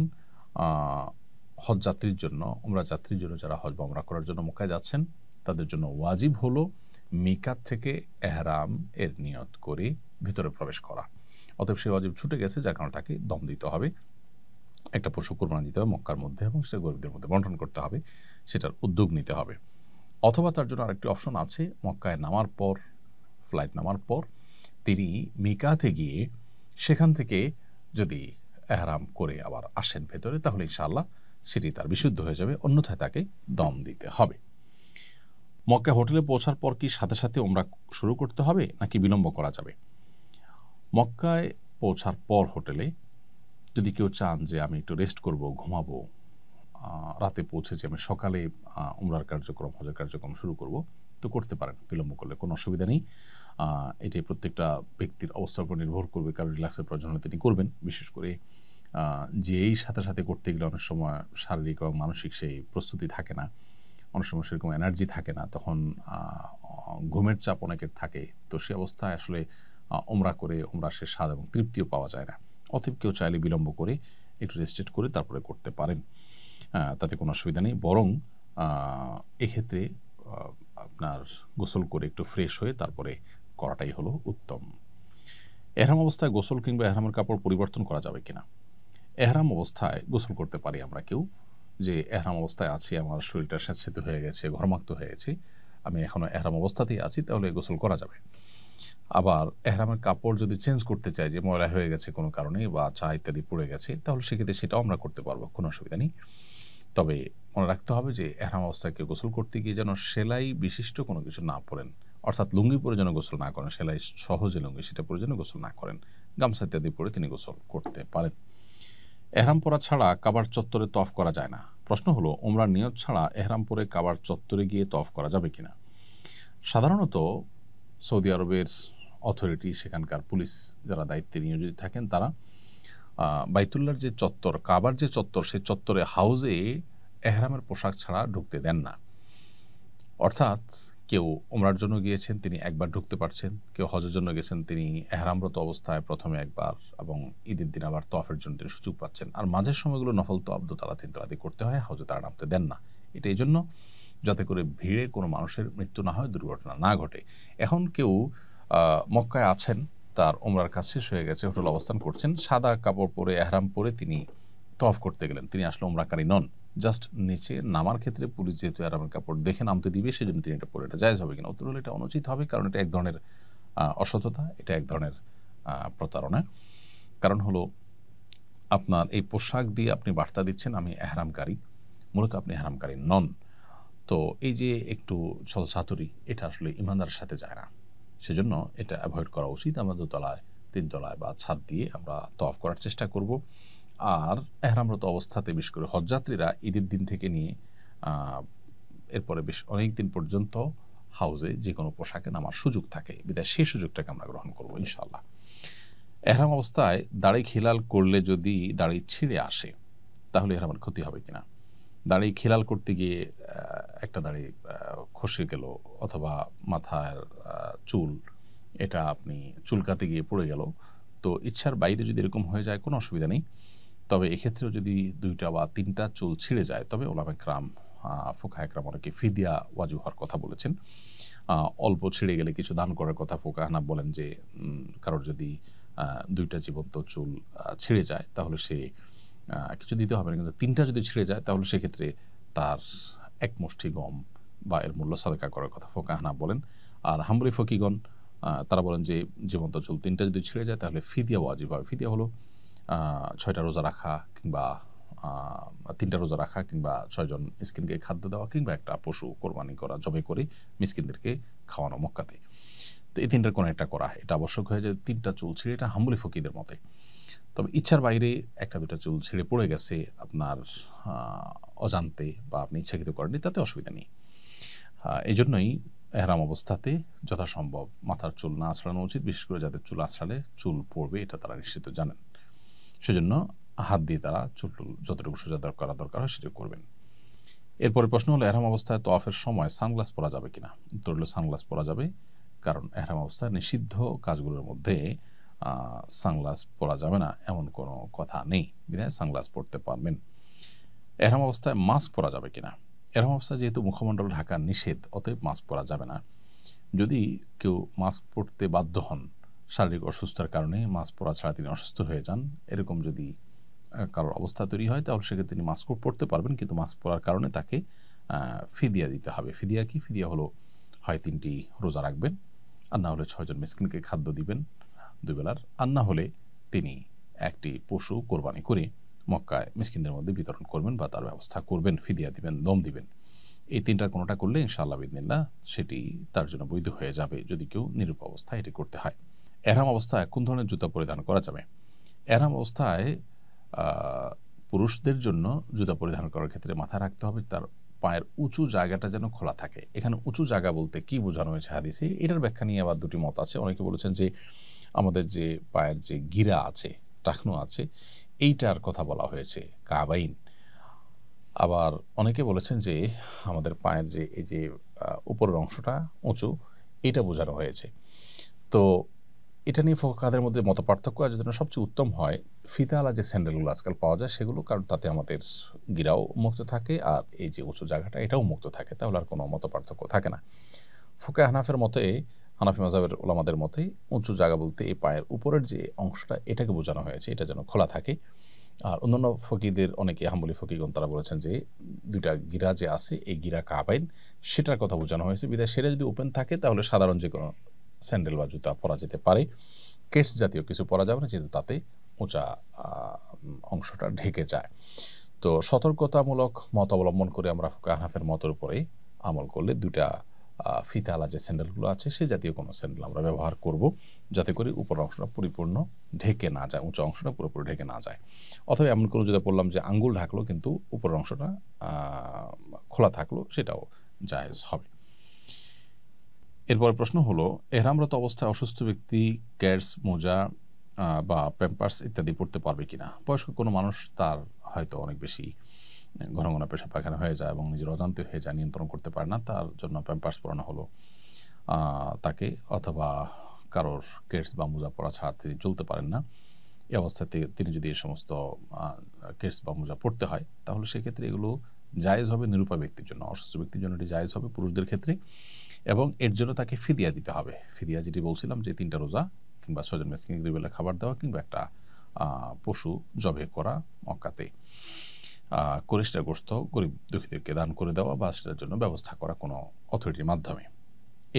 A: হজ যাত্রীর জন্য, উমরা যাত্রীর জন্য, যারা হজ বা উমরা করার জন্য মক্কায় যাচ্ছেন, তাদের জন্য ওয়াজিব হলো মিকাত থেকে এহরাম এর নিয়ত করে ভিতরে প্রবেশ করা। অতএব সেই ওয়াজিব ছুটে গেছে, যার কারণে তাকে দম দিতে হবে, একটা পশু কোরবানি দিতে হবে মক্কার মধ্যে, এবং সেটা গরিবদের মধ্যে বন্টন করতে হবে, সেটার উদ্যোগ নিতে হবে। অথবা তার জন্য আরেকটি অপশন আছে, মক্কায় নামার পর, ফ্লাইট নামার পর তিনি মিকাতে গিয়ে সেখান থেকে যদি এহরাম করে আবার আসেন ভেতরে, তাহলে ইনশাআল্লাহ সেটি তার বিশুদ্ধ হয়ে যাবে, অন্যথায় তাকে দম দিতে হবে। মক্কায় হোটেলে পৌঁছার পর কি সাথে সাথে উমরা শুরু করতে হবে নাকি বিলম্ব করা যাবে? মক্কায় পৌঁছার পর হোটেলে যদি কেউ চান যে আমি একটু রেস্ট করব, ঘুমাবো, রাতে পৌঁছেছি, আমি সকালে উমরার কার্যক্রম, হজের কার্যক্রম শুরু করব, তো করতে পারেন, বিলম্ব করলে কোনো অসুবিধা নেই। এটি প্রত্যেকটা ব্যক্তির অবস্থার উপর নির্ভর করবে, কারণ রিল্যাক্সের প্রয়োজন হলে তিনি করবেন। বিশেষ করে যেই সাথে সাথে করতে গেলে অনেক সময় শারীরিক এবং মানসিক সেই প্রস্তুতি থাকে না, অনেক সময় সেরকম এনার্জি থাকে না, তখন ঘুমের চাপ অনেকের থাকে, তো সে অবস্থায় আসলে উমরা করে উমরা সে স্বাদ এবং তৃপ্তিও পাওয়া যায় না। অতএব কেউ চাইলে বিলম্ব করে একটু রেস্টেড করে তারপরে করতে পারেন, তাতে কোনো অসুবিধা নেই। বরং এক্ষেত্রে আপনার গোসল করে একটু ফ্রেশ হয়ে তারপরে করাটাই হলো উত্তম। এহরাম অবস্থায় গোসল কিংবা এহরামের কাপড় পরিবর্তন করা যাবে কিনা? এহরাম অবস্থায় গোসল করতে পারি আমরা কেউ, যে এহরাম অবস্থায় আছি, আমার শরীরটা স্যাঁতসেঁতে হয়ে গেছে, ঘর্মাক্ত হয়ে গেছে, আমি এখনও এহরাম অবস্থাতেই আছি, তাহলে গোসল করা যাবে। আবার এহরামের কাপড় যদি চেঞ্জ করতে চাই, যে ময়লা হয়ে গেছে কোনো কারণে বা চা ইত্যাদি পড়ে গেছে, তাহলে সেক্ষেত্রে সেটাও আমরা করতে পারবো, কোনো অসুবিধা নেই। তবে মনে রাখতে হবে যে এহরাম অবস্থায় কেউ গোসল করতে গিয়ে যেন সেলাই বিশিষ্ট কোনো কিছু না পরেন, অর্থাৎ লুঙ্গি পরে যেন গোসল না করেন, সেলাই সহজে লুঙ্গি সেটা পরে যেন গোসল না করেন, গামছা ইত্যাদি পরে তিনি গোসল করতে পারেন। এহরাম পরা ছাড়া কাবার চত্বরে তওয়াফ করা যায় না। প্রশ্ন হলো, উমরার নিয়ত ছাড়া এহরাম পরে কাবার চত্বরে গিয়ে তওয়াফ করা যাবে কিনা? সাধারণত সৌদি আরবের অথরিটি, সেখানকার পুলিশ যারা দায়িত্বে নিয়োজিত থাকেন, তারা বাইতুল্লাহর যে চত্বর, কাবার যে চত্বর, সেই চত্বরে হাউজে এহরামের পোশাক ছাড়া ঢুকতে দেন না। অর্থাৎ কেউ উমরার জন্য গিয়েছেন, তিনি একবার ঢুকতে পারছেন, কেউ হজের জন্য গেছেন, তিনি এহরামরত অবস্থায় প্রথমে একবার এবং ঈদের দিন আবার তওয়াফের জন্য তিনি সুযোগ পাচ্ছেন, আর মাঝের সময়গুলো নফল তওয়াফ, দোতলা তিনতলা দিয়ে করতে হয়, হাউজে তারা নামতে দেন না। এটা এই জন্য যাতে করে ভিড়ে কোনো মানুষের মৃত্যু না হয়, দুর্ঘটনা না ঘটে। এখন কেউ মক্কায় আছেন, তার উমরার কাজ শেষ হয়ে গেছে, হোটেল অবস্থান করছেন, সাদা কাপড় পরে এহরাম পরে তিনি তওয়াফ করতে গেলেন, তিনি আসলে উমরাকারী নন। জাস্ট নিচে নামার ক্ষেত্রে পুলিশ যেহেতু এহরামের কাপড় দেখে নামতে দিবে, সেজন্য তিনি এটা পরে, এটা জায়েজ হবে কিনা? উত্তর হলে এটা অনুচিত হবে, কারণ এটা এক ধরনের অসততা, এটা এক ধরনের প্রতারণা। কারণ হলো, আপনার এই পোশাক দিয়ে আপনি বার্তা দিচ্ছেন আমি এহরামকারী, মূলত আপনি এহরামকারী নন। তো এই যে একটু ছলছাতুরি, এটা আসলে ইমানদারের সাথে যায় না, সেজন্য এটা অ্যাভয়েড করা উচিত। আমরা দোতলায়, তিনতলায় বা ছাদ দিয়ে আমরা তওয়াফ করার চেষ্টা করব। আর এহরামরত অবস্থাতে বিশেষ করে হজযাত্রীরা ঈদের দিন থেকে নিয়ে এরপরে বেশ অনেক দিন পর্যন্ত হাউজে যে কোনো পোশাকে নামার সুযোগ থাকে, বিধায় সেই সুযোগটাকে আমরা গ্রহণ করবো ইনশাআল্লাহ। এহরাম অবস্থায় দাড়ি খিলাল করলে যদি দাড়ি ছিঁড়ে আসে তাহলে এহরামের ক্ষতি হবে কিনা? দাড়ি খিলাল করতে গিয়ে একটা দাড়ি খসে গেল, অথবা মাথার চুল এটা আপনি চুলকাতে গিয়ে পড়ে গেল, তো ইচ্ছার বাইরে যদি এরকম হয়ে যায় কোনো অসুবিধা নেই। তবে এক্ষেত্রেও যদি 2টা বা 3টা চুল ছিঁড়ে যায়, তবে ওলামা একরাম ফুকাহা একরাম অনেকে ফিদিয়া ওয়াজিব হওয়ার কথা বলেছেন। অল্প ছিঁড়ে গেলে কিছু দান করার কথা ফুকাহানা বলেন যে কারোর যদি 2টা জীবন্ত চুল ছিঁড়ে যায় তাহলে সে কিছু দিতে হবে না, কিন্তু 3টা যদি ছিঁড়ে যায় তাহলে সেক্ষেত্রে তার এক মুষ্টি গম বা এর মূল্য সাদকা করার কথা ফুকাহানা বলেন। আর হাম্বলি ফকিগণ তারা বলেন যে জীবন্ত চুল 3টা যদি ছিঁড়ে যায় তাহলে ফিদিয়া ওয়াজিব হবে। ফিদিয়া হলো 6টা রোজা রাখা, কিংবা 3টা রোজা রাখা, কিংবা 6 জন মিসকিনকে খাদ্য দেওয়া, কিংবা একটা পশু কোরবানি করা, জবাই করে মিসকিনদেরকে খাওয়ানো মক্কাতে। তো এই 3টার কোনো একটা করা, এটা আবশ্যক হয়ে যায়। 3টা চুল ছিঁড়ে, এটা হাম্বলি ফকিদের মতে। তবে ইচ্ছার বাইরে 1টা 2টা চুল ছিঁড়ে পড়ে গেছে আপনার অজান্তে, বা আপনি ইচ্ছাকৃত করেননি, তাতে অসুবিধা নেই। এই জন্যই এহরাম অবস্থাতে যথাসম্ভব মাথার চুল না আঁচড়ানো উচিত, বিশেষ করে যাদের চুল আঁচড়ালে চুল পড়বে এটা তারা নিশ্চিত জানেন। সেজন্য হাত দিয়ে তারা চুল যতটুকু সোজা করা দরকার হয় সেটা করবেন। এরপরে প্রশ্ন হলো, এহরাম অবস্থায় তওয়াফের সময় সানগ্লাস পরা যাবে কিনা? উত্তর হলো সানগ্লাস পরা যাবে, কারণ এহরাম অবস্থায় নিষিদ্ধ কাজগুলোর মধ্যে সানগ্লাস পরা যাবে না এমন কোনো কথা নেই, বিধায় সানগ্লাস পরতে পারবেন। এহরাম অবস্থায় মাস্ক পরা যাবে কিনা? এহরাম অবস্থায় যেহেতু মুখমণ্ডল ঢাকা নিষেধ, অতএব মাস্ক পরা যাবে না। যদি কেউ মাস্ক পরতে বাধ্য হন, শারীরিক অসুস্থতার কারণে মাস্ক পরা ছাড়া তিনি অসুস্থ হয়ে যান, এরকম যদি কারোর অবস্থা তৈরি হয় তাহলে সেক্ষেত্রে তিনি মাস্ক পরতে পারবেন, কিন্তু মাস্ক পরার কারণে তাকে ফিদিয়া দিতে হবে। ফিদিয়া কি? ফিদিয়া হলো হয় 3টি রোজা রাখবেন, আর না হলে 6 জন মিসকিনকে খাদ্য দিবেন 2 বেলার, আর না হলে তিনি একটি পশু কোরবানি করে মক্কায় মিসকিনদের মধ্যে বিতরণ করবেন বা তার ব্যবস্থা করবেন, ফিদিয়া দিবেন, দম দিবেন। এই 3টার কোনোটা করলে ইনশাআল্লাহ বিদিনিল্লাহ সেটি তার জন্য বৈধ হয়ে যাবে, যদি কেউ নিরূপ অবস্থায় এটি করতে হয়। এহরাম অবস্থায় কোন ধরনের জুতা পরিধান করা যাবে? এহরাম অবস্থায় পুরুষদের জন্য জুতা পরিধান করার ক্ষেত্রে মাথায় রাখতে হবে তার পায়ের উঁচু জায়গাটা যেন খোলা থাকে। এখানে উঁচু জায়গা বলতে কি বোঝানো হয়েছে হাদিসে, এটার ব্যাখ্যা নিয়ে আবার 2টি মত আছে। অনেকে বলেছেন যে আমাদের যে পায়ের যে গিরা আছে, টাকনো আছে, এইটার কথা বলা হয়েছে কাবাইন। আবার অনেকে বলেছেন যে আমাদের পায়ের যে এই যে উপরের অংশটা উঁচু, এটা বোঝানো হয়েছে। তো এটা নিয়ে ফুকাহাদের মধ্যে মতপার্থক্য আছে। জন্য সবচেয়ে উত্তম হয় ফিতাওয়ালা যে স্যান্ডেলগুলো আজকাল পাওয়া যায় সেগুলো, কারণ তাতে আমাদের গিরাও মুক্ত থাকে আর এই যে উঁচু জায়গাটা এটাও মুক্ত থাকে, তাহলে আর কোনো মতপার্থক্য থাকে না। ফুকাহে হানাফের মতে, হানাফি মাযহাবের ওলামাদের মতে উঁচু জায়গা বলতে এই পায়ের উপরের যে অংশটা এটাকে বোঝানো হয়েছে, এটা যেন খোলা থাকে। আর অন্যান্য ফকিদের অনেকে, হাম্বলি ফকিগণ, তারা বলেছেন যে 2টা গিরা যে আছে এই গিরা কাবাইন, সেটার কথা বোঝানো হয়েছে, বিধায় সেটা যদি ওপেন থাকে তাহলে সাধারণ যে কোনো স্যান্ডেল বা জুতা পরা যেতে পারে। কেটস জাতীয় কিছু পরা যাবে না, যেহেতু তাতে উঁচা অংশটা ঢেকে যায়। তো সতর্কতামূলক মত অবলম্বন করে আমরা ফুকাহে হানাফের মতের উপরে আমল করলে 2টা ফিতাওয়ালা যে স্যান্ডেলগুলো আছে সে জাতীয় কোনো স্যান্ডেল আমরা ব্যবহার করব, যাতে করে উপর অংশটা পরিপূর্ণ ঢেকে না যায়, উঁচু অংশটা পুরোপুরি ঢেকে না যায়। অথবা এমন কোনো যেটা বললাম যে আঙ্গুল ঢাকলো কিন্তু উপরের অংশটা খোলা থাকলো, সেটাও জায়েজ হবে। এরপর প্রশ্ন হলো, এহরামরত অবস্থায় অসুস্থ ব্যক্তি ক্যাটস, মোজা বা প্যাম্পার্স ইত্যাদি পড়তে পারবে কিনা? বয়স্ক কোনো মানুষ, তার হয়তো অনেক বেশি ঘন ঘন পেশাব পায়খানা হয়ে যায় এবং নিজের অজান্তে হয়ে যায়, নিয়ন্ত্রণ করতে পারে না, তার জন্য প্যাম্পার্স পরানো হলো তাকে, অথবা কারোর কেটস বা মোজা পরা ছাড়া তিনি চলতে পারেন না, এই অবস্থাতে তিনি যদি এই সমস্ত কেটস বা মোজা পড়তে হয় তাহলে সেক্ষেত্রে এগুলো জায়েজ হবে নিরুপায় ব্যক্তির জন্য। অসুস্থ ব্যক্তির জন্য এটি জায়েজ হবে পুরুষদের ক্ষেত্রে, এবং এর জন্য তাকে ফিদিয়া দিতে হবে। ফিদিয়া যেটি বলছিলাম যে 3টা রোজা, কিংবা 6 জন মিসকিনকে 2 বেলা খাবার দেওয়া, কিংবা একটা পশু জবে করা মক্কাতে, করে সেটা গোশত গরিব দুঃখীদেরকে দান করে দেওয়া বা সেটার জন্য ব্যবস্থা করা কোনো অথরিটির মাধ্যমে,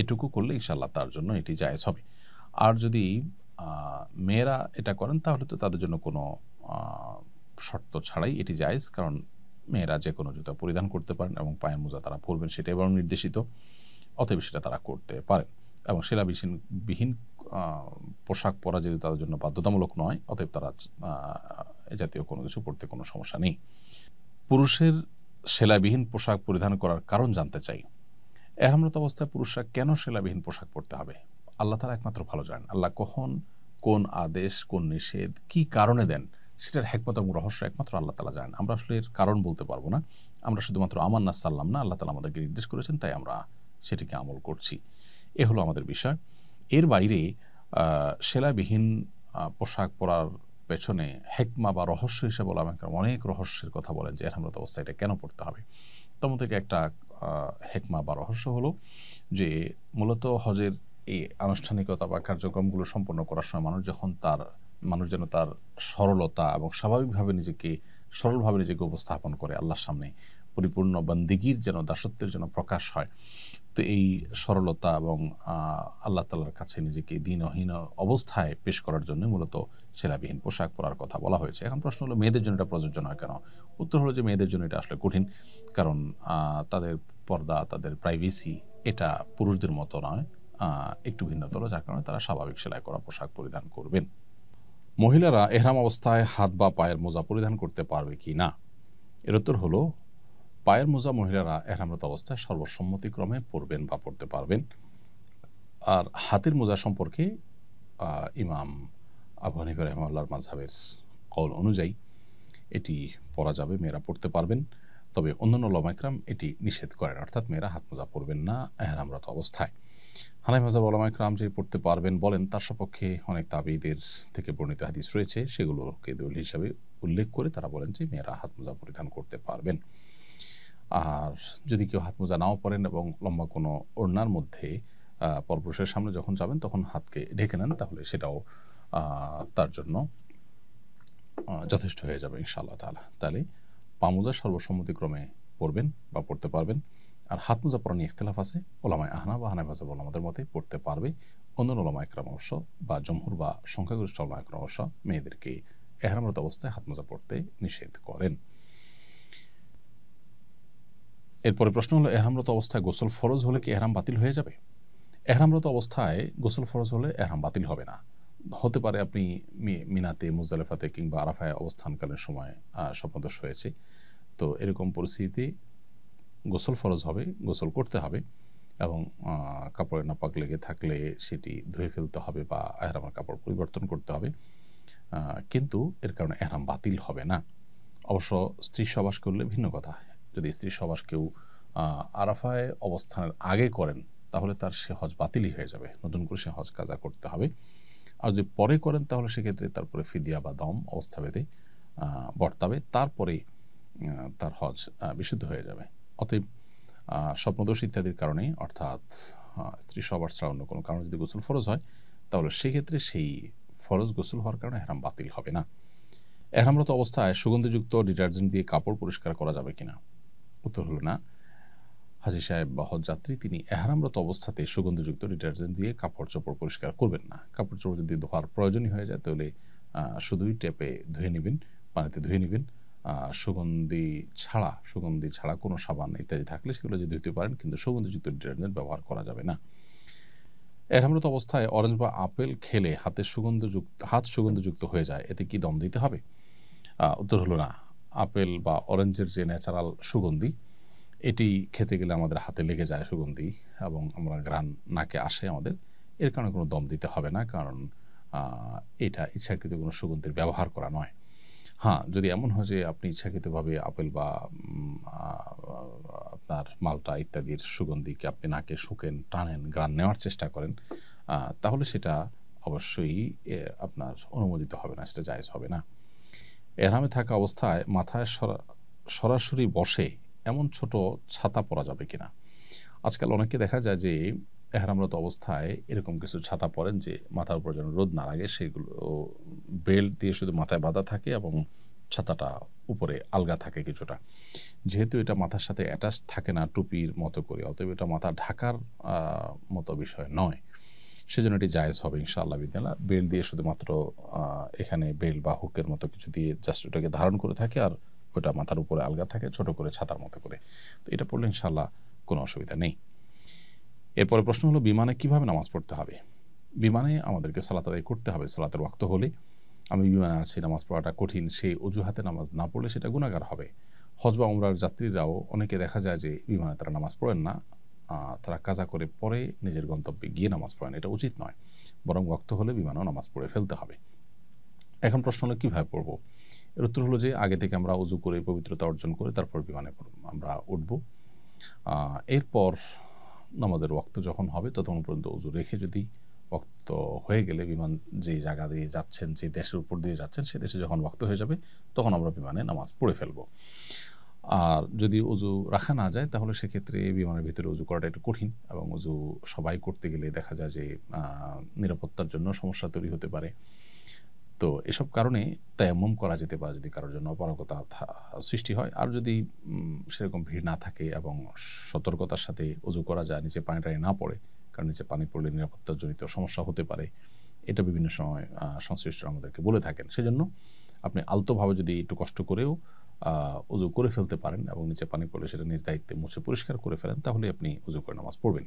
A: এটুকু করলে ইনশাআল্লাহ তার জন্য এটি জায়েজ হবে। আর যদি মেয়েরা এটা করেন তাহলে তো তাদের জন্য কোনো শর্ত ছাড়াই এটি জায়েজ, কারণ মেয়েরা যে কোনো জুতা পরিধান করতে পারেন এবং পায়ের মোজা তারা পরবেন সেটাই বরং নির্দেশিত, অতএব সেটা তারা করতে পারেন। এবং সেলাবিহীন পোশাক পরা যদি তাদের জন্য বাধ্যতামূলক নয়, অতএব তারা এ জাতীয় কোনো কিছু পরতে কোনো সমস্যা নেই। পুরুষের সেলাইবিহীন পোশাক পরিধান করার কারণ জানতে চাই। এহরামরত অবস্থায় পুরুষরা কেন সেলাবিহীন পোশাক পরতে হবে? আল্লাহ তাআলা একমাত্র ভালো জানেন। আল্লাহ কখন কোন আদেশ, কোন নিষেধ, কি কারণে দেন সেটার হিকমত এবং রহস্য একমাত্র আল্লাহ তাআলা জানেন। আমরা আসলে এর কারণ বলতে পারবো না। আমরা শুধুমাত্র আমান্না সাল্লাম না, আল্লাহ তাআলা আমাদেরকে নির্দেশ করেছেন, তাই আমরা সেটিকে আমল করছি। এ হলো আমাদের বিষয়। এর বাইরে সেলাইবিহীন পোশাক পরার পেছনে হিকমা বা রহস্য হিসেবে ওলামায়ে কেরাম অনেক রহস্যের কথা বলেন যে এহরামরত অবস্থায় এটা কেন পড়তে হবে। তার মধ্যে থেকে একটা হিকমা বা রহস্য হলো যে মূলত হজের এই আনুষ্ঠানিকতা বা কার্যক্রমগুলো সম্পন্ন করার সময় মানুষ যেন তার সরলতা এবং স্বাভাবিকভাবে সরলভাবে নিজেকে উপস্থাপন করে আল্লাহর সামনে, পরিপূর্ণ বান্দিগির যেন দাসত্বের যেন প্রকাশ হয়। তো এই সরলতা এবং আল্লাহ তাআলার কাছে নিজেকে দীনহীন অবস্থায় পেশ করার জন্য মূলত সেলাবিহীন পোশাক পরার কথা বলা হয়েছে। এখন প্রশ্ন হলো মেয়েদের জন্য এটা প্রযোজ্য নয় কেন? উত্তর হলো যে মেয়েদের জন্য এটা আসলে কঠিন। কারণ তাদের পর্দা, তাদের প্রাইভেসি এটা পুরুষদের মতো নয়, একটু ভিন্নতর, যার কারণে তারা স্বাভাবিক সেলাই করা পোশাক পরিধান করবেন। মহিলারা এহরাম অবস্থায় হাত বা পায়ের মোজা পরিধান করতে পারবে কি না? এর উত্তর হলো পায়ের মোজা মহিলারা এহরামরত অবস্থায় সর্বসম্মতিক্রমে পরবেন বা পরতে পারবেন। আর হাতের মোজা সম্পর্কে ইমাম আবু হানিফা রাহিমাহুল্লাহর মাযহাবের কওল অনুযায়ী এটি পরা যাবে, মেয়েরা পরতে পারবেন। তবে অন্যান্য উলামায়ে কেরাম এটি নিষেধ করেন, অর্থাৎ মেয়েরা হাত মোজা পরবেন না এহরামরত অবস্থায়। হানাফি মাযহাবের উলামায়ে কেরাম যে পড়তে পারবেন বলেন, তার সপক্ষে অনেক তাবেঈদের থেকে বর্ণিত হাদিস রয়েছে, সেগুলোকে দলিল হিসাবে উল্লেখ করে তারা বলেন যে মেয়েরা হাত মোজা পরিধান করতে পারবেন। আর যদি কেউ হাত মোজা নাও পরেন এবং লম্বা কোনো ওড়নার মধ্যে পরপুরুষের সামনে যখন যাবেন তখন হাতকে ঢেকে নেন, তাহলে সেটাও তার জন্য যথেষ্ট হয়ে যাবে ইনশাআল্লাহ তাআলা। তাহলে পা মোজা সর্বসম্মতিক্রমে পরবেন বা পরতে পারবেন। আর হাত মোজা পরা নিয়ে ইখতিলাফ আছে। উলামায়ে আহনাফ বা হানাফি মাযহাবের উলামাদের মতে পড়তে পারবে। অন্যান্য উলামায়ে কেরাম অবশ্য বা জমহুর বা সংখ্যাগরিষ্ঠ উলামায়ে কেরাম অবশ্য মেয়েদেরকে এহরামরত অবস্থায় হাত মোজা পরতে নিষেধ করেন। এরপরে প্রশ্ন হলো, এহরামরত অবস্থায় গোসল ফরজ হলে কি এহরাম বাতিল হয়ে যাবে? এহরামরত অবস্থায় গোসল ফরজ হলে এহরাম বাতিল হবে না। হতে পারে আপনি মিনাতে, মুজদালিফাতে কিংবা আরাফায় অবস্থানকালীন সময় স্বপ্নদোষ হয়েছে। তো এরকম পরিস্থিতিতে গোসল ফরজ হবে, গোসল করতে হবে এবং কাপড়ে নাপাক লেগে থাকলে সেটি ধুয়ে ফেলতে হবে বা এহরামের কাপড় পরিবর্তন করতে হবে। কিন্তু এর কারণে এহরাম বাতিল হবে না। অবশ্য স্ত্রী সহবাস করলে ভিন্ন কথা। যদি স্ত্রী সহবাস কেউ আরাফায় অবস্থানের আগে করেন, তাহলে তার সে হজ বাতিলই হয়ে যাবে, নতুন করে সে হজ কাজা করতে হবে। আর যদি পরে করেন তাহলে সেক্ষেত্রে তারপরে ফিদিয়া বা দম অবস্থাভেদে বর্তাবে, তারপরে তার হজ বিশুদ্ধ হয়ে যাবে। অতএব স্বপ্নদোষ ইত্যাদির কারণে, অর্থাৎ স্ত্রী সহবাস ছাড়া অন্য কোনো কারণে যদি গোসল ফরজ হয়, তাহলে সেক্ষেত্রে সেই ফরজ গোসল হওয়ার কারণে এহরাম বাতিল হবে না। এহরামরত অবস্থায় সুগন্ধিযুক্ত ডিটারজেন্ট দিয়ে কাপড় পরিষ্কার করা যাবে কিনা? উত্তর হলো না। হাজী সাহেব বা হজযাত্রী তিনি এহরামরত অবস্থাতে সুগন্ধিযুক্ত ডিটারজেন্ট দিয়ে কাপড় চোপড় পরিষ্কার করবেন না। কাপড় চোপড় যদি ধোয়ার প্রয়োজনই হয়ে যায় তাহলে শুধুই ট্যাপে ধুয়ে নেবেন, পানিতে ধুয়ে নেবেন। সুগন্ধি ছাড়া কোনো সাবান ইত্যাদি থাকলে সেগুলো যদি ধুতে পারেন, কিন্তু সুগন্ধিযুক্ত ডিটারজেন্ট ব্যবহার করা যাবে না। এহরামরত অবস্থায় অরেঞ্জ বা আপেল খেলে হাত সুগন্ধযুক্ত হয়ে যায়, এতে কি দম দিতে হবে? উত্তর হলো না। আপেল বা অরেঞ্জের যে ন্যাচারাল সুগন্ধি, এটি খেতে গেলে আমাদের হাতে লেগে যায় সুগন্ধি এবং আমরা ঘ্রাণ নাকে আসে আমাদের, এর কারণে কোনো দম দিতে হবে না, কারণ এটা ইচ্ছাকৃত কোনো সুগন্ধির ব্যবহার করা নয়। হ্যাঁ, যদি এমন হয় যে আপনি ইচ্ছাকৃতভাবে আপেল বা আপনার মালটা ইত্যাদির সুগন্ধিকে আপনি নাকে শুকেন, টানেন, ঘ্রাণ নেওয়ার চেষ্টা করেন, তাহলে সেটা অবশ্যই আপনার অনুমোদিত হবে না, সেটা জায়েজ হবে না। এহরামে থাকা অবস্থায় মাথায় সরাসরি বসে এমন ছোট ছাতা পরা যাবে কিনা? আজকাল অনেকে দেখা যায় যে এহরামরত অবস্থায় এরকম কিছু ছাতা পরেন যে মাথার উপর যেন রোদ না লাগে, সেগুলো বেল্ট দিয়ে শুধু মাথায় বাঁধা থাকে এবং ছাতাটা উপরে আলগা থাকে কিছুটা। যেহেতু এটা মাথার সাথে অ্যাটাচ থাকে না টুপির মতো করে, অতএব এটা মাথা ঢাকার মতো বিষয় নয়, সেজন্য এটি জায়েজ হবে ইনশাআল্লাহ বিদিনাল্লাহ। বেল্ট দিয়ে শুধুমাত্র এখানে বেল্ট বা হুকের মতো কিছু দিয়ে জাস্ট ওটাকে ধারণ করে থাকে, আর ওটা মাথার উপরে আলগা থাকে ছোট করে ছাতার মতো করে। তো এটা পড়লে ইনশাআল্লাহ কোনো অসুবিধা নেই। এরপরে প্রশ্ন হলো, বিমানে কিভাবে নামাজ পড়তে হবে? বিমানে আমাদেরকে সালাত আদায় করতে হবে সালাতের ওয়াক্ত হলে। আমি বিমানে আছি, নামাজ পড়াটা কঠিন, সেই অজুহাতে নামাজ না পড়লে সেটা গুনাহগার হবে। হজ বা উমরার যাত্রীরাও অনেকে দেখা যায় যে বিমানে তারা নামাজ পড়েন না, তারা কাজা করে পরে নিজের গন্তব্যে গিয়ে নামাজ পড়েন, এটা উচিত নয়। বরং ওয়াক্ত হলে বিমানেও নামাজ পড়ে ফেলতে হবে। এখন প্রশ্ন হলো কীভাবে পড়বো? এর উত্তর হলো যে আগে থেকে আমরা উজু করে পবিত্রতা অর্জন করে তারপর বিমানে আমরা উঠব। এরপর নামাজের ওয়াক্ত যখন হবে ততক্ষণ পর্যন্ত উজু রেখে, যদি ওয়াক্ত হয়ে গেলে বিমান যে জায়গা দিয়ে যাচ্ছেন, যে দেশের উপর দিয়ে যাচ্ছেন, সে দেশে যখন ওয়াক্ত হয়ে যাবে তখন আমরা বিমানে নামাজ পড়ে ফেলবো। আর যদি উজু রাখা না যায় তাহলে সেক্ষেত্রে বিমানের ভিতরে উজু করাটা একটু কঠিন, এবং উজু সবাই করতে গেলে দেখা যায় যে নিরাপত্তার জন্য সমস্যা তৈরি হতে পারে। তো এসব কারণে তায়াম্মুম করা যেতে পারে যদি কারোর জন্য অপারগতা সৃষ্টি হয়। আর যদি সেরকম ভিড় না থাকে এবং সতর্কতার সাথে উজু করা যায়, নিচে পানি টানি না পড়ে, কারণ নিচে পানি পড়লে নিরাপত্তাজনিত সমস্যা হতে পারে, এটা বিভিন্ন সময় সংশ্লিষ্টরা আমাদেরকে বলে থাকেন। সেজন্য আপনি আলতোভাবে যদি একটু কষ্ট করেও উজু করে ফেলতে পারেন এবং নিচে পানি পড়লে সেটা নিজ দায়িত্বে মুছে পরিষ্কার করে ফেলেন, তাহলে আপনি উজু করে নামাজ পড়বেন।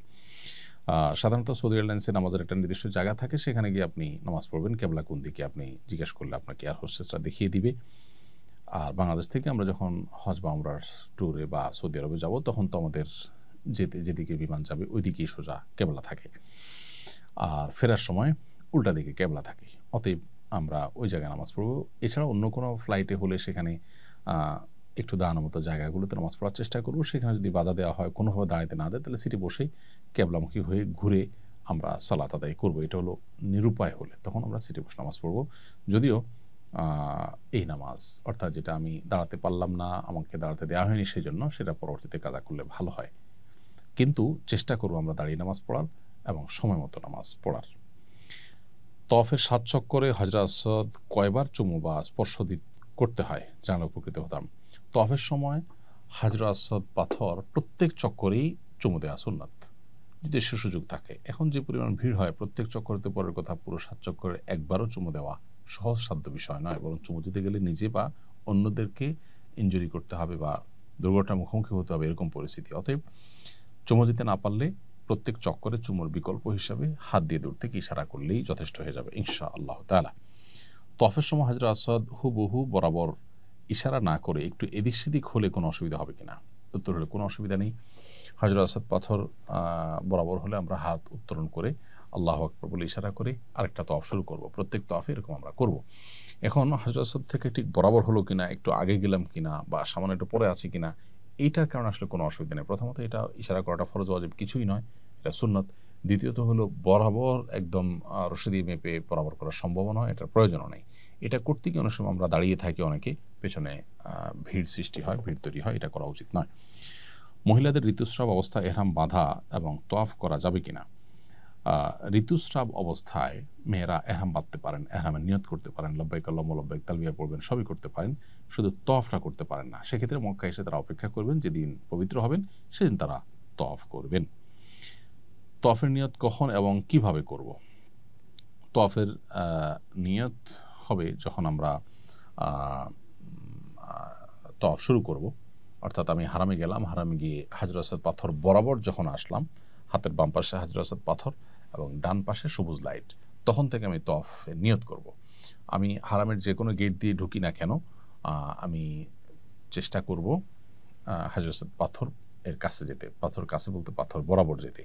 A: সাধারণত সৌদি এয়ারলাইন্সে নামাজের একটা নির্দিষ্ট জায়গা থাকে, সেখানে গিয়ে আপনি নামাজ পড়বেন। কেবলা কোন দিকে আপনি জিজ্ঞেস করলে আপনাকে এয়ার হোস্টেসরা দেখিয়ে দিবে। আর বাংলাদেশ থেকে আমরা যখন হজ বা উমরার ট্যুরে বা সৌদি আরবে যাব, তখন তো আমাদের যেদিকে বিমান যাবে ওই দিকেই সোজা কেবলা থাকে, আর ফেরার সময় উল্টা দিকে কেবলা থাকে। অতএব আমরা ওই জায়গায় নামাজ পড়ব। এছাড়া অন্য কোনো ফ্লাইটে হলে সেখানে একটু দাঁড়ানোর মতো জায়গাগুলোতে নামাজ পড়ার চেষ্টা করব। সেখানে যদি বাধা দেওয়া হয়, কোনোভাবে দাঁড়াতে না দেয়, তাহলে সিটে বসেই কেবলামুখী হয়ে ঘুরে আমরা সালাত আদায় করব। এটা হলো নিরুপায় হলে তখন আমরা সিটে বসে নামাজ পড়ব। যদিও এই নামাজ, অর্থাৎ যেটা আমি দাঁড়াতে পারলাম না, আমাকে দাঁড়াতে দেওয়া হয়নি, সেই জন্য সেটা পরবর্তীতে কাজা করলে ভালো হয়। কিন্তু চেষ্টা করব আমরা দাঁড়িয়ে নামাজ পড়ার এবং সময় মতো নামাজ পড়ার। তওয়াফের 7 চক্করে হজরে আসওয়াদ কয়বার চুমু বা স্পর্শ করতে হয় জানলে উপকৃত হতাম। তওয়াফের সময় হাজরে আসওয়াদ পাথর প্রত্যেক চক্করেই চুমু দেওয়া সুন্নাত, যদি সে সুযোগ থাকে। এখন যে পরিমাণ ভিড় হয়, প্রত্যেক চক্করতে পরের কথা, পুরো 7 চক্করে একবারও চুমু দেওয়া সহজসাধ্য বিষয় নয়, বরং চুমু দিতে গেলে নিজে বা অন্যদেরকে ইনজুরি করতে হবে বা দুর্ঘটনার মুখোমুখি হতে হবে, এরকম পরিস্থিতি। অতএব চুমু দিতে না পারলে প্রত্যেক চক্করে চুমুর বিকল্প হিসাবে হাত দিয়ে দূর থেকে ইশারা করলেই যথেষ্ট হয়ে যাবে ইনশাআল্লাহ তাআলা। তওয়াফের সময় হাজরে আসওয়াদ হুবহু বরাবর ইশারা না করে একটু এদিক সেদিক হলে কোনো অসুবিধা হবে কিনা? উত্তর হলে কোনো অসুবিধা নেই। হাজরে আসওয়াদ পাথর বরাবর হলে আমরা হাত উত্তোলন করে আল্লাহু আকবার বলে ইশারা করে আরেকটা তওয়াফ শুরু করব। প্রত্যেক তওয়াফে এরকম আমরা করব। এখন হাজরে আসওয়াদ থেকে ঠিক বরাবর হলো কিনা, একটু আগে গেলাম কিনা, বা সামান্য একটু পরে আছি কিনা, এইটার কারণে আসলে কোনো অসুবিধা নেই। প্রথমত এটা ইশারা করাটা ফরজ ওয়াজিব কিছুই নয়, এটা সুন্নত। দ্বিতীয়ত হলো বরাবর একদম রশি দিয়ে মেপে বরাবর করার সম্ভাবনা হয়, এটার প্রয়োজনও নেই। এটা করতে গিয়ে অনেক সময় আমরা দাঁড়িয়ে থাকি, অনেকে পেছনে ভিড় সৃষ্টি হয়, ভিড় তৈরি হয়, এটা করা উচিত নয়। মহিলাদের ঋতুস্রাব অবস্থায় এহরাম বাঁধা এবং তওয়াফ করা যাবে কিনা? ঋতুস্রাব অবস্থায় মেয়েরা এহরাম বাঁধতে পারেন, এহরামের নিয়ত করতে পারেন, লব্বাইক আল্লাহুম্মা লব্বাইক তালবিয়া পড়বেন, সবই করতে পারেন, শুধু তওয়াফটা করতে পারেন না। সেক্ষেত্রে মক্কা এসে তারা অপেক্ষা করবেন, যেদিন পবিত্র হবেন সেদিন তারা তওয়াফ করবেন। তওয়াফের নিয়ত কখন এবং কিভাবে করব? তওয়াফের নিয়ত হবে যখন আমরা তওয়াফ শুরু করব, অর্থাৎ আমি হারামে গেলাম, হারামে গিয়ে হাজরে আসওয়াদ পাথর বরাবর যখন আসলাম, হাতের বাম পাশে হাজরে আসওয়াদ পাথর এবং ডান পাশে সবুজ লাইট, তখন থেকে আমি তওয়াফের নিয়ত করব। আমি হারামের যে কোনো গেট দিয়ে ঢুকি না কেন, আমি চেষ্টা করব হাজরে আসওয়াদ পাথর এর কাছে যেতে, পাথর কাছে বলতে পাথর বরাবর যেতে।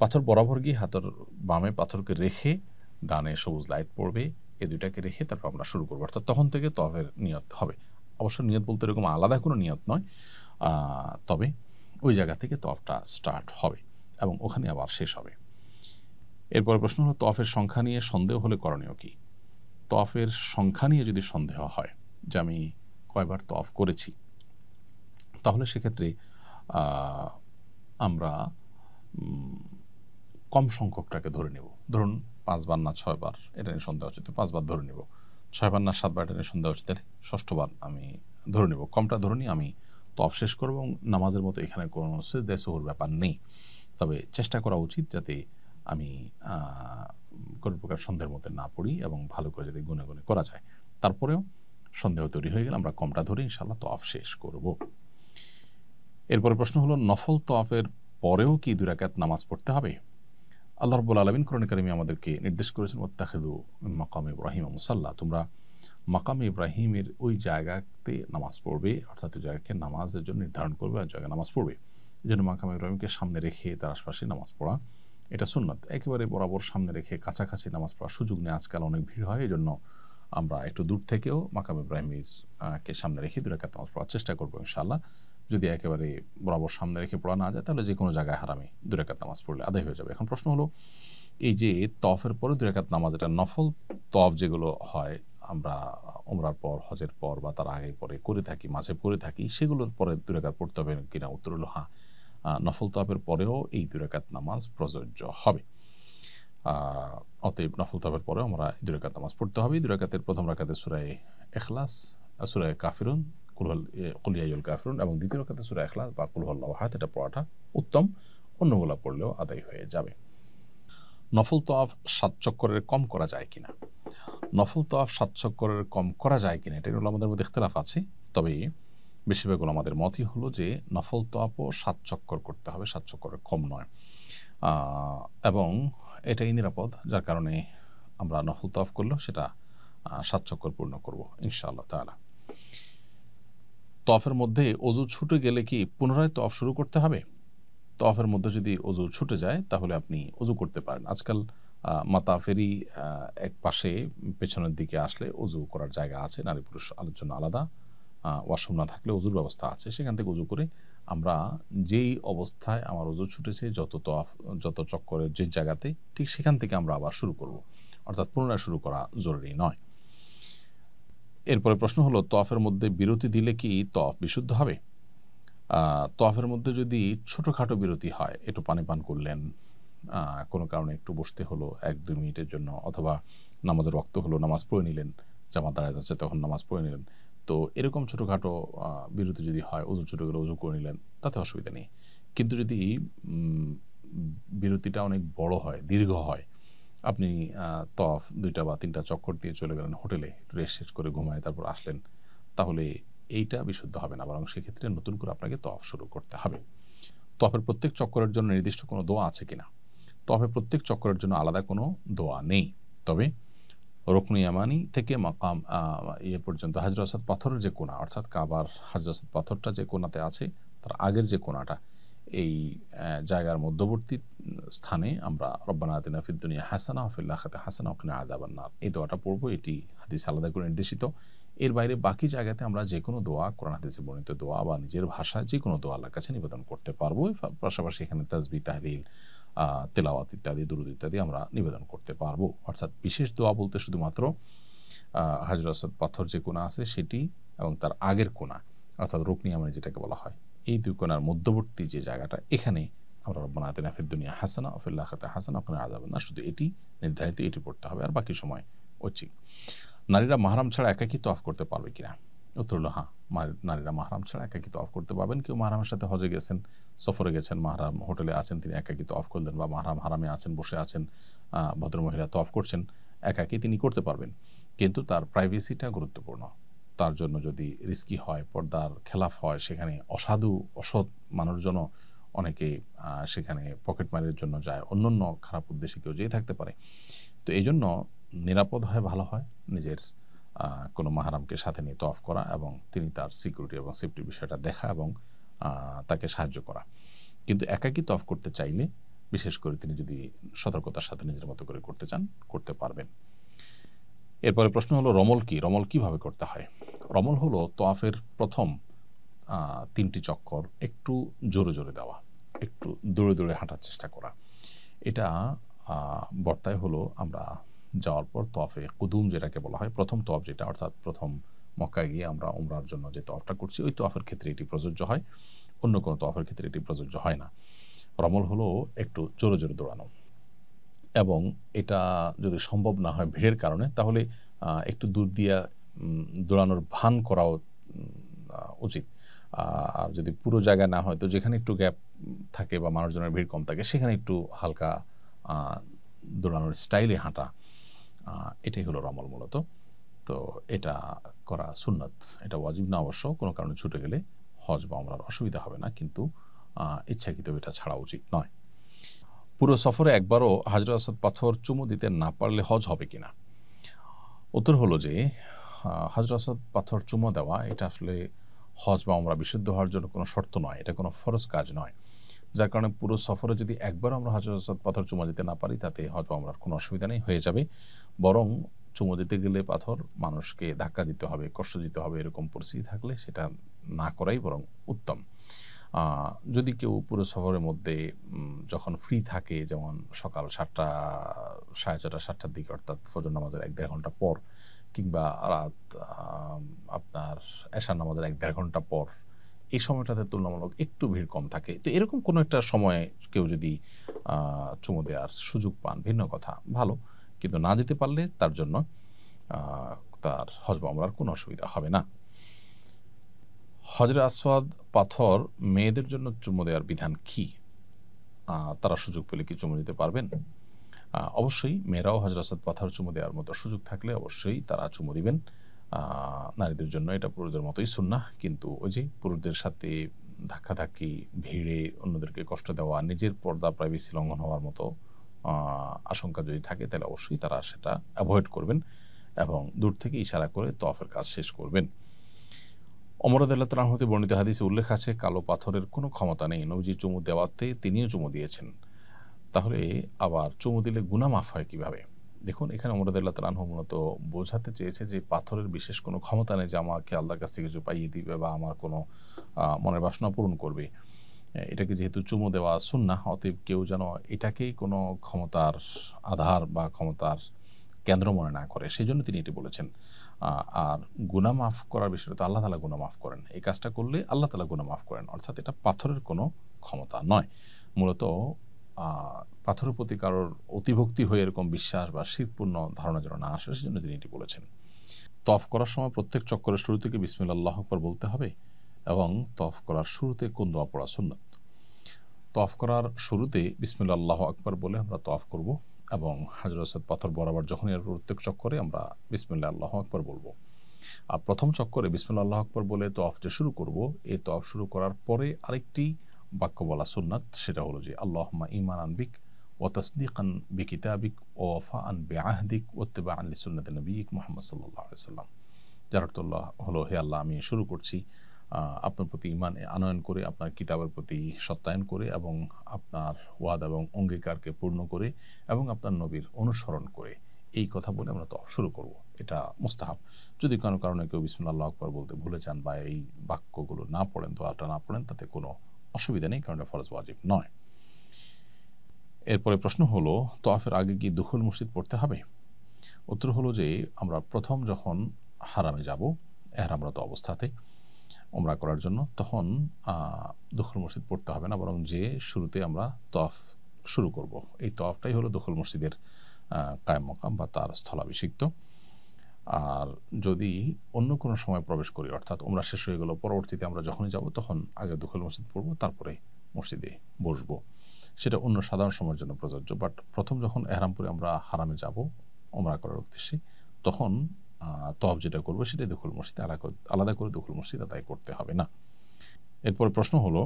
A: পাথর বরাবর গিয়ে হাতের বামে পাথরকে রেখে ডানে সবুজ লাইট পড়বে, এই দুইটাকে রেখে তারপর আমরা শুরু করবো, অর্থাৎ তখন থেকে তওয়াফের নিয়ত হবে। অবশ্য নিয়ত বলতে এরকম আলাদা কোনো নিয়ত নয়, তবে ওই জায়গা থেকে তওয়াফটা স্টার্ট হবে এবং ওখানে আবার শেষ হবে। এরপরে প্রশ্ন হলো তওয়াফের সংখ্যা নিয়ে সন্দেহ হলে করণীয় কি? তওয়াফের সংখ্যা নিয়ে যদি সন্দেহ হয় যে আমি কয়বার তওয়াফ করেছি, তাহলে সেক্ষেত্রে আমরা কম সংখ্যকটাকে ধরে নেব। ধরুন 5 বার না 6 বার, এটা নিয়ে সন্দেহ হচ্ছে, 5 বার ধরে নেব। 6 বার না 7 বার, এটা নিয়ে সন্দেহ হচ্ছে, তাহলে 6ষ্ঠ বার আমি ধরে নেব। কমটা ধরে নিয়ে আমি তওয়াফ শেষ করব, এবং নামাজের মতো এখানে কোনো সিজদা সুহুর ব্যাপার নেই। তবে চেষ্টা করা উচিত যাতে আমি কোনো প্রকার সন্দেহের মধ্যে না পড়ি এবং ভালো করে যাতে গুনে গুনে করা যায়। তারপরেও সন্দেহ তৈরি হয়ে গেলে আমরা কমটা ধরে ইনশাআল্লাহ তওয়াফ শেষ করব। এরপরে প্রশ্ন হলো নফল তওয়াফের পরেও কি 2 রাকাত নামাজ পড়তে হবে? আল্লাহ রাব্বুল আলামিন কোরআনে কারিমে আমাদেরকে নির্দেশ করেছেন, ওয়াত্তাখিযু মিন মাকামি ইব্রাহিম মুসাল্লা, তোমরা মাকামে ইব্রাহিমের ওই জায়গাতে নামাজ পড়বে, অর্থাৎ ওই জায়গাকে নামাজের জন্য নির্ধারণ করবে আর জায়গায় নামাজ পড়বে। এই জন্য মাকাম ইব্রাহিমকে সামনে রেখে তার আশপাশে নামাজ পড়া এটা সুন্নাত। একেবারে বরাবর সামনে রেখে কাছাকাছি নামাজ পড়ার সুযোগ নেই, আজকাল অনেক ভিড় হয়, এই জন্য আমরা একটু দূর থেকেও মাকাম ইব্রাহিমের কে সামনে রেখে 2 রাকাত নামাজ পড়ার চেষ্টা করবো ইনশাআল্লাহ। যদি একেবারে বরাবর সামনে রেখে পড়া না যায় তাহলে যে কোনো জায়গায় হারামে 2 রাকাত নামাজ পড়লে আদায় হয়ে যাবে। এখন প্রশ্ন হলো, এই যে তওয়াফের পরে 2 রাকাত নামাজ, এটা নফল তওয়াফ যেগুলো হয় আমরা উমরার পর, হজের পর বা তার আগে পরে করে থাকি, মাঝে করে থাকি, সেগুলোর পরে 2 রাকাত পড়তে হবে কিনা? উত্তর হলো হ্যাঁ, নফল তওয়াফের পরেও এই 2 রাকাত নামাজ প্রযোজ্য হবে। অতএব নফল তওয়াফের পরেও আমরা 2 রাকাত নামাজ পড়তে হবে। 2 রাকাতের প্রথম রাকাতে সূরা ইখলাস, সূরা কাফিরুন, কুল ইয়া আইয়ুহাল কাফিরুন, এবং দ্বিতীয় রাকাতে সূরা ইখলাস বা কুল হুয়াল্লাহু আহাদ, এটা পড়াটা উত্তম। অন্যগুলা পড়লেও আদায় হয়ে যাবে। নফল তওয়াফ 7 চক্করের কম করা যায় কিনা? নফল তওয়াফ 7 চক্করের কম করা যায় কিনা, এটা হলো আমাদের মধ্যে ইখতিলাফ আছে। তবে বেশিরভাগ আমাদের মতই হলো যে নফল তওয়াফও 7 চক্কর করতে হবে, 7 চক্করের কম নয়, এবং এটাই নিরাপদ, যার কারণে আমরা নফল তওয়াফ করলেও সেটা 7 চক্কর পূর্ণ করব ইনশাআল্লাহ তাআলা। তওয়াফের মধ্যে ওযু ছুটে গেলে কি পুনরায় তওয়াফ শুরু করতে হবে? তওয়াফের মধ্যে যদি ওযু ছুটে যায় তাহলে আপনি ওযু করতে পারেন। আজকাল মাতাফেরই এক পাশে পেছনের দিকে আসলে ওযু করার জায়গা আছে, নারী পুরুষ জন্য আলাদা ওয়াশরুম না থাকলে ওযুর ব্যবস্থা আছে, সেখান থেকে ওযু করে আমরা যেই অবস্থায় আমার ওযু ছুটেছে যত চক্করের যে জায়গাতে, ঠিক সেখান থেকে আমরা আবার শুরু করব, অর্থাৎ পুনরায় শুরু করা জরুরি নয়। এরপরে প্রশ্ন হলো, তওয়াফের মধ্যে বিরতি দিলে কি তওয়াফ বিশুদ্ধ হবে? তওয়াফের মধ্যে যদি ছোটোখাটো বিরতি হয়, একটু পানি পান করলেন, কোনো কারণে একটু বসতে হলো 1-2 মিনিটের জন্য, অথবা নামাজের ওয়াক্ত হলো, নামাজ পড়ে নিলেন, জামাত দাঁড়ায় যাচ্ছে তখন নামাজ পড়ে নিলেন, তো এরকম ছোটোখাটো বিরতি যদি হয়, ওযু ছুটে গেলে ওযু করে নিলেন, তাতে অসুবিধা নেই। কিন্তু যদি বিরতিটা অনেক বড় হয়, দীর্ঘ হয়, আপনি তওয়াফ 2টা বা 3টা চক্কর দিয়ে চলে গেলেন হোটেলে, রেস্ট শেষ করে ঘুমায় তারপর আসলেন, তাহলে এইটা বিশুদ্ধ হবে না, বরং সেক্ষেত্রে নতুন করে আপনাকে তওয়াফ শুরু করতে হবে। তওয়াফের প্রত্যেক চক্করের জন্য নির্দিষ্ট কোনো দোয়া আছে কিনা? তওয়াফের প্রত্যেক চক্করের জন্য আলাদা কোনো দোয়া নেই, তবে রুকনে ইয়ামানি থেকে মাকাম পর্যন্ত হাজর আসাদ পাথরের যে কোণা, অর্থাৎ কাবার হাজর আসাদ পাথরটা যে কোণাতে আছে তার আগের যে কোণাটা, এই জায়গার মধ্যবর্তী স্থানে আমরা রব্বানা আতিনা ফিদ দুনিয়া হাসানা ওয়া ফিল আখিরাতি হাসানা ওয়া কিনা আযাবান নার, এই দোয়াটা পড়বো। এটি হাদিস আলাদা করে নির্দেশিত। এর বাইরে বাকি জায়গাতে আমরা যে কোনো দোয়া, কোরআন হাদিসে বর্ণিত দোয়া বা নিজের ভাষায় যে কোনো দোয়া আল্লাহর কাছে নিবেদন করতে পারবো। পাশাপাশি এখানে তাসবিহ, তাহলিল, তেলাওয়াত ইত্যাদি, দুরূদ ইত্যাদি আমরা নিবেদন করতে পারবো। অর্থাৎ বিশেষ দোয়া বলতে শুধুমাত্র হাজর আসাদ পাথর যে কোণা আছে সেটি এবং তার আগের কোণা, অর্থাৎ রুকনে ইয়ামানি যেটাকে বলা হয়, এই 2 কোণার মধ্যবর্তী যে জায়গাটা, এখানে আমরা রব্বানা আতিনা ফিদ দুনিয়া হাসানা ওয়া ফিল আখিরাতি হাসানা ওয়া কিনা আযাবান নার, শুধু এটি নির্ধারিত, এটি পড়তে হবে, আর বাকি সময় ঐচ্ছিক। নারীরা মাহরাম ছাড়া একাকী তওয়াফ করতে পারবে কিনা? উত্তর হলো হ্যাঁ, নারীরা মাহরাম ছাড়া একাকী তওয়াফ করতে পারবেন। কেউ মাহরামের সাথে হজে গেছেন, সফরে গেছেন, মাহরাম হোটেলে আছেন, তিনি একাকী তওয়াফ করলেন, বা মাহরাম হারামে আছেন, বসে আছেন, ভদ্রমহিলা তওয়াফ করছেন, একাকী তিনি করতে পারবেন। কিন্তু তার প্রাইভেসিটা গুরুত্বপূর্ণ। তার জন্য যদি রিস্কি হয়, পর্দার খেলাফ হয়, সেখানে অসাধু অসৎ মানুষজন অনেকে সেখানে পকেট মারের জন্য যায়, অন্যান্য খারাপ উদ্দেশ্যে কেউ যেয়ে থাকতে পারে। তো এই জন্য নিরাপদ হয়, ভালো হয় নিজের কোনো মাহরামকে সাথে নিয়ে তওয়াফ করা, এবং তিনি তার সিকিউরিটি এবং সেফটি বিষয়টা দেখা এবং তাকে সাহায্য করা। কিন্তু একাকী তওয়াফ করতে চাইলে, বিশেষ করে তিনি যদি সতর্কতার সাথে নিজের মতো করে করতে চান, করতে পারবেন। এরপরে প্রশ্ন হলো, রমল কি? রমল কিভাবে করতে হয়? রমল হলো তওয়াফের প্রথম 3টি চক্কর একটু জোরে জোরে দেওয়া, একটু দৌড়ে দৌড়ে হাঁটার চেষ্টা করা। এটা বর্তায় হলো আমরা যাওয়ার পর তওয়াফে কুদুম যেটাকে বলা হয়, প্রথম তওয়াফ যেটা, অর্থাৎ প্রথম মক্কায় গিয়ে আমরা উমরার জন্য যে তওয়াফটা করছি, ওই তওয়াফের ক্ষেত্রে এটি প্রযোজ্য হয়, অন্য কোনো তওয়াফের ক্ষেত্রে এটি প্রযোজ্য হয় না। রমল হলো একটু জোরে জোরে দৌড়ানো, এবং এটা যদি সম্ভব না হয় ভিড়ের কারণে, তাহলে একটু দূর দিয়ে দৌড়ানোর ভান করাও উচিত। আর যদি পুরো জায়গায় না হয়, তো যেখানে একটু গ্যাপ থাকে বা মানুষজনের ভিড় কম থাকে, সেখানে একটু হালকা দৌড়ানোর স্টাইলে হাঁটা, এটাই হলো রমল মূলত। তো এটা করা সুন্নাত, এটা ওয়াজিব না অবশ্য, কোনো কারণে ছুটে গেলে হজ বা উমরার অসুবিধা হবে না, কিন্তু ইচ্ছাকৃত এটা ছাড়া উচিত নয়। পুরো সফরে একবারও হাজর আসাদ পাথর চুমু দিতে না পারলে হজ হবে কিনা? উত্তর হলো যে হাজর আসাদ পাথর চুমু দেওয়া এটা আসলে হজ বা উমরা বিশুদ্ধ হওয়ার জন্য কোনো শর্ত নয়, এটা কোনো ফরজ কাজ নয়। যার কারণে পুরো সফরে যদি একবার আমরা হাজর আসওয়াদ পাথর চুমা দিতে না পারি তাতে হয়তো আমরা কোনো অসুবিধা নেই, হয়ে যাবে। বরং চুমু দিতে গেলে পাথর মানুষকে ধাক্কা দিতে হবে, কষ্ট দিতে হবে, এরকম পরিস্থিতি থাকলে সেটা না করাই বরং উত্তম। যদি কেউ পুরো সফরের মধ্যে যখন ফ্রি থাকে, যেমন সকাল 7টা, 6:30, 7টার দিকে, অর্থাৎ ফজর নামাজের 1-1.5 ঘন্টা পর, কিংবা রাত আপনার এশার নামাজের 1-1.5 ঘন্টা পর, এই সময়টাতে তুলনামূলক একটু ভিড় কম থাকে। তো এরকম কোনো একটা সময়ে কেউ যদি চুমু দেওয়ার সুযোগ পান, ভিন্ন কথা, ভালো। কিন্তু না দিতে পারলে তার জন্য তার হজ বা উমরার কোনো অসুবিধা হবে না। হজরে আসওয়াদ পাথর মেয়েদের জন্য চুমু দেওয়ার বিধান কি? তারা সুযোগ পেলে কি চুমু দিতে পারবেন? অবশ্যই মেয়েরাও হজরে আসওয়াদ পাথর চুমু দেওয়ার মতো সুযোগ থাকলে অবশ্যই তারা চুমু দিবেন। নারীদের জন্য এটা পুরুষদের মতোই সুন্নাহ, কিন্তু ওই যে পুরুষদের সাথে ধাক্কাধাক্কি, ভিড়ে অন্যদেরকে কষ্ট দেওয়া, নিজের পর্দা প্রাইভেসি লঙ্ঘন হওয়ার মতো আশঙ্কা যদি থাকে, তাহলে অবশ্যই তারা সেটা অ্যাভয়েড করবেন এবং দূর থেকে ইশারা করে তওয়াফের কাজ শেষ করবেন। ওমর রাদিয়াল্লাহু তাআলা হতে বর্ণিত হাদিসে উল্লেখ আছে, কালো পাথরের কোনো ক্ষমতা নেই, নবীজি চুমু দেওয়াতে তিনিও চুমু দিয়েছেন। তাহলে আবার চুমু দিলে গুনাহ মাফ হয় কিভাবে? দেখুন, এখানে ওমর রাদিয়াল্লাহু তাআলা মূলত বোঝাতে চেয়েছে যে পাথরের বিশেষ কোনো ক্ষমতা নেই যে আমাকে আল্লাহর কাছ থেকে কিছু পাইয়ে দিবে বা আমার কোনো মনের বাসনা পূরণ করবে। এটাকে যেহেতু চুমু দেওয়া সুন্নাহ, অতএব কেউ যেন এটাকেই কোনো ক্ষমতার আধার বা ক্ষমতার কেন্দ্র মনে না করে, সেই জন্য তিনি এটি বলেছেন। আর গুনাহ মাফ করার বিষয়টা তো আল্লাহ তাআলা গুনাহ মাফ করেন, এই কাজটা করলে আল্লাহ তাআলা গুনাহ মাফ করেন, অর্থাৎ এটা পাথরের কোনো ক্ষমতা নয়। মূলত পাথরের প্রতি কারোর অতিভক্তি হয়ে এরকম বিশ্বাস বা শিরকপূর্ণ ধারণা যেন না আসে, সেজন্য তিনি এটি বলেছেন। তওয়াফ করার সময় প্রত্যেক চক্করের শুরু থেকে বিসমিল্লাহ আল্লাহু আকবার বলতে হবে এবং তওয়াফ করার শুরুতে কোন দোয়া পড়া সুন্নাত? তওয়াফ করার শুরুতে বিসমিল্লাহ আল্লাহু আকবার বলে আমরা তওয়াফ করব এবং হাজর আসওয়াদ পাথর বরাবর যখনই প্রত্যেক চক্করে আমরা বিসমিল্লাহ আল্লাহু আকবার বলবো। আর প্রথম চক্করে বিসমিল্লাহ আল্লাহু আকবার বলে তওয়াফ যে শুরু করব, এই তওয়াফ শুরু করার পরে আরেকটি বাক্য বলা সুন্নাত, সেটা হলো যে আল্লাহুম্মা ঈমানান বিক ওয়া তাসদীকান বিকিতাবিক ওয়া ওয়াফাআন বিআহদিক ওয়া ইত্তিবাআন লিসুন্নাতি নবিয়্যিক মুহাম্মদ সাল্লাল্লাহু আলাইহি ওয়াসাল্লাম। যার অর্থ হলো, হে আল্লাহ, আমি শুরু করছি আপনার প্রতি ঈমান আনয়ন করে, আপনার কিতাবের প্রতি সত্যায়ন করে এবং আপনার ওয়াদা এবং অঙ্গীকারকে পূর্ণ করে এবং আপনার নবীর অনুসরণ করে, এই কথা বলে আমরা তওয়াফ শুরু করব। এটা মুস্তাহাব। যদি কোনো কারণে কেউ বিসমিল্লাহ আল্লাহু আকবার বলতে ভুলে যান বা এই বাক্যগুলো না পড়েন, দোয়াটা না পড়েন, তাতে কোনো অসুবিধা নেই, কারণ এটা ফরজ ওয়াজিব নয়। এরপরে প্রশ্ন হলো, তওয়াফের আগে কি দুখুল মসজিদ পড়তে হবে? উত্তর হলো যে আমরা প্রথম যখন হারামে যাব ইহরামরত অবস্থাতে উমরা করার জন্য, তখন দুখুল মসজিদ পড়তে হবে না, বরং যে শুরুতে আমরা তওয়াফ শুরু করব, এই তওয়াফটাই হলো দুখুল মসজিদের কায়েম মাকাম বা তার স্থলাভিষিক্ত। আর যদি অন্য কোনো সময় প্রবেশ করি, অর্থাৎ উমরা শেষ হয়ে গেল, পরবর্তীতে আমরা যখনই যাব তখন আগে দুখুল মসজিদ পড়ব, তারপরে মসজিদে বসবো, সেটা অন্য সাধারণ সময়ের জন্য প্রযোজ্য। বাট প্রথম যখন এহরামপুরে আমরা হারামে যাব উমরা করার উদ্দেশ্যে, তখন তওয়াফ যেটা করবো সেটাই দুখুল মসজিদে, আলাদা করে দুখুল মসজিদ আদায় করতে হবে না। এরপর প্রশ্ন হলো,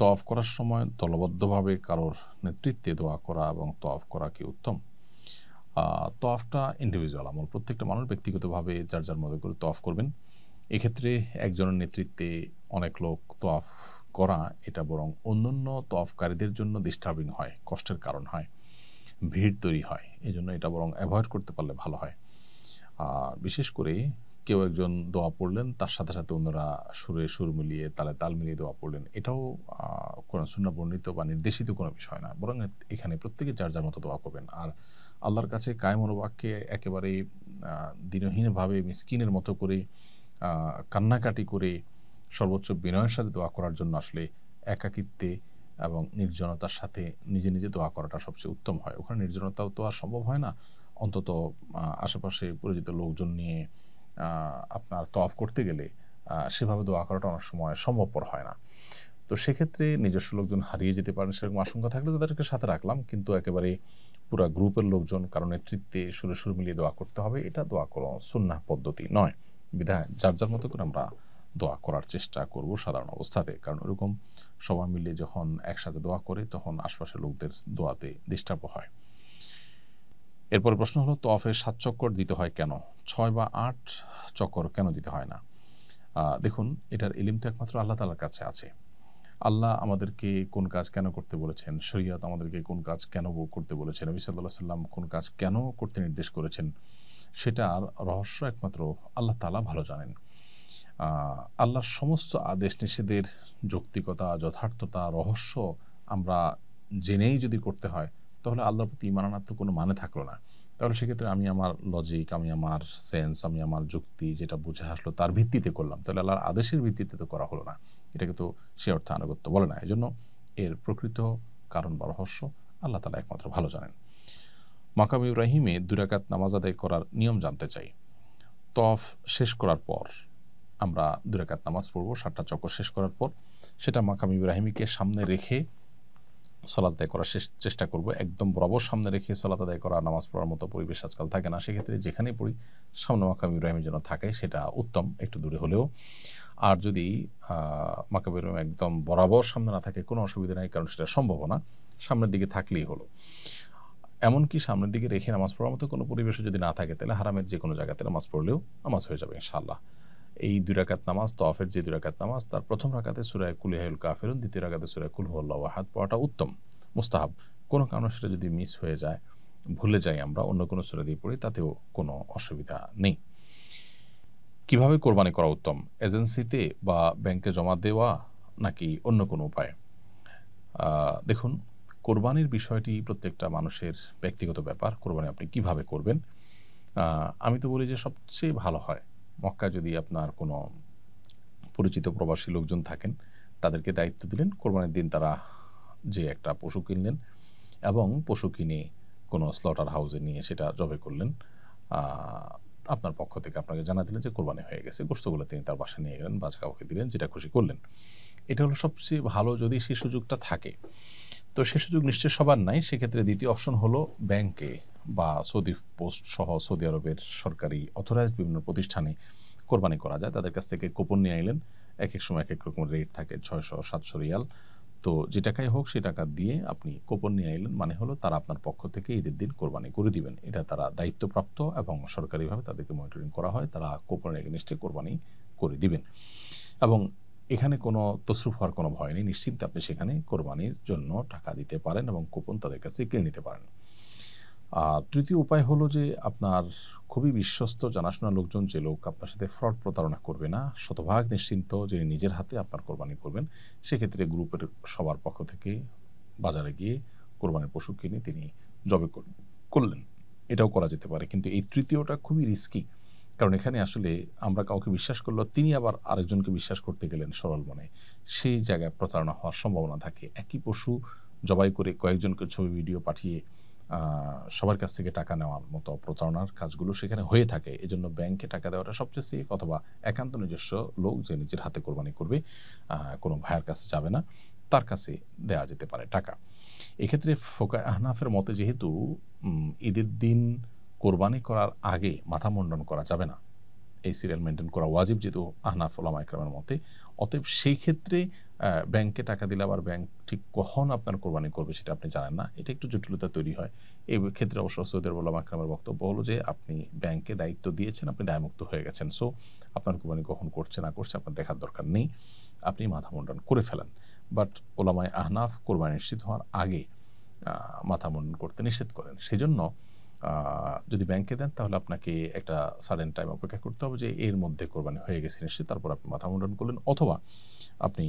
A: তওয়াফ করার সময় দলবদ্ধভাবে কারোর নেতৃত্বে দোয়া করা এবং তওয়াফ করা কি উত্তম? তওয়াফটা ইন্ডিভিজুয়াল আমল, প্রত্যেকটা মানুষ ব্যক্তিগতভাবে যার যার মতো করে তওয়াফ করবেন। এক্ষেত্রে একজনের নেতৃত্বে অনেক লোক তওয়াফ করা, এটা বরং অন্যান্য তওয়াফকারীদের জন্য ডিস্টার্বিং হয়, কষ্টের কারণ হয়, ভিড় তৈরি হয়, এই জন্য এটা বরং অ্যাভয়েড করতে পারলে ভালো হয়। বিশেষ করে কেউ একজন দোয়া পড়লেন, তার সাথে সাথে অন্যরা সুরে সুর মিলিয়ে, তালে তাল মিলিয়ে দোয়া পড়লেন, এটাও কোরআন সুন্নাহ বর্ণিত বা নির্দেশিত কোনো বিষয় না, বরং এখানে প্রত্যেকে যার যার মতো দোয়া করবেন। আর আল্লাহর কাছে কায়েম মনোবাক্যে একেবারে দিনহীনভাবে মিসকিনের মতো করে কান্নাকাটি করে সর্বোচ্চ বিনয়ের সাথে দোয়া করার জন্য আসলে একাকিত্বে এবং নির্জনতার সাথে নিজে নিজে দোয়া করাটা সবচেয়ে উত্তম হয়। ওখানে নির্জনতাও তো আর সম্ভব হয় না, অন্তত আশেপাশে পরিচিত লোকজন নিয়ে আপনার তওয়াফ করতে গেলে সেভাবে দোয়া করাটা অনেক সময় সম্ভবপর হয় না। তো সেক্ষেত্রে নিজস্ব লোকজন হারিয়ে যেতে পারেন, সেরকম আশঙ্কা থাকলে তাদেরকে সাথে রাখলাম, কিন্তু একেবারে পুরা গ্রুপের লোকজন কারো নেতৃত্বে সুরে সুর মিলিয়ে দোয়া করতে হবে, এটা দোয়া কোনো সুন্নাহ পদ্ধতি নয়। বিধায় যার যার মতো করে আমরা দোয়া করার চেষ্টা করব সাধারণ অবস্থাতে, কারণ ওরকম সবাই মিলে যখন একসাথে দোয়া করে তখন আশপাশের লোকদের দোয়াতে ডিস্টার্ব হয়। এরপরে প্রশ্ন হলো, তওয়াফে 7 চক্কর দিতে হয় কেন? 6 বা 8 চক্কর কেন দিতে হয় না? দেখুন, এটার ইলম তো একমাত্র আল্লাহ তাআলার কাছে আছে। আল্লাহ আমাদেরকে কোন কাজ কেন করতে বলেছেন, শরীয়ত আমাদেরকে কোন কাজ কেন করতে বলেছেন, নবী সাল্লাল্লাহু আলাইহি সাল্লাম কোন কাজ কেন করতে নির্দেশ করেছেন, সেটার রহস্য একমাত্র আল্লাহ তাআলা ভালো জানেন। আল্লাহর সমস্ত আদেশ নিষেধের যৌক্তিকতা, যথার্থতা, রহস্য আমরা জেনেই যদি করতে হয়, তাহলে আল্লাহর প্রতি ঈমান আনার তো কোনো মানে থাকলো না। তাহলে সেক্ষেত্রে আমি আমার লজিক, আমি আমার সেন্স, আমি আমার যুক্তি যেটা বুঝে আসলো তার ভিত্তিতে করলাম। তাহলে আল্লাহর আদেশের ভিত্তিতে তো করা হলো না। এটাকে তো সে অর্থে আনুগত্য বলে না। এজন্য এর প্রকৃত কারণ বা রহস্য আল্লাহ তাআলা একমাত্র ভালো জানেন। মাকাম ইব্রাহিমে 2 রাকাত নামাজ আদায় করার নিয়ম জানতে চাই। তওয়াফ শেষ করার পর আমরা 2 রাকাত নামাজ পড়ব 7টা চক্কর শেষ করার পর। সেটা মাকাম ইব্রাহিমীকে সামনে রেখে সালাত আদায় করার চেষ্টা করব। একদম বরাবর সামনে রেখে সালাত আদায় করা, নামাজ পড়ার মতো পরিবেশ আজকাল থাকে না। সেক্ষেত্রে যেখানেই পড়ি সামনে মাকাম ইব্রাহিম যেন থাকে, সেটা উত্তম, একটু দূরে হলেও। আর যদি মাকাম ইব্রাহিম একদম বরাবর সামনে না থাকে কোনো অসুবিধা নাই, কারণ সেটা সম্ভব না, সামনের দিকে থাকলেই হলো। এমনকি সামনের দিকে রেখে নামাজ পড়ার মতো কোনো পরিবেশে যদি না থাকে, তাহলে হারামের যে কোনো জায়গাতে নামাজ পড়লেও নামাজ হয়ে যাবে ইনশাআল্লাহ। এই 2 রাকাত নামাজ, তওয়াফের যে 2 রাকাত নামাজ, তার প্রথম রাকাতে সূরা কুল ইয়া আইয়ুহাল কাফিরুন, দ্বিতীয় রাকাতে সূরা কুল হুয়াল্লাহু আহাদ পড়াটা উত্তম, মুস্তাহাব। কোনো কারণে সেটা যদি মিস হয়ে যায়, ভুলে যাই আমরা, অন্য কোনো সূরা দিয়ে পড়ি, তাতেও কোনো অসুবিধা নেই। কিভাবে কোরবানি করা উত্তম? এজেন্সিতে বা ব্যাংকে জমা দেওয়া নাকি অন্য কোনো উপায়ে? দেখুন, কোরবানির বিষয়টি প্রত্যেকটা মানুষের ব্যক্তিগত ব্যাপার। কোরবানি আপনি কিভাবে করবেন? আমি তো বলি যে সবচেয়ে ভালো হয় মক্কায় যদি আপনার কোনো পরিচিত প্রবাসী লোকজন থাকেন, তাদেরকে দায়িত্ব দিলেন, কোরবানির দিন তারা যে একটা পশু কিনলেন এবং পশু কিনে কোনো স্লটার হাউসে নিয়ে সেটা জবাই করলেন। আপনার পক্ষ থেকে আপনাকে জানা দিলেন যে কোরবানি হয়ে গেছে। গোশতগুলো তিনি তার বাসায় নিয়ে গেলেন, বাচ্চা কাউকে দিলেন, যেটা খুশি করলেন। এটা হলো সবচেয়ে ভালো যদি সেই সুযোগটা থাকে। তো সে সুযোগ নিশ্চয়ই সবার নাই। সেক্ষেত্রে দ্বিতীয় অপশন হলো ব্যাংকে বা সৌদি পোস্ট সহ সৌদি আরবের সরকারি অথরাইজড বিভিন্ন প্রতিষ্ঠানে কোরবানি করা যায়। তাদের কাছ থেকে কুপন নিয়ে আইলেন। একেক সময় একেক রকম রেট থাকে, ৬০০-৭০০ রিয়াল। তো যে টাকায় হোক সে টাকা দিয়ে আপনি কুপন নিয়ে আইলেন, মানে হলো তারা আপনার পক্ষ থেকে ঈদের দিন কোরবানি করে দিবেন। এটা তারা দায়িত্বপ্রাপ্ত এবং সরকারিভাবে তাদেরকে মনিটরিং করা হয়। তারা কুপনের এগেইনস্টে কোরবানি করে দিবেন এবং এখানে কোনো তসরুফ হওয়ার কোনো ভয় নেই। নিশ্চিন্তে আপনি সেখানে কোরবানির জন্য টাকা দিতে পারেন এবং কুপন তাদের কাছ থেকে কিনে নিতে পারেন। তৃতীয় উপায় হলো যে আপনার খুবই বিশ্বস্ত জানাশোনা লোকজন, যে লোক আপনার সাথে ফ্রড প্রতারণা করবে না, শতভাগ নিশ্চিন্ত, যিনি নিজের হাতে আপনার কোরবানি করবেন, সেক্ষেত্রে গ্রুপের সবার পক্ষ থেকে বাজারে গিয়ে কোরবানির পশু কিনে তিনি জবে করলেন। এটাও করা যেতে পারে। কিন্তু এই তৃতীয়টা খুবই রিস্কি। কারণ এখানে আসলে আমরা কাউকে বিশ্বাস করলেও তিনি আবার আরেকজনকে বিশ্বাস করতে গেলেন সরল মনে, সেই জায়গায় প্রতারণা হওয়ার সম্ভাবনা থাকে। একই পশু জবাই করে কয়েকজনকে ছবি ভিডিও পাঠিয়ে সবার কাছ থেকে টাকা নেওয়ার মতো প্রতারণার কাজগুলো সেখানে হয়ে থাকে। এজন্য ব্যাংকে টাকা দেওয়াটা সবচেয়ে সেফ, অথবা একান্ত নিজস্ব লোক যে নিজের হাতে কোরবানি করবে, কোনো ভাইয়ের কাছে যাবে না, তার কাছে দেওয়া যেতে পারে টাকা। এক্ষেত্রে ফোকায়ে আহনাফের মতে যেহেতু ঈদের দিন কোরবানি করার আগে মাথা মুন্ডন করা যাবে না, এই সিরিয়াল মেনটেন করা ওয়াজিব যেহেতু আহনাফ ওলামা ইকরামের মতে, অতএব সেই ক্ষেত্রে ব্যাংকে টাকা দিলে আবার ব্যাংক ঠিক কখন আপনার কোরবানি করবে সেটা আপনি জানেন না, এটা একটু জটিলতা তৈরি হয়। এই ক্ষেত্রে অবশ্য সৌদি আরব ওলামা ইকরামের বক্তব্য হলো যে আপনি ব্যাংকে দায়িত্ব দিয়েছেন, আপনি দায়মুক্ত হয়ে গেছেন। সো আপনার কোরবানি কখন করছে না করছে আপনার দেখার দরকার নেই, আপনি মাথা মুন্ডন করে ফেলেন। বাট ওলামায়ে আহনাফ কোরবানি নিশ্চিত হওয়ার আগে মাথা মুন্ডন করতে নিষেধ করেন। সেজন্য যদি ব্যাংকে দেন তাহলে আপনাকে একটা সার্টেন টাইম অপেক্ষা করতে হবে যে এর মধ্যে কোরবানি হয়ে গেছে নিশ্চিত, তারপর আপনি মাথা মুন্ডন করলেন, অথবা আপনি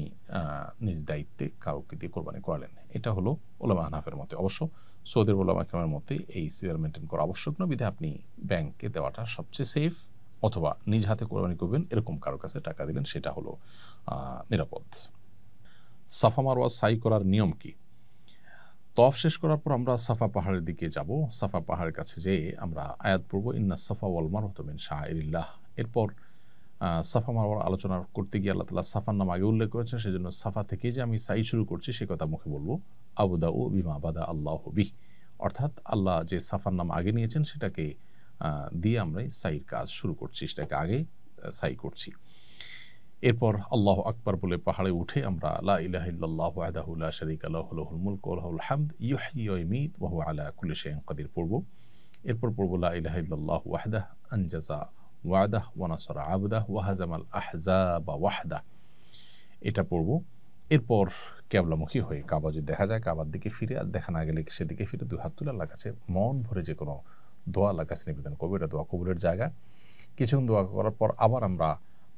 A: নিজ দায়িত্বে কাউকে দিয়ে কোরবানি করালেন। এটা হলো ওলামা আহনাফের মতে। অবশ্য সৌদির ওলামা ইকরামের মতে এই সিরিয়াল মেনটেন করা আবশ্যক নয়, বিধায় আপনি ব্যাংকে দেওয়াটা সবচেয়ে সেফ, অথবা নিজ হাতে কোরবানি করবেন এরকম কারো কাছে টাকা দিলেন, সেটা হলো নিরাপদ। সাফা মারওয়া সাই করার নিয়ম কি? তওয়াফ শেষ করার পর আমরা সাফা পাহাড়ের দিকে যাব। সাফা পাহাড়ের কাছে যেয়ে আমরা আয়াত পড়ব, ইন্না সাফা ওয়াল মারওয়াতা মিন শাআইরিল্লাহ। এরপর সাফা মারওয়ার আলোচনা করতে গিয়ে আল্লাহ তাআলা সাফার নাম আগে উল্লেখ করেছেন, সেজন্য সাফা থেকে যে আমি সাই শুরু করছি সে কথা মুখে বলবো, আবদাউ বিমা বাদা আল্লাহু বিহ, অর্থাৎ আল্লাহ যে সাফার নাম আগে নিয়েছেন সেটাকে দিয়ে আমরা সাইর কাজ শুরু করছি, সেটাকে আগে সাই করছি। এরপর আল্লাহু আকবার বলে পাহাড়ে উঠে আমরা লা ইলাহা ইল্লাল্লাহু ওয়াহদাহু লা শারীকা লাহু লাহুল মুলকু ওয়া লাহুল হামদ ইউহয়ি ওয়া ইউমীত ওয়া হুয়া আলা কুল্লি শাইইন কাদির পড়ব। এরপর পড়ব লা ইলাহা ইল্লাল্লাহু ওয়াহদাহু আনজাযা ওয়া'দাহু ওয়া নাসারা আবদাহু ওয়া হাযামাল আহজাবা ওয়াহদাহু, এটা পড়ব। এরপর কেবলামুখী হয়ে কাবা যদি দেখা যায় কাবার দিকে ফিরে, আর দেখা না গেলে সেদিকে ফিরে দুই হাত তুলে আল্লাহর কাছে মন ভরে যে কোনো দোয়া আল্লাহর কাছে নিবেদন করবো। এটা দোয়া কবুলের জায়গা। কিছুক্ষণ দোয়া করার পর আবার আমরা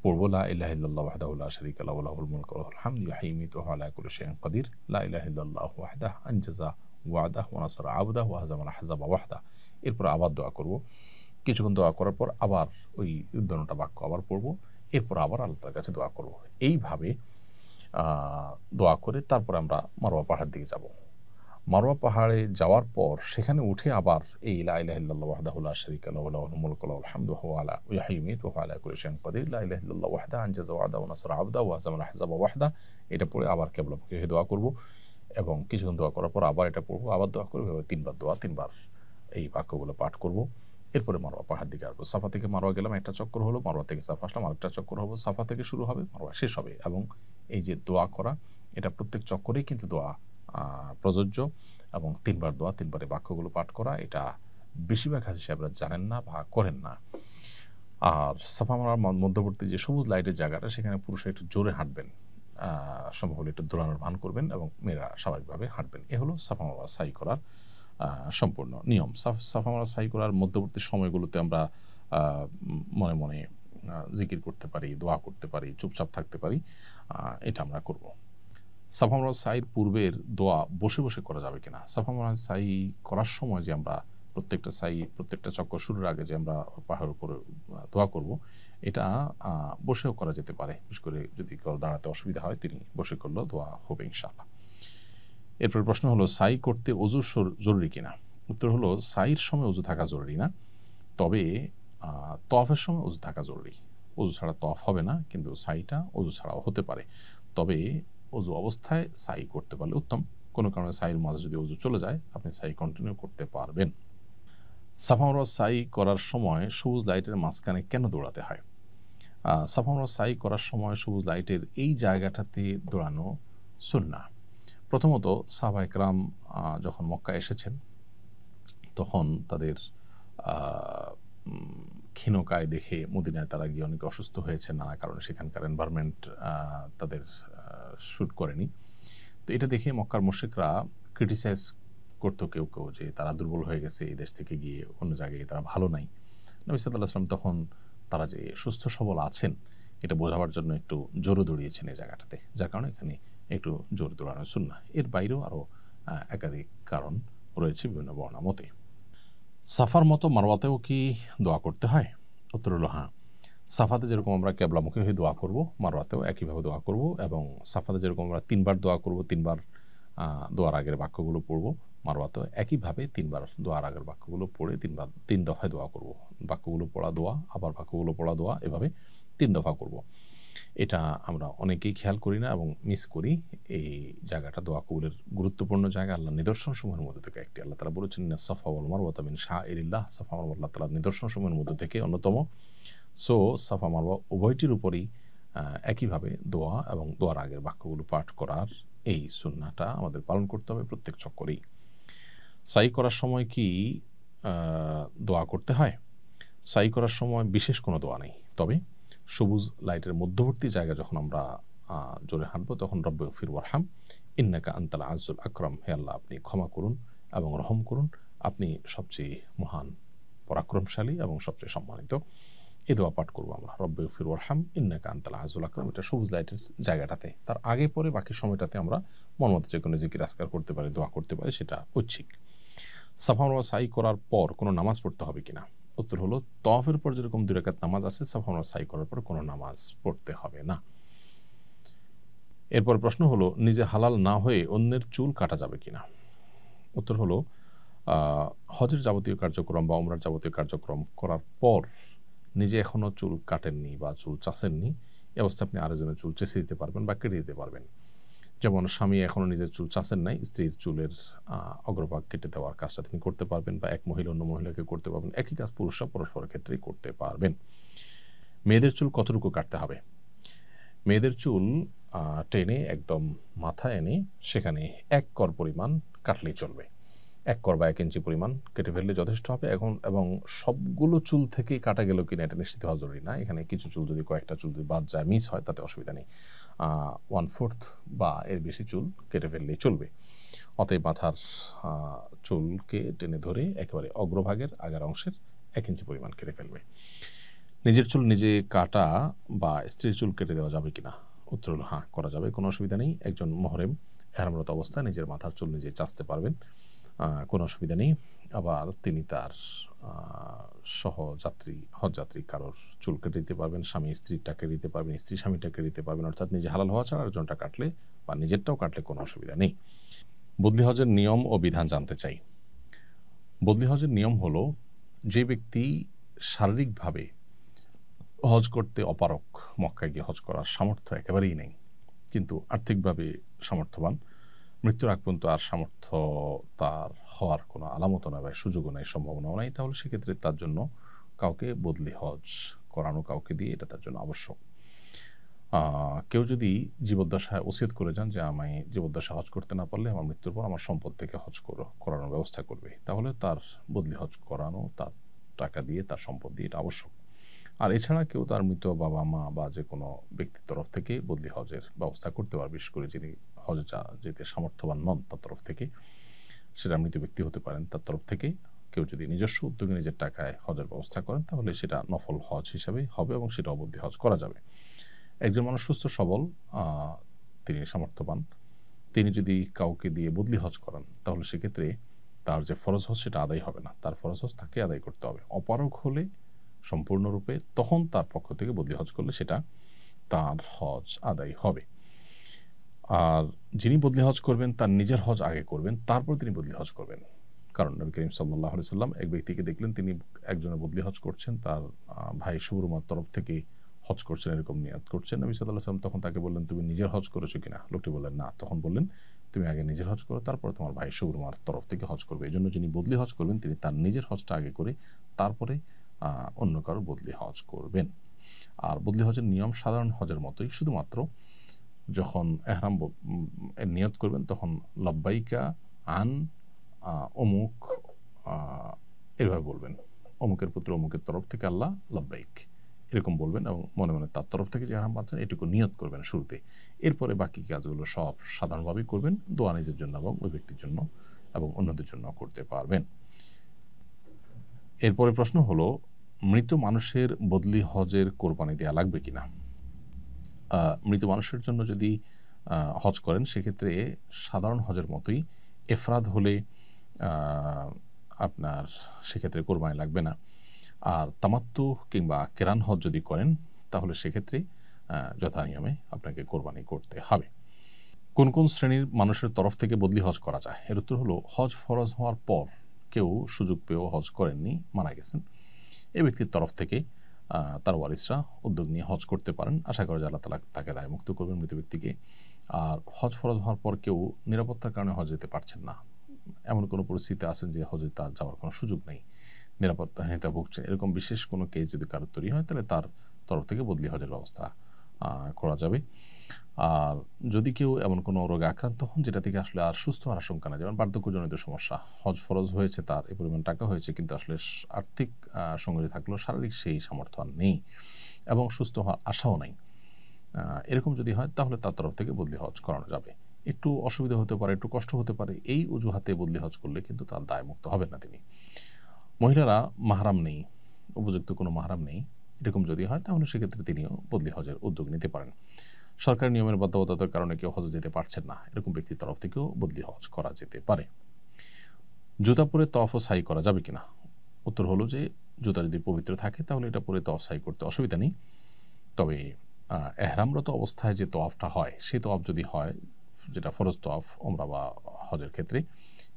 A: পড়বো লা ইলাহা ইল্লাল্লাহু ওয়াহদাহু লা শারীকা লাহু লাহুল মুলকু ওয়া লাহুল হামদু ইউহয়ি ওয়া ইউমীতু ওয়া হুয়া আলা কুল্লি শাইইন কাদির লা ইলাহা ইল্লাল্লাহু ওয়াহদাহু আনজাযা ওয়া'দাহু ওয়া নাসারা আবদাহু ওয়া হাযামাল আহজাবা ওয়াহদাহু। এরপর আবার দোয়া করব। কিছুক্ষণ দোয়া করার পর আবার ওই উদ্যানটা বাক্য আবার পড়ব। এরপর আবার আল্লাহর কাছে দোয়া করব। এইভাবে দোয়া করে তারপর আমরা মারওয়া পাহাড়ের দিকে যাব। মারওয়া পাহাড়ে যাওয়ার পর সেখানে উঠে আবার এই লা ইলাহা ইল্লাল্লাহু ওয়াহদাহু লা শারীকা লাহু লাহুল মুলকু ওয়া লাহুল হামদু ওয়া হুয়া আলা ইউহয়ি ওয়া ইউমীতু ওয়া হুয়া আলা কুল্লি শাইইন কাদির লা ইলাহা ইল্লাল্লাহু ওয়াহদাহু আনজাযা ওয়া'দাহু ওয়া নাসারা আবদাহু ওয়া হাযামাল আহজাবা ওয়াহদাহু। এটা পড়ে আবার কিবলামুখী হয়ে দোয়া করব এবং কিছুক্ষণ দোয়া করার পর আবার এটা পড়ব, আবার দোয়া করব। এভাবে তিনবার দোয়া, তিনবার এই বাক্যগুলো পাঠ করব। এরপরে মারওয়া পাহাড় দিকে আসবো। সাফা থেকে মারওয়া গেলাম, একটা চক্কর হলো। মারওয়া থেকে সাফা আসলাম, আরেকটা চক্কর হবো। সাফা থেকে শুরু হবে, মারওয়া শেষ হবে। এবং এই যে দোয়া করা, এটা প্রত্যেক চক্করেই কিন্তু দোয়া প্রযোজ্য। এবং তিনবার দোয়া, তিনবারে বাক্যগুলো পাঠ করা, এটা বেশিরভাগ হাজি সাহেবরা জানেন না বা করেন না। আর সাফা মারার মধ্যবর্তী যে সবুজ লাইটের জায়গাটা, সেখানে পুরুষরা একটু জোরে হাঁটবেন, সম্ভব হলে একটু দৌড়ানোর ভান করবেন এবং মেয়েরা স্বাভাবিকভাবে হাঁটবেন। এ হলো সাফা মারওয়া সাই করার সম্পূর্ণ নিয়ম। সাফা মারওয়া সাই করার মধ্যবর্তী সময়গুলোতে আমরা মনে মনে জিকির করতে পারি, দোয়া করতে পারি, চুপচাপ থাকতে পারি। এটা আমরা করব। সাফা মারওয়া সাইর পূর্বের দোয়া বসে বসে করা যাবে কিনা? সাফা মারওয়া সাই করার সময় যে আমরা প্রত্যেকটা চক্কর শুরুর আগে যে আমরা পাহাড়ের উপরে দোয়া করব, এটা বসেও করা যেতে পারে। বিশেষ করে যদি কেউ দাঁড়াতে অসুবিধা হয়, তিনি বসে করলেও দোয়া হবে ইনশাআল্লাহ। এরপর প্রশ্ন হলো, সাই করতে ওযু জরুরি কিনা? উত্তর হলো, সাইর সময় ওযু থাকা জরুরি না, তবে তওয়াফের সময় ওযু থাকা জরুরি। ওযু ছাড়া তওয়াফ হবে না, কিন্তু সাইটা ওযু ছাড়াও হতে পারে। তবে ওযু অবস্থায় সাই করতে পারলে উত্তম। কোনো কারণে সাইয়ের মাঝে যদি ওযু চলে যায়, আপনি সাই কন্টিনিউ করতে পারবেন। সাফা মারওয়া সাই করার সময় সবুজ লাইটের মাঝখানে কেন দৌড়াতে হয়? সাফা মারওয়া সাই করার সময় সবুজ লাইটের এই জায়গাটাতে দৌড়ানো সুন্নাহ। প্রথমত সাহাবা একরাম যখন মক্কা এসেছেন, তখন তাদের ক্ষীণকায় দেখে মদিনায় তারা গিয়ে অনেক অসুস্থ হয়েছে নানা কারণে। সেখানকার এনভায়রনমেন্ট তাদের শ্যুট করেনি। তো এটা দেখে মক্কার মুশরিকরা ক্রিটিসাইজ করতো কেউ কেউ, যে তারা দুর্বল হয়ে গেছে, এই দেশ থেকে গিয়ে অন্য জায়গায় তারা ভালো নাই। নবী সাল্লাল্লাহু আলাইহি ওয়াসাল্লাম তখন তারা যে সুস্থ সবল আছেন, এটা বোঝাবার জন্য একটু জোরে দৌড়িয়েছেন এই জায়গাটাতে, যার কারণে এখানে একটু জোরে দৌড়ানো সুন্নাহ। এর বাইরেও আরও একাধিক কারণ রয়েছে বিভিন্ন বর্ণনা মতে। সাফার মতো মারওয়াতেও কি দোয়া করতে হয়? উত্তর হলো হ্যাঁ। সাফাতে যেরকম আমরা কেবলামুখী হয়ে দোয়া করব, মারওয়াতেও একইভাবে দোয়া করব। এবং সাফাতে যেরকম আমরা তিনবার দোয়া করব, তিনবার দোয়ার আগের বাক্যগুলো পড়ব, মারওয়াতেও একইভাবে তিনবার দোয়ার আগের বাক্যগুলো পড়ে তিন দফায় দোয়া করব। বাক্যগুলো পড়া দোয়া, আবার বাক্যগুলো পড়া দোয়া, এভাবে 3 দফা করব। এটা আমরা অনেকেই খেয়াল করি না এবং মিস করি। এই জায়গাটা দোয়া কবুলের গুরুত্বপূর্ণ জায়গা, আল্লাহর নিদর্শনসমূহের মধ্যে থেকে একটি। আল্লাহ তাআলা বলেছেন, ইন্নাস সাফা ওয়াল মারওয়াতা মিন শাআইরিল্লাহ। সাফা মারওয়া আল্লাহ তাআলার নিদর্শনসমূহের মধ্যে থেকে অন্যতম। সো সাফা মারওয়া উভয়টির উপরই একইভাবে দোয়া এবং দোয়ার আগের বাক্যগুলো পাঠ করার এই সুন্নাহটা আমাদের পালন করতে হবে প্রত্যেক চক্করেই। সাই করার সময় কি দোয়া করতে হয়? সাই করার সময় বিশেষ কোনো দোয়া নেই, তবে সবুজ লাইটের মধ্যবর্তী জায়গা যখন আমরা জোরে হাঁটবো, তখন রব্বি গফির ওয়ারহাম ইন্নাকা আনতাল আযুল আকরাম, হে আল্লাহ আপনি ক্ষমা করুন এবং রহম করুন, আপনি সবচেয়ে মহান, পরাক্রমশালী এবং সবচেয়ে সম্মানিত। এই দোয়া পাঠ করবো আমরা, রব্বি গফির ওয়ারহাম ইন্নাকা আনতাল আযুল আকরাম। এটা সবুজ লাইটের জায়গাটাতে। তার আগে পরে বাকি সময়টাতে আমরা মনমতো যে কোনো জিকির আজকার করতে পারি, দোয়া করতে পারি, সেটা ঐচ্ছিক। সাফা মারওয়া সাই করার পর কোনো নামাজ পড়তে হবে কিনা? উত্তর হলো, তওয়াফের পর যেরকম 2 রাকাত নামাজ আছে, সাফা মারওয়া সাই করার পর কোনো নামাজ পড়তে হবে না। এরপর প্রশ্ন হলো, নিজে হালাল না হয়ে অন্যের চুল কাটা যাবে কিনা? উত্তর হলো, হজের যাবতীয় কার্যক্রম বা উমরার যাবতীয় কার্যক্রম করার পর নিজে এখনও চুল কাটেননি বা চুল চাষেননি, এ অবস্থায় আপনি আরেকজনের চুল চেঁচে দিতে পারবেন বা কেটে দিতে পারবেন। যেমন স্বামী এখনও নিজের চুল চাষেন নাই, স্ত্রীর চুলের অগ্রভাগ কেটে দেওয়ার কাজটা তিনি করতে পারবেন, বা এক মহিলা অন্য মহিলাকে করতে পারবেন। একই কাজ পুরুষরা পরস্পরের ক্ষেত্রেই করতে পারবেন। মেয়েদের চুল কতটুকু কাটতে হবে? মেয়েদের চুল টেনে একদম মাথা এনে সেখানে 1 কর পরিমাণ কাটলেই চলবে। 1 কর বা 1 ইঞ্চি পরিমাণ কেটে ফেললে যথেষ্ট হবে। এবং সবগুলো চুল থেকেই কাটা গেল কিনা এটা নিশ্চিত হওয়া জরুরি না। এখানে কিছু চুল, যদি কয়েকটা চুল যদি বাদ যায়, মিস হয়, তাতে অসুবিধা নেই। 1/4 বা এর বেশি চুল কেটে ফেললেই চলবে। অতএব মাথার চুলকে টেনে ধরে একেবারে অগ্রভাগের আগের অংশের 1 ইঞ্চি পরিমাণ কেটে ফেলবে। নিজের চুল নিজে কাটা বা স্ত্রীর চুল কেটে দেওয়া যাবে কিনা? উত্তর হলো হ্যাঁ, করা যাবে, কোনো অসুবিধা নেই। একজন মুহরিম ইহরামরত অবস্থায় নিজের মাথার চুল নিজে চাঁচতে পারবেন, কোনো অসুবিধা নেই। আবার তিনি তার সহযাত্রী হজযাত্রী কারোর চুল কেটে দিতে পারবেন, স্বামী স্ত্রীরটা কেটে দিতে পারবেন, স্ত্রী স্বামীটা কেটে দিতে পারবেন, অর্থাৎ নিজে হালাল হওয়া ছাড়া আরেকজনটা কাটলে বা নিজেরটাও কাটলে কোনো অসুবিধা নেই। বদলি হজের নিয়ম ও বিধান জানতে চাই। বদলি হজের নিয়ম হলো, যে ব্যক্তি শারীরিকভাবে হজ করতে অপারগ, মক্কায় গিয়ে হজ করার সামর্থ্য একেবারেই নেই, কিন্তু আর্থিকভাবে সামর্থ্যবান, মৃত্যুর আগ পর্যন্ত আর সামর্থ্য তার হওয়ার কোনো আলামতও নয় বা সুযোগও নাই, সম্ভাবনাও নাই, তাহলে সেক্ষেত্রে তার জন্য কাউকে বদলি হজ করানো, কাউকে দিয়ে এটা তার জন্য আবশ্যক। কেউ যদি জীবদ্দশায় ওসিয়ত করে যান যে আমি জীবদ্দশায় হজ করতে না পারলে আমার মৃত্যুর পর আমার সম্পদ থেকে হজ করানোর ব্যবস্থা করবে, তাহলে তার বদলি হজ করানো, তার টাকা দিয়ে, তার সম্পদ দিয়ে এটা আবশ্যক। আর এছাড়া কেউ তার মৃত বাবা মা বা যে কোনো ব্যক্তির তরফ থেকে বদলি হজের ব্যবস্থা করতে পারবে, বিশেষ করে যিনি হজে যেতে সামর্থ্যবান নন তার তরফ থেকে, সেটা মৃত ব্যক্তি হতে পারেন, তার তরফ থেকে কেউ যদি নিজস্ব উদ্যোগে নিজের টাকায় হজের ব্যবস্থা করেন, তাহলে সেটা নফল হজ হিসাবে হবে এবং সেটা বদলি হজ করা যাবে। একজন মানুষ সুস্থ সবল, তিনি সামর্থ্যবান, তিনি যদি কাউকে দিয়ে বদলি হজ করান, তাহলে সেক্ষেত্রে তার যে ফরজ হজ সেটা আদায় হবে না, তার ফরজ হজ তাকে আদায় করতে হবে। অপারগ হলে সম্পূর্ণরূপে, তখন তার পক্ষ থেকে বদলি হজ করলে সেটা তার হজ আদায় হবে। আর যিনি বদলি হজ করবেন তার নিজের হজ আগে করবেন, তারপর তিনি বদলি হজ করবেন। কারণ নবী করিম সাল্লাল্লাহু আলাইহি সাল্লাম এক ব্যক্তিকে দেখলেন, তিনি একজনের বদলি হজ করছেন, তার ভাই সুবরমার তরফ থেকে হজ করছেন, এরকম নিয়াত করছেন। নবী সাল্লাল্লাহু আলাইহি সাল্লাম তখন তাকে বললেন, তুমি নিজের হজ করেছো কিনা? লোকটি বললেন না। তখন বললেন, তুমি আগে নিজের হজ করো, তারপর তোমার ভাই সুবরমার তরফ থেকে হজ করবে। এই জন্য যিনি বদলি হজ করবেন তিনি তার নিজের হজটা আগে করে তারপরে অন্য কারো বদলি হজ করবেন। আর বদলি হজের নিয়ম সাধারণ হজের মতোই, শুধুমাত্র যখন এহরাম নিয়ত করবেন তখন লব্বাইকা আন অমুক এভাবে বলবেন, অমুকের পুত্র অমুকের তরফ থেকে আল্লাহ লব্বাইক, এরকম বলবেন এবং মনে মনে তার তরফ থেকে যে এহরাম বাঁধছেন এটুকু নিয়ত করবেন শুরুতে। এরপরে বাকি কাজগুলো সব সাধারণভাবেই করবেন, দোয়া নিজের জন্য এবং ওই ব্যক্তির জন্য এবং অন্যদের জন্য করতে পারবেন। এরপরে প্রশ্ন হলো, মৃত মানুষের বদলি হজের কোরবানি দেওয়া লাগবে কিনা? মৃত মানুষের জন্য যদি হজ করেন, সেক্ষেত্রে সাধারণ হজের মতোই এফরাদ হলে আপনার সেক্ষেত্রে কোরবানি লাগবে না। আর তামাত্তু কিংবা কেরান হজ যদি করেন, তাহলে সেক্ষেত্রে যথানিয়মে আপনাকে কোরবানি করতে হবে। কোন কোন শ্রেণীর মানুষের তরফ থেকে বদলি হজ করা যায়? এর উত্তর হলো, হজ ফরজ হওয়ার পর কেউ সুযোগ পেয়েও হজ করেননি, মারা গেছেন, এই ব্যক্তির তরফ থেকে তার ওয়ারিসরা উদ্যোগ নিয়ে হজ করতে পারেন। আশা করা যায় আল্লাহ তাআলা তাকে দায়মুক্ত করবেন মৃত ব্যক্তিকে। আর হজ ফরজ হওয়ার পর কেউ নিরাপত্তার কারণে হজ যেতে পারছেন না, এমন কোনো পরিস্থিতি আছেন যে হজে তার যাওয়ার কোনো সুযোগ নেই, নিরাপত্তাহীনতা ভুগছেন, এরকম বিশেষ কোনো কেস যদি কারোর তৈরি হয়, তাহলে তার তরফ থেকে বদলি হজের ব্যবস্থা করা যাবে। আর যদি কেউ এমন কোনো রোগে আক্রান্ত হন যেটা থেকে আসলে আর সুস্থ হওয়ার আশঙ্কা নেই, যেমন বার্ধক্যজনিত সমস্যা, হজ ফরজ হয়েছে, তার এই পরিমাণ টাকা হয়েছে, কিন্তু আসলে আর্থিক সঙ্গতি থাকলেও শারীরিক সেই সামর্থ্য আর নেই এবং সুস্থ হওয়ার আশাও নাই, এরকম যদি হয়, তাহলে তার তরফ থেকে বদলি হজ করানো যাবে। একটু অসুবিধা হতে পারে, একটু কষ্ট হতে পারে, এই অজুহাতে বদলি হজ করলে কিন্তু তার দায়মুক্ত হবেন না তিনি। মহিলারা মাহরাম নেই, উপযুক্ত কোনো মাহরাম নেই, এরকম যদি হয়, তাহলে সেক্ষেত্রে তিনিও বদলি হজের উদ্যোগ নিতে পারেন। সরকারি নিয়মের বাধ্যবাধকতার কারণে কেউ হজে যেতে পারছেন না, এরকম ব্যক্তির তরফ থেকেও বদলি হজ করা যেতে পারে। জুতা পরে তওয়াফ ও সাই করা যাবে কিনা? উত্তর হলো যে, জুতা যদি পবিত্র থাকে তাহলে এটা পরে তওয়াফ সাই করতে অসুবিধা নেই। তবে এহরামরত অবস্থায় যে তওয়াফটা হয়, সেই তওয়াফ যদি হয়, যেটা ফরজ তওয়াফ ওমরা বা হজের ক্ষেত্রে,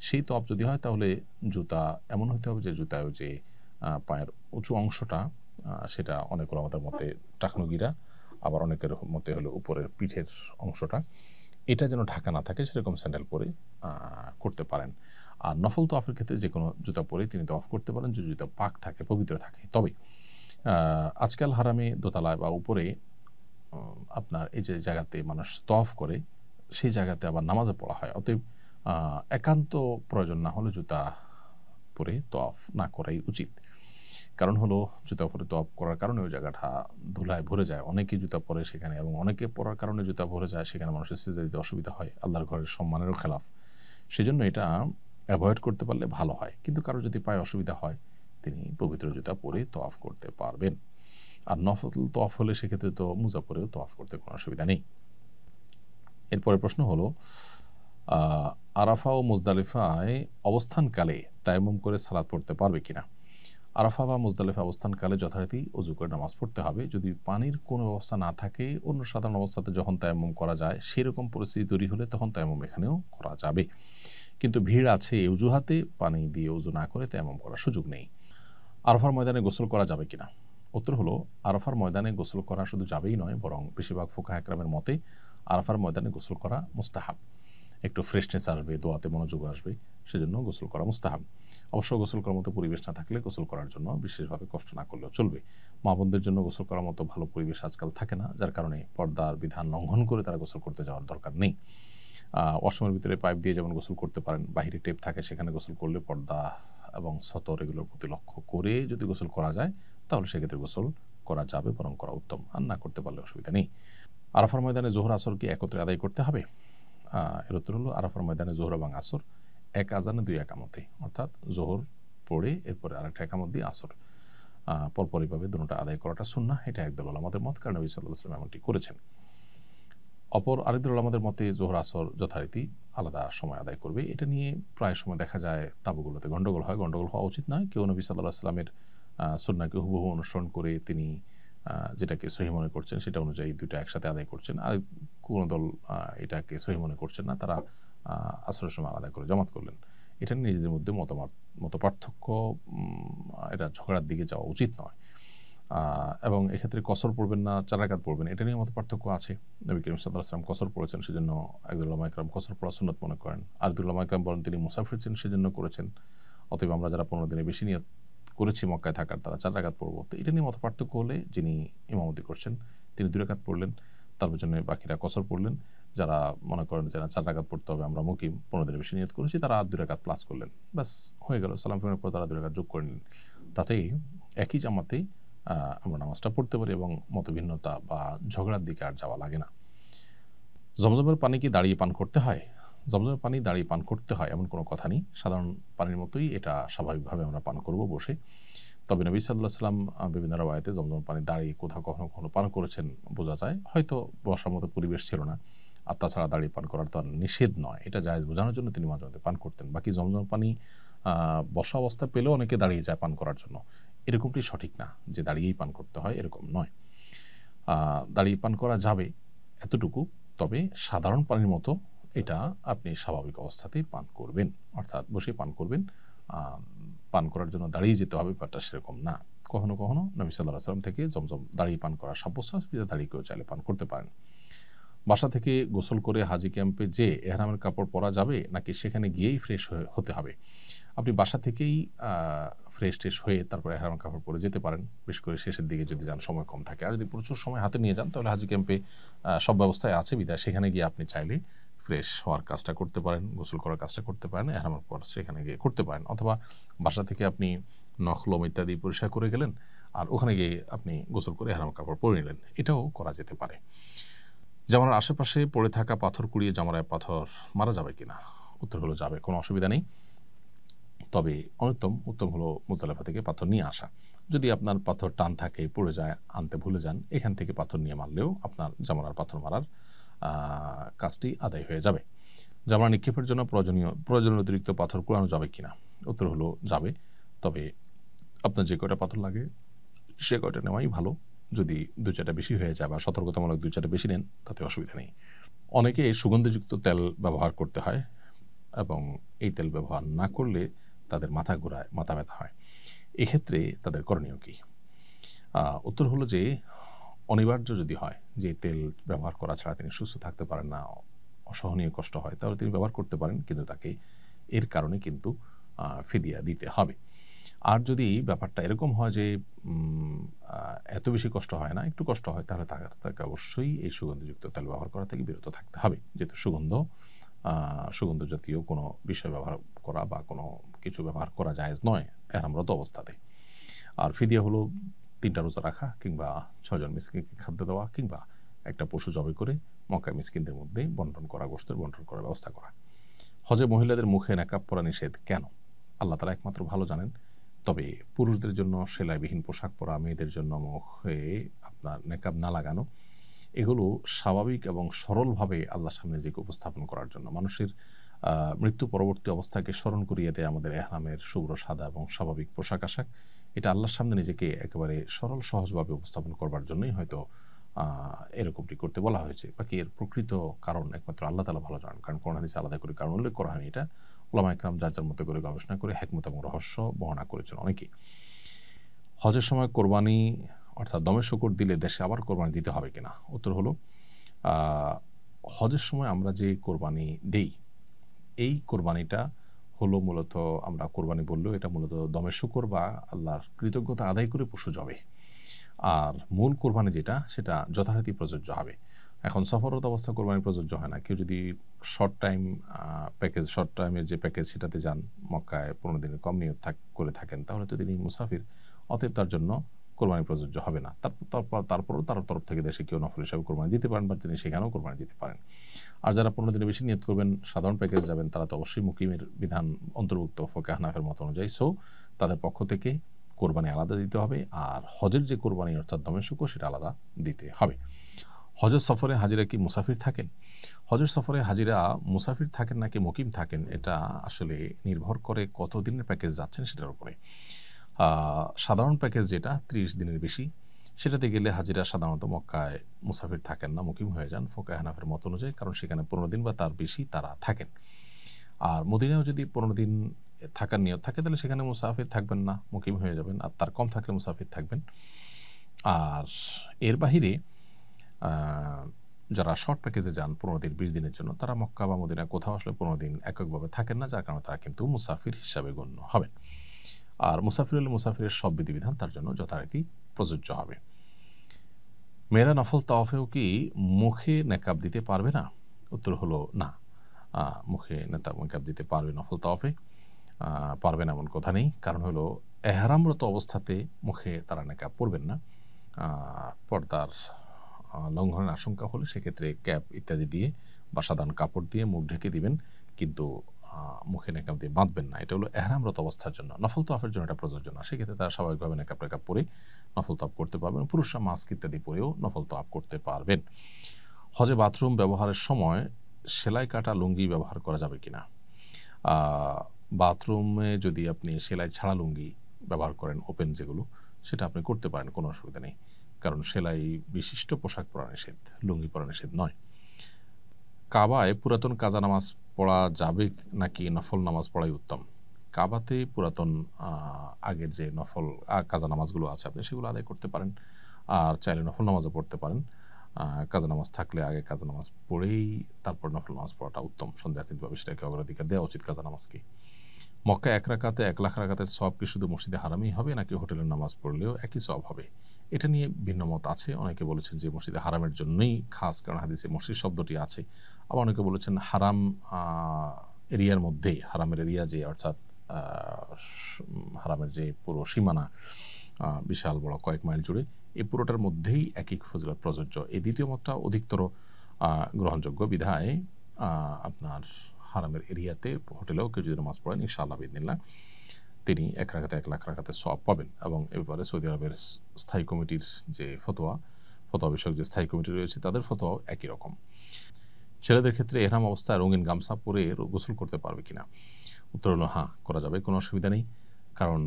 A: সেই তওয়াফ যদি হয়, তাহলে জুতা এমন হতে হবে যে জুতায় যে পায়ের উঁচু অংশটা, সেটা অনেক আমাদের মতে টাকনুগিরা, আবার অনেকের মতে হলো উপরের পিঠের অংশটা, এটা যেন ঢাকা না থাকে, সেরকম স্যান্ডেল পরে করতে পারেন। আর নফল তওয়াফের ক্ষেত্রে যে কোনো জুতা পরে তিনি তওয়াফ করতে পারেন, যে জুতা পাক থাকে, পবিত্র থাকে। তবে আজকাল হারামে দোতলায় বা উপরে আপনার এই যে জায়গাতে মানুষ তওয়াফ করে, সেই জায়গাতে আবার নামাজে পড়া হয়, অতএব একান্ত প্রয়োজন না হলে জুতা পরে তওয়াফ না করাই উচিত। কারণ হলো জুতা পরে তওয়াফ করার কারণে ওই জায়গাটা ধুলায় ভরে যায়, অনেকেই জুতা পরে সেখানে, এবং অনেকে পরার কারণে জুতা ভরে যায়, সেখানে মানুষের সিজদা দিতে অসুবিধা হয়, আল্লাহর ঘরের সম্মানেরও খেলাফ। সেজন্য এটা অ্যাভয়েড করতে পারলে ভালো হয়। কিন্তু কারো যদি পায়ে অসুবিধা হয়, তিনি পবিত্র জুতা পরে তওয়াফ করতে পারবেন। আর নফল তওয়াফ হলে সেক্ষেত্রে তো মুজা পরেও তওয়াফ করতে কোনো অসুবিধা নেই। এরপরের প্রশ্ন হলো, আরাফা ও মুজদালিফায় অবস্থানকালে তায়াম্মুম করে সালাত পড়তে পারবে কিনা? আরাফা বা মুজদালিফা অবস্থানকালে যথারীতি অজু করে নামাজ পড়তে হবে। যদি পানির কোনো ব্যবস্থা না থাকে, অন্য সাধারণ অবস্থাতে যখন তায়াম্মুম করা যায় সেরকম পরিস্থিতি তৈরি হলে তখন তায়াম্মুম এখানেও করা যাবে। কিন্তু ভিড় আছে এই অজুহাতে পানি দিয়ে অজু না করে তায়াম্মুম করার সুযোগ নেই। আরাফার ময়দানে গোসল করা যাবে কিনা? উত্তর হলো, আরাফার ময়দানে গোসল করা শুধু যাবেই নয়, বরং বেশিরভাগ ফুকাহা একরামের মতে আরাফার ময়দানে গোসল করা মুস্তাহাব। একটু ফ্রেশনেস আসবে, দোয়াতে মনোযোগ আসবে, সেজন্য গোসল করা মুস্তাহাব। অবশ্য গোসল করার মতো পরিবেশ না থাকলে গোসল করার জন্য বিশেষভাবে কষ্ট না করলেও চলবে। মা বোনদের জন্য গোসল করার মতো ভালো পরিবেশ আজকাল থাকে না, যার কারণে পর্দার বিধান লঙ্ঘন করে তারা গোসল করতে যাওয়ার দরকার নেই। ওয়াশরুমের ভিতরে পাইপ দিয়ে যেমন গোসল করতে পারেন, বাহিরে টেপ থাকে, সেখানে গোসল করলে পর্দা এবং সতর এগুলোর প্রতি লক্ষ্য করে যদি গোসল করা যায় তাহলে সেক্ষেত্রে গোসল করা যাবে, বরং করা উত্তম। আর না করতে পারলে অসুবিধা নেই। আরাফার ময়দানে জোহর আসর কি একত্রে আদায় করতে হবে? এর উত্তর হলো, আরাফার ময়দানে জোহর এবং আসর এক আজানে দুই একামতে, অর্থাৎ জোহর পড়ে এরপরে আরেকটা একামত দিয়ে আসর পরপরইভাবে দুটোটা আদায় করাটা সুন্নাহ। এটা একদল উলামাদের মত, কারণ নবী সাল্লাল্লাহু আলাইহি ওয়াসাল্লাম এমনটি করেছেন। অপর আরেকদল উলামাদের মতে জোহর আসর যথারীতি আলাদা সময় আদায় করবে। এটা নিয়ে প্রায় সময় দেখা যায় তাবুগুলোতে গন্ডগোল হয়। গন্ডগোল হওয়া উচিত নয়। কেউ নবী সাল্লাল্লাহু আলাইহি ওয়াসাল্লামের সুন্নাহকে হুবহু অনুসরণ করে তিনি যেটাকে সহি মনে করছেন সেটা অনুযায়ী দুইটা একসাথে আদায় করছেন, আর কোনো দল এটাকে সহি মনে করছেন না, তারা আসরের সময় আলাদা করে জামাত করলেন। এটা নিয়ে নিজেদের মধ্যে মত পার্থক্য, এটা ঝগড়ার দিকে যাওয়া উচিত নয়। এবং এক্ষেত্রে কসর পড়বেন না 4 রাকাত পড়বেন, এটা নিয়ে মত পার্থক্য আছে। নবী করিম সাল্লাল্লাহু আলাইহি ওয়াসাল্লাম কসর পড়েছেন, সেজন্য একদল উলামা ইকরাম কসর পড়া সুন্নাত মনে করেন। আরেকদল উলামা ইকরাম বলেন তিনি মুসাফির ছিলেন সেজন্য করেছেন। অতএব আমরা যারা 15 দিনের বেশি নিয়ত করেছি মক্কায় থাকার, তারা 4 রাকাত পড়বো। তো এটা নিয়ে মত পার্থক্য হলে যিনি ইমামতি করছেন তিনি 2 রাকাত পড়লেন, তার পেছনে বাকিরা কসর পড়লেন। যারা মনে করেন যে 4 রাকাত পড়তে হবে, আমরা মুকিম 15 দিনের বেশি নিয়ত করেছি, তারা 2 রাকাত প্লাস করলেন, ব্যাস হয়ে গেল। সালাম ফিরানোর পর তারা 2 রাকাত যোগ করে নিলেন। তাতেই একই জামাতে আমরা নামাজটা পড়তে পারি এবং মতভিন্নতা বা ঝগড়ার দিকে আর যাওয়া লাগে না। জমজমের পানি কি দাঁড়িয়ে পান করতে হয়? জমজমের পানি দাঁড়িয়ে পান করতে হয় এমন কোনো কথা নেই। সাধারণ পানির মতোই এটা স্বাভাবিকভাবে আমরা পান করব বসে। তবে নবী সাল্লাল্লাহু আলাইহি ওয়াসাল্লাম বিভিন্ন রাওয়ায়াতে জমজমের পানি দাঁড়িয়ে কোথাও কখনো কখনো পান করেছেন বোঝা যায়। হয়তো বসার মতো পরিবেশ ছিল না, আর তাছাড়া দাঁড়িয়ে পান করার তো আর নিষেধ নয়, এটা জায়েজ বোঝানোর জন্য তিনি মাঝে মাঝে পান করতেন। বাকি জমজমের পানি বসা অবস্থা পেলেও অনেকে দাঁড়িয়ে যায় পান করার জন্য, এরকমটি সঠিক না যে দাঁড়িয়েই পান করতে হয়, এরকম নয়। দাঁড়িয়ে পান করা যাবে এতটুকু, তবে সাধারণ পানির মতো এটা আপনি স্বাভাবিক অবস্থাতেই পান করবেন, অর্থাৎ বসে পান করবেন। পান করার জন্য দাঁড়িয়ে যেতে হবে ব্যাপারটা সেরকম না। কখনো কখনো নবী সাল্লাল্লাহু আলাইহি ওয়াসাল্লাম থেকে জমজম দাঁড়িয়ে পান করা সাব্যস্ত আছে, দাঁড়িয়ে কেউ চাইলে পান করতে পারেন। বাসা থেকে গোসল করে হাজি ক্যাম্পে যে এহরামের কাপড় পরা যাবে নাকি সেখানে গিয়েই ফ্রেশ হতে হবে? আপনি বাসা থেকেই ফ্রেশ ট্রেশ হয়ে তারপরে এহরামের কাপড় পরে যেতে পারেন, বিশেষ করে শেষের দিকে যদি যান, সময় কম থাকে। আর যদি প্রচুর সময় হাতে নিয়ে যান তাহলে হাজি ক্যাম্পে সব ব্যবস্থায় আছে বিধায় সেখানে গিয়ে আপনি চাইলে ফ্রেশ হওয়ার কাজটা করতে পারেন, গোসল করার কাজটা করতে পারেন, এহরামের পর সেখানে গিয়ে করতে পারেন। অথবা বাসা থেকে আপনি নখলম ইত্যাদি পরিষ্কার করে গেলেন, আর ওখানে গিয়ে আপনি গোসল করে এহরামের কাপড় পরে নিলেন, এটাও করা যেতে পারে। জামার আশেপাশে পড়ে থাকা পাথর কুড়িয়ে জামারায় পাথর মারা যাবে কিনা? উত্তর হলো যাবে, কোনো অসুবিধা নেই। তবে উত্তম হলো মুজদালিফা থেকে পাথর নিয়ে আসা। যদি আপনার পাথর টান থাকে, পড়ে যায়, আনতে ভুলে যান, এখান থেকে পাথর নিয়ে মারলেও আপনার জামারার পাথর মারার কাজটি আদায় হয়ে যাবে। জামারা নিক্ষেপের জন্য প্রয়োজনীয় অতিরিক্ত পাথর কুড়ানো যাবে কিনা? উত্তর হলো যাবে, তবে আপনার যে কয়টা পাথর লাগে সে কয়টা নেওয়াই ভালো। যদি 2-4টা বেশি হয়ে যায় বা সতর্কতামূলক 2-4টা বেশি নেন তাতে অসুবিধা নেই। অনেকে সুগন্ধিযুক্ত তেল ব্যবহার করতে হয় এবং এই তেল ব্যবহার না করলে তাদের মাথা ঘোরায়, মাথা ব্যথা হয়। এক্ষেত্রে তাদের করণীয় কী? উত্তর হলো যে অনিবার্য যদি হয় যে তেল ব্যবহার করা ছাড়া তিনি সুস্থ থাকতে পারেন না, অসহনীয় কষ্ট হয়, তাহলে তিনি ব্যবহার করতে পারেন, কিন্তু তাকে এর কারণে কিন্তু ফিদিয়া দিতে হবে। আর যদি ব্যাপারটা এরকম হয় যে এত বেশি কষ্ট হয় না, একটু কষ্ট হয়, তাহলে তাকে অবশ্যই এই সুগন্ধিযুক্ত তেল ব্যবহার করা থেকে বিরত থাকতে হবে, যেহেতু সুগন্ধ জাতীয় কোনো বিষয় ব্যবহার করা বা কোনো কিছু ব্যবহার করা জায়েজ নয় এহরামরত অবস্থাতে। আর ফিদিয়া হলো 3টা রোজা রাখা, কিংবা 6 জন মিসকিনকে খাদ্য দেওয়া, কিংবা একটা পশু জবাই করে মক্কায় মিসকিনদের মধ্যে বন্টন করা, গোশতের বন্টন করার ব্যবস্থা করা। হজে মহিলাদের মুখে নেকাব পরা নিষেধ কেন? আল্লাহ তাআলা একমাত্র ভালো জানেন। তবে পুরুষদের জন্য সেলাইবিহীন পোশাক পরা, মেয়েদের জন্য মুখে আপনার নেকাব না লাগানো, এগুলো স্বাভাবিক এবং সরলভাবে আল্লাহর সামনে নিজেকে উপস্থাপন করার জন্য, মানুষের মৃত্যু পরবর্তী অবস্থাকে স্মরণ করিয়ে দেয় আমাদের এহরামের শুভ্র সাদা এবং স্বাভাবিক পোশাক আশাক। এটা আল্লাহর সামনে নিজেকে একেবারে সরল সহজভাবে উপস্থাপন করবার জন্যই হয়তো এরকমটি করতে বলা হয়েছে। বাকি এর প্রকৃত কারণ একমাত্র আল্লাহ তাআলা ভালো জানেন, কারণ কোরআন হাদিসে আলাদা করে কারণ উল্লেখ করা হয়নি। এটা উলামা ইকরাম যার যার মতো করে গবেষণা করে হিকমত এবং রহস্য বর্ণনা করেছেন অনেকেই। হজের সময় কোরবানি অর্থাৎ দমের শূকর দিলে দেশে আবার কোরবানি দিতে হবে কিনা? উত্তর হলো, হজের সময় আমরা যে কোরবানি দেই, এই কোরবানিটা হলো মূলত, আমরা কোরবানি বললেও এটা মূলত দমের শূকর বা আল্লাহর কৃতজ্ঞতা আদায় করে পশু জবে। আর মূল কোরবানি যেটা, সেটা যথারীতি প্রযোজ্য হবে। এখন সফররত অবস্থা কোরবানি প্রযোজ্য হয় না। কেউ যদি শর্ট টাইমের যে প্যাকেজ সেটাতে যান, মক্কায় 15 দিনের কম নিয়ত করে থাকেন, তাহলে তো তিনি মুসাফির, অতএব তার জন্য কোরবানি প্রযোজ্য হবে না। তারপরও তার তরফ থেকে দেশে কেউ নফল হিসাবে কোরবানি দিতে পারেন, বা তিনি সেখানেও কোরবানি দিতে পারেন। আর যারা 15 দিনের বেশি নিয়ত করবেন, সাধারণ প্যাকেজ যাবেন, তারা তো অবশ্যই মুকিমের বিধান অন্তর্ভুক্ত ফোকে হানাফের মত অনুযায়ী। সো তাদের পক্ষ থেকে কোরবানি আলাদা দিতে হবে, আর হজের যে কোরবানি অর্থাৎ দমের শূকর, সেটা আলাদা দিতে হবে। হজের সফরে হাজিরা কি মুসাফির থাকেন? হজের সফরে হাজিরা মুসাফির থাকেন নাকি মুকিম থাকেন, এটা আসলে নির্ভর করে কত দিনের প্যাকেজ যাচ্ছেন সেটার উপরে। সাধারণ প্যাকেজ যেটা 30 দিনের বেশি, সেটাতে গেলে হাজিরা সাধারণত মক্কায় মুসাফির থাকেন না, মুকিম হয়ে যান ফোকায়ে হানাফের মত অনুযায়ী, কারণ সেখানে 15 দিন বা তার বেশি তারা থাকেন। আর মদিনায়ও যদি 15 দিন থাকার নিয়ত থাকে, তাহলে সেখানে মুসাফির থাকবেন না, মুকিম হয়ে যাবেন। আর তার কম থাকলে মুসাফির থাকবেন। আর এর বাহিরে যারা শর্ট প্যাকেজে যান 15 দিন 20 দিনের জন্য, তারা মক্কা বা মদিনা কোথাও আসলে 15 দিন এককভাবে থাকেন না, যার কারণে তারা কিন্তু মুসাফির হিসাবে গণ্য হবেন। আর মুসাফির হলে মুসাফিরের সব বিধিবিধান তার জন্য যথারীতি প্রযোজ্য হবে। মেয়েরা নফল তাওয়াফেও কি মুখে নেকাব দিতে পারবে না? উত্তর হলো না, মুখে নেকাব দিতে পারবে নফল তাওয়াফে, পারবে না এমন কথা নেই। কারণ হলো, এহরামরত অবস্থাতে মুখে তারা নেকাব পরবেন না। পর্দার লঙ্ঘনের আশঙ্কা হলে সেক্ষেত্রে ক্যাপ ইত্যাদি দিয়ে বা সাধারণ কাপড় দিয়ে মুখ ঢেকে দিবেন, কিন্তু মুখে নেকাব দিয়ে বাঁধবেন না। এটা হলো এহরামরত অবস্থার জন্য। নফল তাওয়াফের জন্য এটা প্রযোজ্য না। সেক্ষেত্রে তারা স্বাভাবিকভাবে নেকাব পরে নফল তাওয়াফ করতে পারবেন। পুরুষরা মাস্ক ইত্যাদি পরেও নফল তাওয়াফ করতে পারবেন। হজে বাথরুম ব্যবহারের সময় সেলাই কাটা লুঙ্গি ব্যবহার করা যাবে কিনা? বাথরুমে যদি আপনি সেলাই ছাড়া লুঙ্গি ব্যবহার করেন, ওপেন যেগুলো, সেটা আপনি করতে পারেন, কোনো অসুবিধা নেই। কারণ সেলাই বিশিষ্ট পোশাক পরা নিষেধ, লুঙ্গি পরা নিষেধ নয়। কাবায় পুরাতন কাজা নামাজ পড়া যাবে নাকি নফল নামাজ পড়াই উত্তম? কাবাতে পুরাতন আগের যে নফল কাজা নামাজগুলো আছে, আপনি সেগুলো আদায় করতে পারেন। আর চাইলে নফল নামাজও পড়তে পারেন। কাজা নামাজ থাকলে আগে কাজা নামাজ পড়েই তারপর নফল নামাজ পড়াটা উত্তম। সন্দেহাতীতভাবে সেটাকে অগ্রাধিকার দেওয়া উচিত কাজা নামাজকে। মক্কায় 1 রাকাতে 1 লাখ রাকাতের সওয়াব কি শুধু মসজিদে হারামেই হবে, নাকি হোটেলের নামাজ পড়লেও একই সওয়াব হবে? এটা নিয়ে ভিন্ন মত আছে। অনেকে বলেছেন যে মসজিদে হারামের জন্যই খাস, কারণ হাদিসে মসজিদ শব্দটি আছে। আবার অনেকে বলেছেন হারাম এরিয়ার মধ্যেই, হারামের এরিয়া যে অর্থাৎ হারামের যে পুরো সীমানা বিশাল বড় কয়েক মাইল জুড়ে, এই পুরোটার মধ্যেই একই ফজিলত প্রযোজ্য। এই দ্বিতীয় মতটা অধিকতর গ্রহণযোগ্য বিধায় আপনার হারামের এরিয়াতে হোটেলেও কেউ যদি নামাজ পড়েন, ইনশাআল্লাহ বিদিনিল্লাহ তিনি 1 রাকাতে 1 লাখ রাকাতের সওয়াব পাবেন। এবং এ ব্যাপারে সৌদি আরবের স্থায়ী কমিটির যে ফতোয়া বিষয়ক যে স্থায়ী কমিটি রয়েছে, তাদের ফতোয়াও একই রকম। ছেলেদের ক্ষেত্রে এহরাম অবস্থায় রঙিন গামছা পরে গোসল করতে পারবে কিনা? উত্তর হলো হ্যাঁ, করা যাবে, কোনো অসুবিধা নেই। কারণ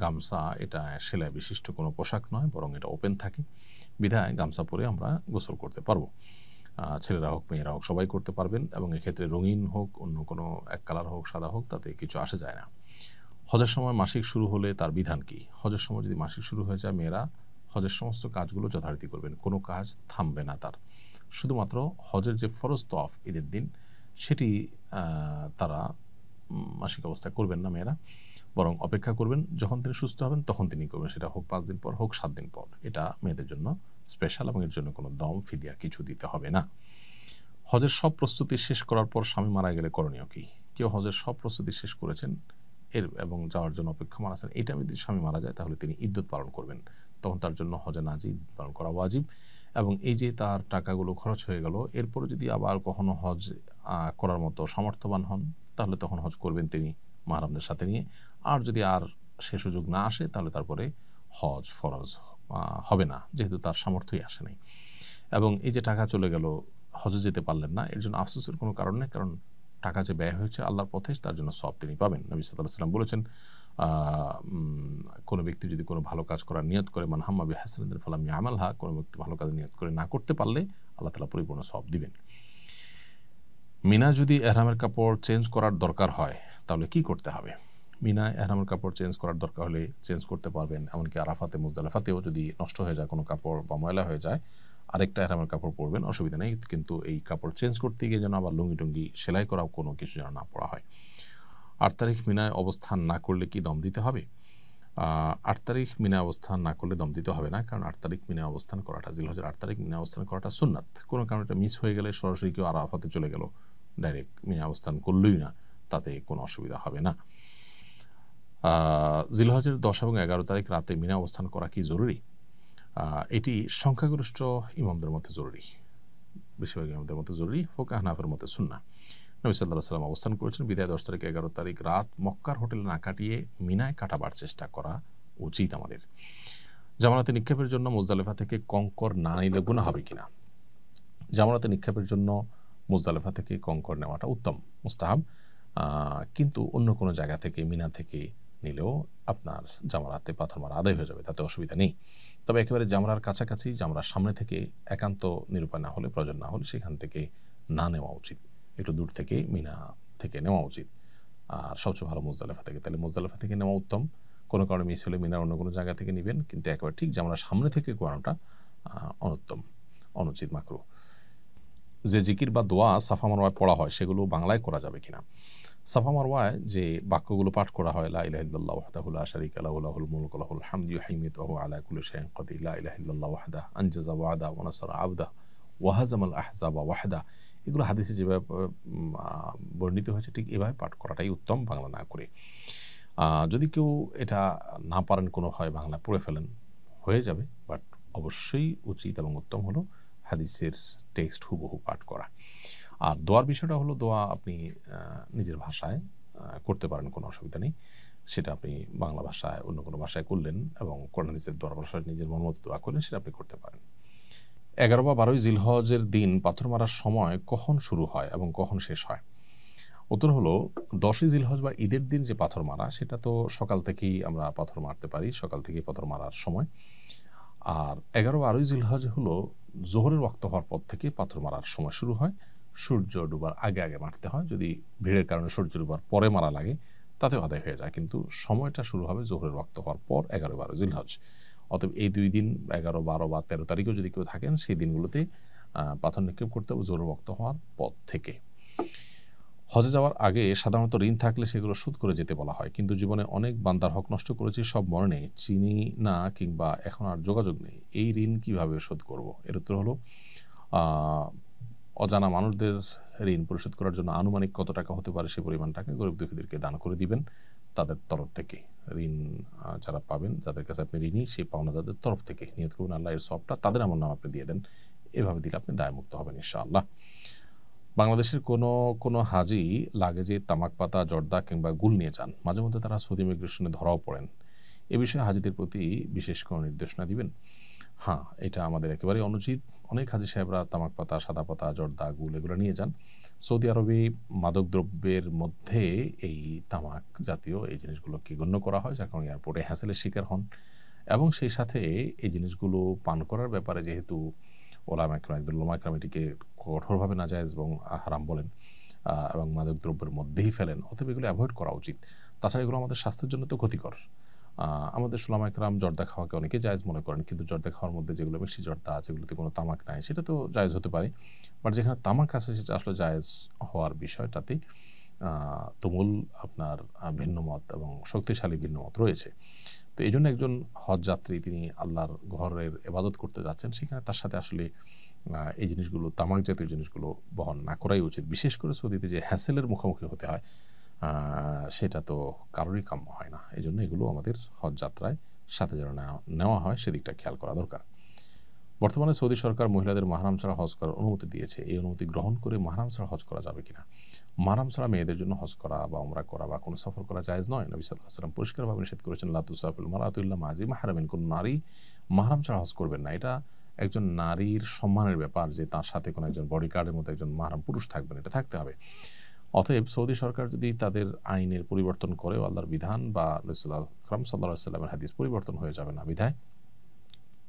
A: গামছা এটা সেলাই বিশিষ্ট কোনো পোশাক নয়, বরং এটা ওপেন থাকে, বিধায় গামছা পরে আমরা গোসল করতে পারবো। ছেলেরা হোক মেয়েরা হোক সবাই করতে পারবেন। এবং এক্ষেত্রে রঙিন হোক, অন্য কোনো এক কালার হোক, সাদা হোক, তাতে কিছু আসে যায় না। হজের সময় মাসিক শুরু হলে তার বিধান কি? হজের সময় যদি মাসিক শুরু হয়ে যায়, মেয়েরা হজের সমস্ত কাজগুলো যথারীতি করবেন, কোনো কাজ থামবে না তার। শুধুমাত্র হজের যে ফরজ তওয়াফ ঈদের দিন, সেটি তারা মাসিক অবস্থায় করবেন না মেয়েরা, বরং অপেক্ষা করবেন যখন তিনি সুস্থ হবেন তখন তিনি করবেন। সেটা হোক 5 দিন পর, হোক 7 দিন পর। এটা মেয়েদের জন্য স্পেশাল, এবং এর জন্য কোনো দম ফিদিয়া কিছু দিতে হবে না। হজের সব প্রস্তুতি শেষ করার পর স্বামী মারা গেলে করণীয় কি? কেউ হজের সব প্রস্তুতি শেষ করেছেন, এবং যাওয়ার জন্য অপেক্ষমান আছেন, এটা যদি স্বামী মারা যায় তাহলে তিনি ইদ্যত পালন করবেন, তখন তার জন্য হজে নাজিব পালন করা ওয়াজিব। এবং এই যে তার টাকাগুলো খরচ হয়ে গেল, এরপরে যদি আবার কখনো হজ করার মতো সামর্থ্যবান হন তাহলে তখন হজ করবেন তিনি মাহরামদের সাথে নিয়ে। আর যদি আর সে সুযোগ না আসে তাহলে তারপরে হজ ফরজ হবে না, যেহেতু তার সামর্থ্যই আসে নাই। এবং এই যে টাকা চলে গেল, হজে যেতে পারলেন না, এর জন্য আফসোসের কোনো কারণ নেই, কারণ টাকা যে ব্যয় হয়েছে আল্লাহর পথে তার জন্য সওয়াব তিনি পাবেন। নবী সাল্লাল্লাহু আলাইহি ওয়াসাল্লাম বলেছেন, কোনো ব্যক্তি যদি কোনো ভালো কাজ করার নিয়ত করে, মান হাম্মা বিহাসানাতিন ফালাম ইয়ামালহা, কোনো ব্যক্তি ভালো কাজ নিয়ত করে না করতে পারলে আল্লাহ তাআলা পরিপূর্ণ সওয়াব দিবেন। মিনা যদি ইহরামের কাপড় চেঞ্জ করার দরকার হয় তাহলে কি করতে হবে? মিনায় ইহরামের কাপড় চেঞ্জ করার দরকার হলে চেঞ্জ করতে পারবেন, এমনকি আরাফাতে মুজদালিফাতেও যদি নষ্ট হয়ে যায় কোনো কাপড় বা ময়লা হয়ে যায় আরেকটা ইহরামের কাপড় পরবেন, অসুবিধা নেই। কিন্তু এই কাপড় চেঞ্জ করতে গিয়ে যেন আবার লুঙ্গি টুঙ্গি সেলাই করা কোনো কিছু যেন না পড়া হয়। 8 তারিখ মিনায় অবস্থান না করলে কি দম দিতে হবে? 8 তারিখ মিনায় অবস্থান না করলে দম দিতে হবে না, কারণ 8 তারিখ মিনায় অবস্থান করাটা, জিলহজের 8 তারিখ মিনায় অবস্থান করাটা সুন্নাত। কোনো কারণে এটা মিস হয়ে গেলে সরাসরি কেউ আরাফাতে চলে গেল, ডাইরেক্ট মিনায় অবস্থান করলই না, তাতে কোনো অসুবিধা হবে না। জিলহজের 10 এবং 11 তারিখ রাতে মিনায় অবস্থান করা কি জরুরি? এটি সংখ্যাগরিষ্ঠ ইমামদের মধ্যে জরুরি, বেশিরভাগ ইমামদের মধ্যে জরুরি, ফোকাহ হানাফির মধ্যে সুন্নাহ। নবী সাল্লাল্লাহু আলাইহি ওয়াসাল্লাম অবস্থান করেছেন, বিদায় 10 তারিখ 11 তারিখ রাত মক্কার হোটেলে না কাটিয়ে মিনায় কাটাবার চেষ্টা করা উচিত আমাদের। জামারাতে নিক্ষেপের জন্য মুজদালিফা থেকে কঙ্কর না নিলে গুনাহ হবে কিনা? জামারাতে নিক্ষেপের জন্য মুজদালিফা থেকে কঙ্কর নেওয়াটা উত্তম, মুস্তাহাব, কিন্তু অন্য কোনো জায়গা থেকে, মিনা থেকে নিলেও আপনার জামারাতে পাথর মারা আদায় হয়ে যাবে, তাতে অসুবিধা নেই। তবে একেবারে জামরার কাছাকাছি, জামরার সামনে থেকে একান্ত নিরুপায় না হলে, প্রয়োজন না হলে সেখান থেকে না নেওয়া উচিত, একটু দূর থেকে মিনা থেকে নেওয়া উচিত। আর সবচেয়ে ভালো মুজদালিফা থেকে, তাহলে মুজদালিফা থেকে নেওয়া উত্তম। কোনো কারণে মিস হলে মিনার অন্য কোনো জায়গা থেকে নেবেন, কিন্তু একেবারে ঠিক জামরার সামনে থেকে করানোটা অনুত্তম, অনুচিত, মাকরুহ। যে জিকির বা দোয়া সাফা মারওয়ায় পড়া হয় সেগুলো বাংলায় করা যাবে কিনা? সাফা মারওয়ায় যে বাক্যগুলো পাঠ করা হয়, লা ইলাহা ইল্লাল্লাহু ওয়াহদাহু লা শারীকা লাহু লাহুল মুলকু ওয়া লাহুল হামদু ইউহয়ি ওয়া ইয়ুমীতু ওয়া হুয়া আলা কুল্লি শাইইন কাদির, লা ইলাহা ইল্লাল্লাহু ওয়াহদাহু আনজাযা ওয়া'দাহু ওয়া নাসারা আবদাহু ওয়া হাযামাল আহজাবা ওয়াহদাহু, এগুলো হাদিসে যেভাবে বর্ণিত হয়েছে ঠিক এভাবে পাঠ করাটাই উত্তম, বাংলা না করে। যদি কেউ এটা না পারেন, কোনো হয় বাংলা পড়ে ফেলেন, হয়ে যাবে, বাট অবশ্যই উচিত এবং উত্তম হলো হাদিসের টেক্সট হুবহু পাঠ করা। আর দোয়ার বিষয়টা হলো, দোয়া আপনি নিজের ভাষায় করতে পারেন, কোনো অসুবিধা নেই। সেটা আপনি বাংলা ভাষায়, অন্য কোনো ভাষায় করলেন এবং কোরআন হাদিসের দোয়ার ভাষায় নিজের মন মতো দোয়া করলেন, সেটা আপনি করতে পারেন। 11 বা 12 জিলহজের দিন পাথর মারার সময় কখন শুরু হয় এবং কখন শেষ হয়? উত্তর হলো, 10 জিলহজ বা ঈদের দিন যে পাথর মারা, সেটা তো সকাল থেকেই আমরা পাথর মারতে পারি, সকাল থেকেই পাথর মারার সময়। আর 11-12 জিলহজ হলো জোহরের ওয়াক্ত হওয়ার পর থেকে পাথর মারার সময় শুরু হয়। সূর্য ডুবার আগে আগে মারতে হয়, যদি ভিড়ের কারণে সূর্য ডুবার পরে মারা লাগে তাতেও আদায় হয়ে যায়, কিন্তু সময়টা শুরু হবে জোহরের ওয়াক্ত হওয়ার পর 11-12 জিলহজ। অতএব এই 2 দিন 11, 12 বা 13 তারিখেও যদি কেউ থাকেন, সেই দিনগুলোতে পাথর নিক্ষেপ করতে হবে জোহরের ওয়াক্ত হওয়ার পর থেকে। হজে যাওয়ার আগে সাধারণত ঋণ থাকলে সেগুলো শোধ করে যেতে বলা হয়, কিন্তু জীবনে অনেক বান্দার হক নষ্ট করেছি, সব মনে নেই, চিনি না কিংবা এখন আর যোগাযোগ নেই, এই ঋণ কিভাবে শোধ করব? এর উত্তর হলো, অজানা মানুষদের ঋণ পরিশোধ করার জন্য আনুমানিক কত টাকা হতে পারে, সে পরিমাণ টাকা গরিব দুঃখীদেরকে দান করে দিবেন তাদের তরফ থেকে। ঋণ যারা পাবেন, যাদের কাছে আপনি ঋণী, সেই পাওনাদারদের তরফ থেকে নিয়ত করবেন আল্লাহ এর সবটা তাদের আমল নাম আপনি দিয়ে দেন, এভাবে দিলে আপনি দায়মুক্ত হবেন ইনশাআল্লাহ। বাংলাদেশের কোনো হাজি লাগেজে তামাক পাতা, জর্দা কিংবা গুল নিয়ে যান, মাঝে মধ্যে তারা সৌদি ইমিগ্রেশনে ধরাও পড়েন, এ বিষয়ে হাজিদের প্রতি বিশেষ কোনো নির্দেশনা দিবেন? হ্যাঁ, এটা আমাদের একেবারেই অনুচিত। অনেক হাজি সাহেবরা তামাক পাতা, সাদা পাতা, জর্দা, গুল এগুলো নিয়ে যান। সৌদি আরবে মাদকদ্রব্যের মধ্যে এই তামাক জাতীয় এই জিনিসগুলোকে গণ্য করা হয়, যার কারণে এয়ারপোর্টে হ্যাসেলের শিকার হন। এবং সেই সাথে এই জিনিসগুলো পান করার ব্যাপারে যেহেতু ওলামা একরাম এটিকে কঠোরভাবে নাজায়েজ এবং হারাম বলেন এবং মাদকদ্রব্যের মধ্যেই ফেলেন, অতএব এগুলো অ্যাভয়েড করা উচিত। তাছাড়া এগুলো আমাদের স্বাস্থ্যের জন্য তো ক্ষতিকর। আমাদের ওলামা একরাম জর্দা খাওয়াকে অনেকে জায়েজ মনে করেন, কিন্তু জর্দা খাওয়ার মধ্যে যেগুলো মিষ্টি জর্দা, যেগুলোতে কোনো তামাক নাই, সেটা তো জায়েজ হতে পারে, বাট যেখানে তামাক আছে সেটা আসলে জায়েজ হওয়ার বিষয়টাতে তুমুল আপনার ভিন্নমত এবং শক্তিশালী ভিন্নমত রয়েছে। তো এই জন্য একজন হজ যাত্রী তিনি আল্লাহর ঘরের ইবাদত করতে যাচ্ছেন, সেখানে তার সাথে আসলে এই জিনিসগুলো, তামাক জাতীয় জিনিসগুলো বহন না করাই উচিত। বিশেষ করে সৌদিতে যে হ্যাসেলের মুখোমুখি হতে হয়, সেটা তো কারোরই কাম্য হয় না। এই জন্য এগুলো আমাদের হজ যাত্রায় সাথে যেন নেওয়া হয় সেদিকটা খেয়াল করা দরকার। বর্তমানে সৌদি সরকার মহিলাদের মাহরাম ছাড়া হজ করার অনুমতি দিয়েছে। এই অনুমতি গ্রহণ করে মাহরাম ছাড়া হজ করা যাবে কিনা? মাহরাম ছাড়া মেয়েদের জন্য হজ করা বা উমরা করা বা কোনো সফর করা জায়েজ নয়। নবী সাল্লাল্লাহু আলাইহি ওয়াসাল্লাম পরিষ্কারভাবে নিষেধ করেছেন, লা তুসাফিরুল মারআতু ইল্লা মা জি মাহরামিন, কোন নারী মাহরাম ছাড়া হজ করবেন না। এটা একজন নারীর সম্মানের ব্যাপার যে তার সাথে কোনো একজন বডিগার্ডের মতো একজন মাহরাম পুরুষ থাকবেন, এটা থাকতে হবে। অতএব সৌদি সরকার যদি তাদের আইনের পরিবর্তন করে, আল্লাহর বিধান বা রাসূলুল্লাহ আকরাম সাল্লাল্লাহু আলাইহি ওয়াসাল্লামের হাদিস পরিবর্তন হয়ে যাবে না, বিধায়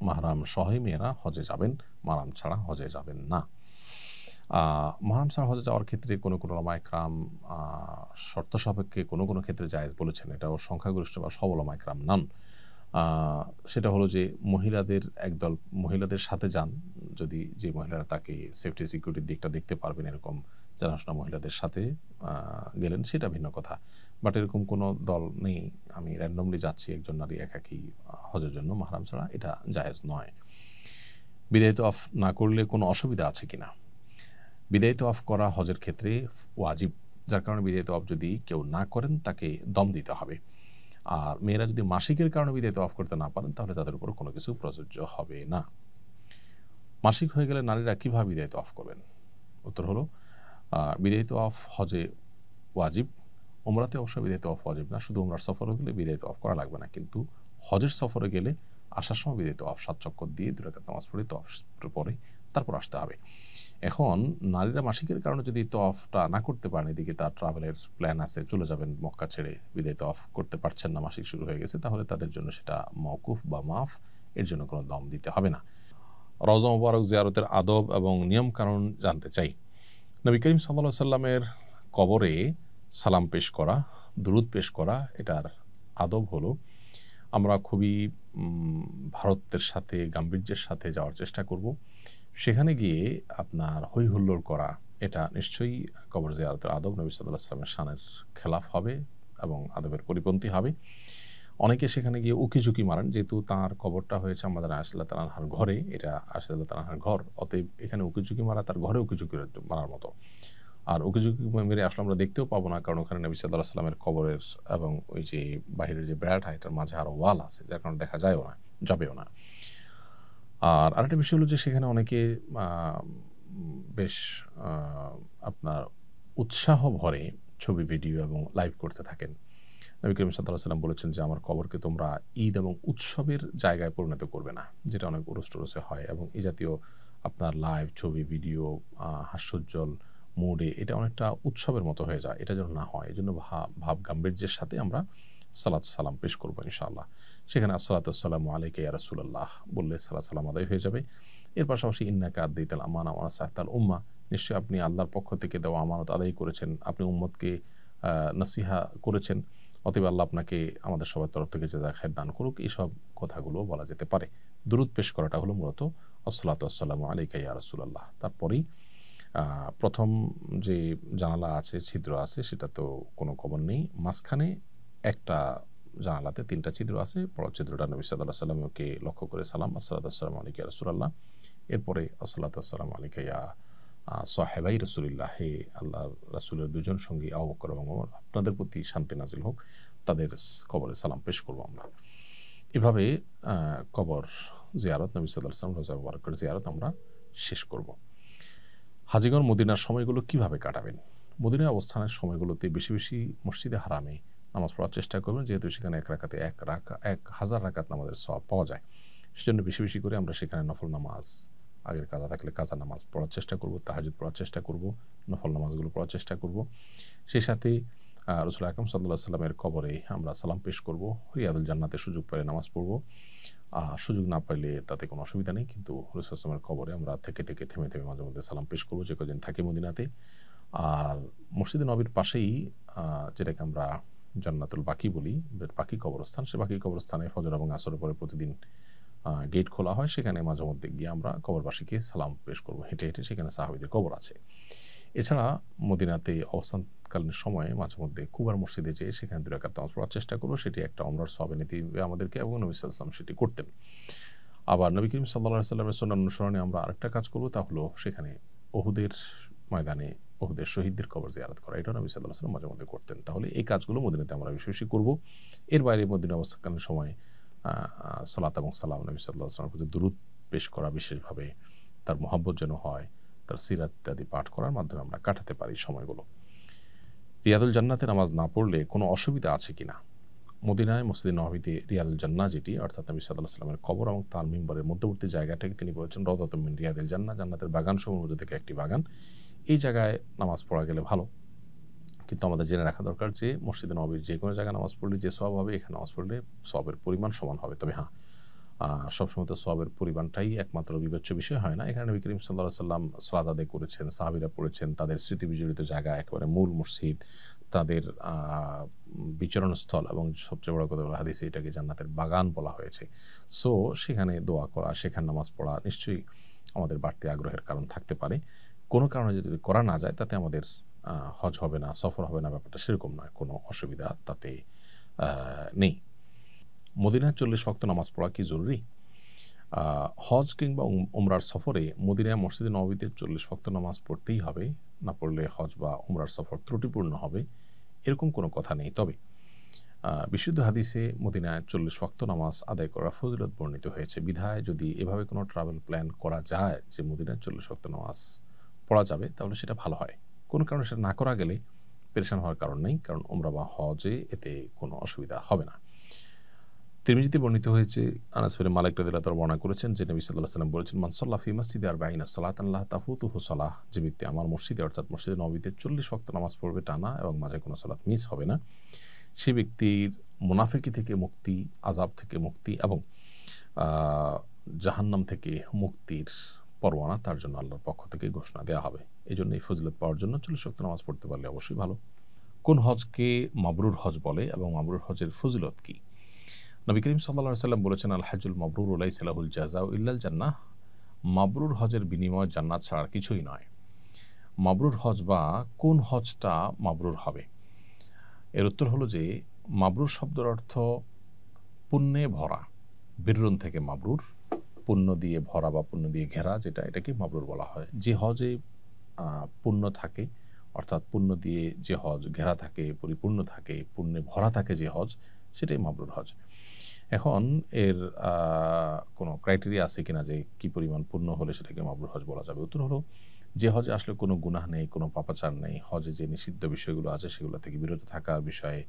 A: মাহরাম সহই মেয়েরা হজে যাবেন, মাহরাম ছাড়া হজে যাবেন না। মাহরাম ছাড়া হজে যাওয়ার ক্ষেত্রে কোনো উলামা ইকরাম শর্ত সাপেক্ষে কোনো ক্ষেত্রে জায়েজ বলেছেন। এটাও সংখ্যাগরিষ্ঠ বা সব উলামা ইকরাম নন। সেটা হলো যে মহিলাদের একদল মহিলাদের সাথে যান, যদি যে মহিলারা তাকে সেফটি সিকিউরিটির দিকটা দেখতে পারবেন, এরকম জানাশোনা মহিলাদের সাথে গেলেন, সেটা ভিন্ন কথা। বাট এরকম কোনো দল নেই, আমি র্যান্ডমলি যাচ্ছি একজন নারী একাকী হজের জন্য মাহরাম ছাড়া, এটা জায়েজ নয়। বিদায় তওয়াফ না করলে কোনো অসুবিধা আছে কিনা? বিদায় তওয়াফ করা হজের ক্ষেত্রে ওয়াজিব, যার কারণে বিদায় তওয়াফ যদি কেউ না করেন তাকে দম দিতে হবে। আর মেয়েরা যদি মাসিকের কারণে বিদায় তওয়াফ করতে না পারেন তাহলে তাদের উপর কোনো কিছু প্রযোজ্য হবে না। মাসিক হয়ে গেলে নারীরা কীভাবে বিদায় তওয়াফ করবেন? উত্তর হলো, বিদায় তওয়াফ হজে ওয়াজিব, উমরাতে অবশ্য বিদায় তওয়াফ ওয়াজিব না। শুধু উমরার সফরে গেলে বিদায় তওয়াফ করা লাগবে না, কিন্তু হজের সফরে গেলে আসার সময় বিদায় তওয়াফ 7 চক্কর দিয়ে 2 রাকাত নামাজ পড়ে তওয়াফ পরে তারপর আসতে হবে। এখন নারীরা মাসিকের কারণে যদি তওয়াফটা না করতে পারেন, এদিকে তার ট্রাভেলের প্ল্যান আছে, চলে যাবেন মক্কা ছেড়ে, বিদায় তওয়াফ করতে পারছেন না, মাসিক শুরু হয়ে গেছে, তাহলে তাদের জন্য সেটা মওকুফ বা মাফ, এর জন্য কোনো দম দিতে হবে না। রওজা মুবারক জিয়ারতের আদব এবং নিয়ম কানুন জানতে চাই। নবী করিম সাল্লাল্লাহু আলাইহি সাল্লামের কবরে সালাম পেশ করা, দুরূদ পেশ করা, এটার আদব হলো আমরা খুবই ভারতের সাথে গাম্ভীর্যের সাথে যাওয়ার চেষ্টা করব। সেখানে গিয়ে আপনার হৈ হুল্লোড় করা, এটা নিশ্চয়ই কবর জিয়ারতের আদব নবী সাল্লাল্লাহু আলাইহি সাল্লামের শানের খেলাফ হবে এবং আদবের পরিপন্থী হবে। অনেকে সেখানে গিয়ে উকিঝুঁকি মারেন, যেহেতু তাঁর কবরটা হয়েছে আমাদের আয়েশা রাদিয়াল্লাহু তাআলা আনহার ঘরে, এটা আয়েশা রাদিয়াল্লাহু তাআলা আনহার ঘর, অতএব এখানে উকিঝুঁকি মারা তার ঘরে উকিঝুঁকি মারার মতো। আর উকিঝুঁকি মেরে আসলে আমরা দেখতেও পাবো না, কারণ ওখানে নবী সাল্লাল্লাহু আলাইহি সাল্লামের কবরের এবং ওই যে বাহিরের যে বেড়াটা, এটার মাঝে আরও ওয়াল আছে, যার কারণে দেখা যায়ও না, যাবেও না। আর আরেকটা বিষয় হলো যে সেখানে অনেকে বেশ আপনার উৎসাহ ভরে ছবি, ভিডিও এবং লাইভ করতে থাকেন। নবী করিম সাল্লাল্লাহু আলাইহি সাল্লাম বলেছেন যে আমার কবরকে তোমরা ঈদ এবং উৎসবের জায়গায় পরিণত করবে না, যেটা অনেক উরুস-টুরুসে হয়, এবং এই জাতীয় আপনার লাইভ ছবি, ভিডিও হাস্যোজ্জ্বল মুডে এটা অনেকটা উৎসবের মতো হয়ে যায়, এটা যেন না হয়। এই জন্য ভাব গাম্ভীর্যের সাথে আমরা সালাত সালাম পেশ করবো ইনশাআল্লাহ। সেখানে আসসালাতু ওয়াসসালামু আলাইকা ইয়া রাসূলুল্লাহ বললে সালাত সালাম আদায় হয়ে যাবে। এর পাশাপাশি ইন্নাকা আদ্দাইতাল আমানা ওয়া নাসাহতাল উম্মাহ, নিশ্চয়ই আপনি আল্লাহর পক্ষ থেকে দেওয়া আমানত আদায় করেছেন, আপনি উম্মতকে নসিহা করেছেন, অতএব আল্লাহ আপনাকে আমাদের সবার তরফ থেকে জাযায়ে খায়র দান করুক। এইসব কথাগুলো বলা যেতে পারে। দুরূদ পেশ করাটা হলো মূলত আসসালাতু ওয়াসসালামু আলাইকা ইয়া রাসূলুল্লাহ। তারপরেই প্রথম যে জানালা আছে, ছিদ্র আছে, সেটা তো কোনো কবর নেই। মাঝখানে একটা জানালাতে 3টা ছিদ্র আছে। বড় ছিদ্রটা নবী সাল্লাল্লাহু আলাইহি ওয়াসাল্লামকে লক্ষ্য করে সালাম, আসসালাতু ওয়াসসালামু আলাইকা ইয়া রাসূলুল্লাহ। এরপরে আসসালাতু ওয়াসসালামু আলাইকা ইয়া সাহেবাই রাসূলিল্লাহ, হে আল্লাহর রাসূলের দুজন সঙ্গী আবু বকর এবং ওমর, আপনাদের প্রতি শান্তি নাজিল হোক, তাদের কবরে সালাম পেশ করব আমরা। এভাবে কবর জিয়ারত, নবী সাল্লাল্লাহু আলাইহি ওয়াসাল্লাম রওজা মুবারকের জিয়ারত আমরা শেষ করব। হাজীগণ মদিনার সময়গুলো কিভাবে কাটাবেন? মদিনায় অবস্থানের সময়গুলোতে বেশি বেশি মসজিদে হারামে নামাজ পড়ার চেষ্টা করবেন, যেহেতু সেখানে এক রাকাতে 1000 রাকাত নামাজের সওয়াব পাওয়া যায়। সেজন্য বেশি বেশি করে আমরা সেখানে নফল নামাজ, আগের কাজা থাকলে কাজা নামাজ পড়ার চেষ্টা করব, তাহাজ্জুদ পড়ার চেষ্টা করব, নফল নামাজগুলো পড়ার চেষ্টা করব। সেই সাথে রাসূল আকরাম সাল্লাল্লাহু আলাইহি ওয়াসাল্লামের কবরে আমরা সালাম পেশ করব, রিয়াদুল জান্নাতে সুযোগ পেলে নামাজ পড়ব, সুযোগ না পাইলে তাতে কোনো অসুবিধা নেই, কিন্তু রাসূল সাল্লাল্লাহু আলাইহি ওয়াসাল্লামের কবরে আমরা থেকে থেমে মাঝে মধ্যে সালাম পেশ করব যে কদিন থাকি মদিনাতে। আর মসজিদে নবীর পাশেই যেটাকে আমরা জান্নাতুল বাকি বলি, বাকি কবরস্থান, সে বাকি কবরস্থানে ফজর এবং আসরের পরে প্রতিদিন গেট খোলা হয়, সেখানে মাঝে মধ্যে গিয়ে আমরা কবরবাসীকে সালাম পেশ করব হেঁটে হেঁটে, সেখানে সাহাবীদের কবর আছে। এছাড়া মদিনাতে অবস্থানকালীন সময়ে মাঝে মধ্যে কুবার মসজিদে যেয়ে সেখানে 2 রাকাত নামাজ পড়ার চেষ্টা করব, সেটি একটা উমরার সওয়াব এনে দিবে আমাদেরকে, এবং নবী সাল্লাল্লাহু আলাইহি ওয়াসাল্লাম সেটি করতেন। আবার নবী করিম সাল্লাল্লাহু আলাইহি ওয়াসাল্লামের সুন্নাহ অনুসরণে আমরা আরেকটা কাজ করব, তা হলো সেখানে উহুদের ময়দানে উহুদের শহীদদের কবর জিয়ারত করা, এটাও নবী সাল্লাল্লাহু আলাইহি ওয়াসাল্লাম মাঝে মধ্যে করতেন। তাহলে এই কাজগুলো মদিনাতে আমরা বেশি বেশি করব। এর বাইরে মদিনা অবস্থাকালীন সময় সালাত এবং সালাম নবী সাল্লাল্লাহু আলাইহি ওয়াসাল্লামের প্রতি দুরূদ পেশ করা, বিশেষভাবে তার মহব্বত যেন হয়, তার সিরাত ইত্যাদি পাঠ করার মাধ্যমে আমরা কাটাতে পারি সময়গুলো। রিয়াদুল জান্নাতে নামাজ না পড়লে কোনো অসুবিধা আছে কিনা? মদিনায় মসজিদে নববীতে রিয়াদুল জান্নাহ যেটি অর্থাৎ নবী সাল্লাল্লাহু আলাইহি ওয়াসাল্লামের কবর এবং তার মিম্বরের মধ্যবর্তী জায়গাটাকে তিনি বলেছেন রাউদাতুম মিন রিয়াদিল জান্নাহ, জান্নাতের বাগানসমূহের মধ্যে থেকে একটি বাগান। এই জায়গায় নামাজ পড়া গেলে ভালো, কিন্তু আমাদের জেনে রাখা দরকার যে মসজিদে নববীর যে কোনো জায়গায় নামাজ পড়লে যে সওয়াব হবে, এখানে নামাজ পড়লে সওয়াবের পরিমাণ সমান হবে। তবে হ্যাঁ, সবসময় তো সওয়াবের পরিমাণটাই একমাত্র বিবেচ্য বিষয় হয় না। এখানে নবী করিম সাল্লাল্লাহু আলাইহি ওয়াসাল্লাম সালাত আদায় করেছেন, সাহাবীরা পড়েছেন, তাদের স্মৃতি বিজড়িত জায়গা একেবারে মূল মসজিদ, তাদের বিচরণস্থল, এবং সবচেয়ে বড় কথা হলো হাদিসে এটাকে জান্নাতের বাগান বলা হয়েছে। সো সেখানে দোয়া করা, সেখানে নামাজ পড়া নিশ্চয়ই আমাদের বাড়তি আগ্রহের কারণ থাকতে পারে। কোনো কারণে যদি করা না যায় তাতে আমাদের হজ হবে না, সফর হবে না, ব্যাপারটা সেরকম নয়, কোনো অসুবিধা তাতে নেই। মদিনায় 40 ওয়াক্ত নামাজ পড়া কি জরুরি? হজ কিংবা উমরার সফরে মদিনায় মসজিদে নববীতে 40 ওয়াক্ত নামাজ পড়তেই হবে, না পড়লে হজ বা উমরার সফর ত্রুটিপূর্ণ হবে, এরকম কোনো কথা নেই। তবে বিশুদ্ধ হাদিসে মদিনায় 40 ওয়াক্ত নামাজ আদায় করার ফজিলত বর্ণিত হয়েছে। বিধায় যদি এভাবে কোনো ট্রাভেল প্ল্যান করা যায় যে মদিনায় 40 ওয়াক্ত নামাজ পড়া যাবে, তাহলে সেটা ভালো হয়। কোনো কারণে সেটা না করা গেলে পেরেশান হওয়ার কারণ নেই, কারণ উমরা বা হজে এতে কোনো অসুবিধা হবে না। তিরমিজিতে বর্ণিত হয়েছে, আনাস বিন মালিক রাদিয়াল্লাহু তাআলা বর্ণনা করেছেন যে নবী সাল্লাল্লাহু আলাইহি ওয়াসাল্লাম বলেছেন, মান সাল্লা ফি মসজিদি আরবাঈনা সালাতান লা তাফুতুহু সালাহ, যে ব্যক্তি আমার মসজিদে অর্থাৎ মসজিদে নববীতে 40 ওয়াক্ত নামাজ পড়বে টানা এবং মাঝে কোনো সালাত মিস হবে না, সে ব্যক্তির মুনাফিকি থেকে মুক্তি, আযাব থেকে মুক্তি এবং জাহান্নাম থেকে মুক্তির পরওয়ানা তার জন্য আল্লাহর পক্ষ থেকে ঘোষণা দেওয়া হবে। এই জন্য এই ফজিলত পাওয়ার জন্য 40 ওয়াক্ত নামাজ পড়তে পারলে অবশ্যই ভালো। কোন হজকে মাবরুর হজ বলে এবং মাবরুর হজের ফজিলত কি? নবী করিম সাল্লাল্লাহু আলাইহি ওয়াসাল্লাম বলেছেন, আল হাজ্জুল মাবরুর লাইসা লাহুল জাযাউ ইল্লাল জান্নাহ, মাবরুর হজের বিনিময় জান্নাত ছাড়া কিছুই নয়। মাবরুর হজ বা কোন হজটা মাবরুর হবে? এর উত্তর হলো যে মাবরুর শব্দের অর্থ পুণ্যে ভরা, বিররুন থেকে মাবরুর, পুণ্য দিয়ে ভরা বা পুণ্য দিয়ে ঘেরা, এটাকে মাবরুর বলা হয়। যে হজে পুণ্য থাকে, অর্থাৎ পুণ্য দিয়ে যে হজ ঘেরা থাকে, পরিপূর্ণ থাকে, পুণ্যে ভরা থাকে যে হজ, সেটাই মাবরুর হজ। এখন এর কোনো ক্রাইটেরিয়া আছে কিনা যে কি পরিমাণ পুণ্য হলে সেটাকে মাবরুর হজ বলা যাবে? উত্তর হলো যে হজে আসলে কোনো গুনাহ নেই, কোনো পাপাচার নেই, হজে যে নিষিদ্ধ বিষয়গুলো আছে সেগুলো থেকে বিরত থাকার বিষয়ে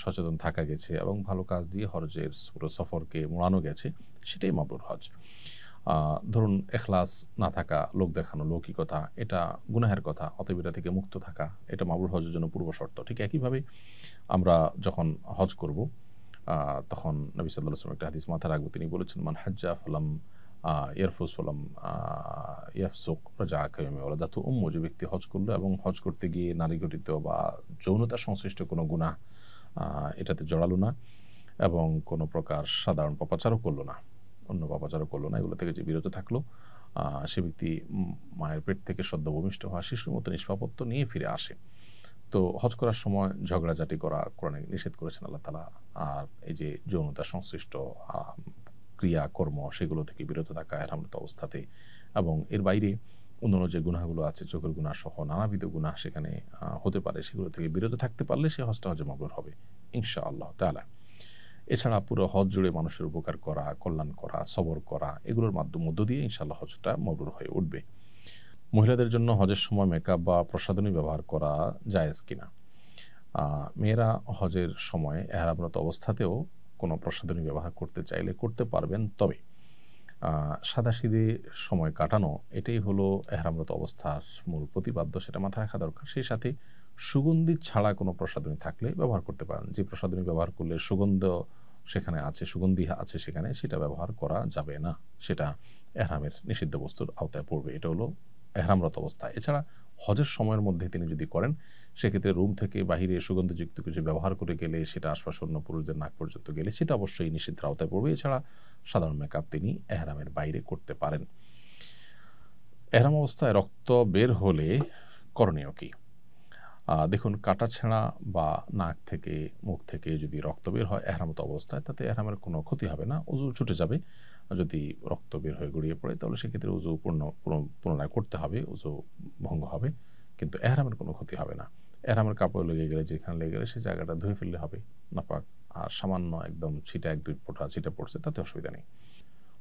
A: সচেতন থাকা গেছে এবং ভালো কাজ দিয়ে হজের পুরো সফরকে মোড়ানো গেছে, সেটাই মাবরুর হজ। ধরুন এখলাস না থাকা, লোক দেখানো, লৌকিকতা, এটা গুনাহের কথা, অতএব এটা থেকে মুক্ত থাকা, এটা মাবরুর হজের জন্য পূর্ব শর্ত। ঠিক একইভাবে আমরা যখন হজ করব তখন নবী সাল্লাল্লাহু আলাইহি ওয়াসাল্লাম একটা হাদিস মাথায় রাখবো, তিনি বলেছেন, মান হাজ্জা ফালাম ইয়ারফুস ফালাম ইয়াফসুক রাজাআ কায়মা ওয়ালাদাতু উম্মু, যে ব্যক্তি হজ করলো এবং হজ করতে গিয়ে নারী ঘটিত বা যৌনতার সংশ্লিষ্ট কোনো গুনাহ এটাতে জড়ালো না এবং কোনো প্রকার সাধারণ পাপাচারও করলো না, অন্য পাপাচারও করলো না, এগুলো থেকে যে বিরত থাকলো, সে ব্যক্তি মায়ের পেট থেকে সদ্য ভূমিষ্ঠ হওয়া শিশুর মতো নিষ্পাপত্ব নিয়ে ফিরে আসে। তো হজ করার সময় ঝগড়াঝাটি করা কোরআনে নিষেধ করেছেন আল্লাহ তাআলা। আর এই যে যৌনতা সংশ্লিষ্ট ক্রিয়া কর্ম, সেগুলো থেকে বিরত থাকা ইহরামরত অবস্থাতে, এবং এর বাইরে অন্যান্য যে গুনাহগুলো আছে, চোখের গুনাহ সহ নানাবিধ গুনাহ সেখানে হতে পারে, সেগুলো থেকে বিরত থাকতে পারলে সে হজটা হজে মাবরুর হবে ইনশাআল্লাহ তাআলা। এছাড়া পুরো হজ জুড়ে মানুষের উপকার করা, কল্যাণ করা, সবর করা, এগুলোর মধ্য দিয়ে ইনশাআল্লাহ হজটা মাবরুর হয়ে উঠবে। মহিলাদের জন্য হজের সময় মেকআপ বা প্রসাধনী ব্যবহার করা জায়েজ কিনা? মেয়েরা হজের সময় এহরামরত অবস্থাতেও কোনো প্রসাধনী ব্যবহার করতে চাইলে করতে পারবেন, তবে সাদাসিধে সময় কাটানো এটাই হলো এহরামরত অবস্থার মূল প্রতিপাদ্য, সেটা মাথায় রাখা দরকার। সেই সাথে সুগন্ধি ছাড়া কোনো প্রসাধনী থাকলে ব্যবহার করতে পারেন। যে প্রসাধনী ব্যবহার করলে সুগন্ধ সেখানে আছে, সুগন্ধি আছে সেখানে, সেটা ব্যবহার করা যাবে না, সেটা এহরামের নিষিদ্ধ বস্তুর আওতায় পড়বে। এটা হলো এহরামরত অবস্থা। এছাড়া হজের সময়ের মধ্যে তিনি যদি করেন, সেক্ষেত্রে রুম থেকে বাহিরে সুগন্ধযুক্ত কিছু ব্যবহার করে গেলে, সেটা আশপাশ অন্য পুরুষদের নাক পর্যন্ত গেলে, সেটা অবশ্যই নিষিদ্ধের আওতায় পড়বে। এছাড়া সাধারণ মেকআপ তিনি এহরামের বাইরে করতে পারেন। এহরাম অবস্থায় রক্ত বের হলে করণীয় কি? দেখুন, কাটা ছেঁড়া বা নাক থেকে, মুখ থেকে যদি রক্ত বের হয় এহরামত অবস্থায়, তাতে এহরামের কোনো ক্ষতি হবে না, উযু ছুটে যাবে। যদি রক্ত বের হয়ে গড়িয়ে পড়ে তাহলে সেক্ষেত্রে উযু পুনরায় করতে হবে, উযু ভঙ্গ হবে। কিন্তু এহরামের কোনো ক্ষতি হবে না। এহরামের কাপড় লেগে গেলে, যেখানে লেগে গেলে সেই জায়গাটা ধুয়ে ফেললে হবে, নাপাক। আর সামান্য একদম ছিটা 1-2 ফোঁটা ছিটা পড়ছে, তাতে অসুবিধা নেই।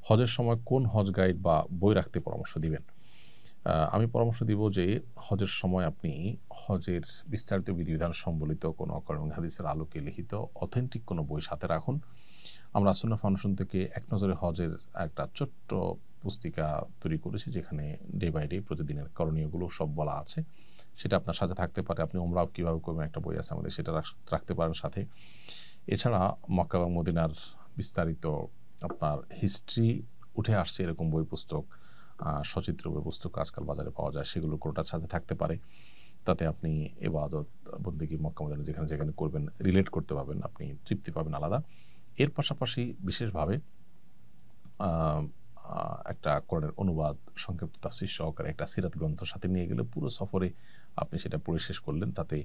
A: হজের সময় কোন হজ গাইড বা বই রাখতে পরামর্শ দিবেন? আমি পরামর্শ দিব যে হজের সময় আপনি হজের বিস্তারিত বিধিবিধান সম্বলিত কোনো কোরআন হাদিসের আলোকে লিখিত অথেন্টিক কোনো বই সাথে রাখুন। আমরা সুন্নাহ ফাউন্ডেশন থেকে এক নজরে হজের একটা ছোট্ট পুস্তিকা তৈরি করেছি, যেখানে ডে বাই ডে প্রতিদিনের করণীয়গুলো সব বলা আছে। সেটা আপনার সাথে থাকতে পারে। আপনি উমরাও কীভাবে করবেন একটা বই আছে আমাদের, সেটা রাখতে পারেন সাথে। এছাড়া মক্কা এবং মদিনার বিস্তারিত আপনার হিস্ট্রি উঠে আসছে এরকম বই পুস্তক, সচিত্র বই পুস্তক আজকাল বাজারে পাওয়া যায়, সেগুলো কোনোটার সাথে থাকতে পারে। তাতে আপনি ইবাদত বন্দেগী মক্কা মদিনা যেখানে যেখানে করবেন রিলেট করতে পারবেন, আপনি তৃপ্তি পাবেন আলাদা। এর পাশাপাশি বিশেষভাবে একটা কোরআনের অনুবাদ সংক্ষিপ্ত তাফসীর সহকারে একটা সিরাত গ্রন্থ সাথে নিয়ে গেলে পুরো সফরে আপনি সেটা পড়ে শেষ করলেন। তাতে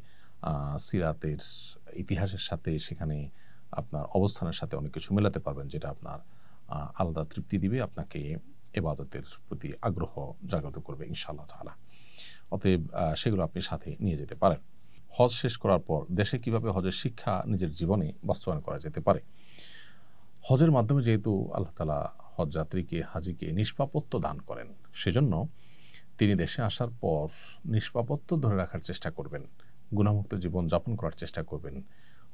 A: সিরাতের ইতিহাসের সাথে সেখানে আপনার অবস্থানের সাথে অনেক কিছু মেলাতে পারবেন, যেটা আপনার আলাদা তৃপ্তি দিবে, আপনাকে ইবাদতের প্রতি আগ্রহ জাগ্রত করবে ইনশাআল্লাহ তাআলা। অতএব সেগুলো আপনি সাথে নিয়ে যেতে পারেন। হজ শেষ করার পর দেশে কিভাবে হজের শিক্ষা নিজের জীবনে বাস্তবায়ন করা যেতে পারে? হজের মাধ্যমে যেহেতু আল্লাহ তাআলা হজ যাত্রীকে, হাজিকে নিষ্পাপত্ব দান করেন, সেজন্য তিনি দেশে আসার পর নিষ্পাপত্ব ধরে রাখার চেষ্টা করবেন, গুনাহমুক্ত জীবন যাপন করার চেষ্টা করবেন।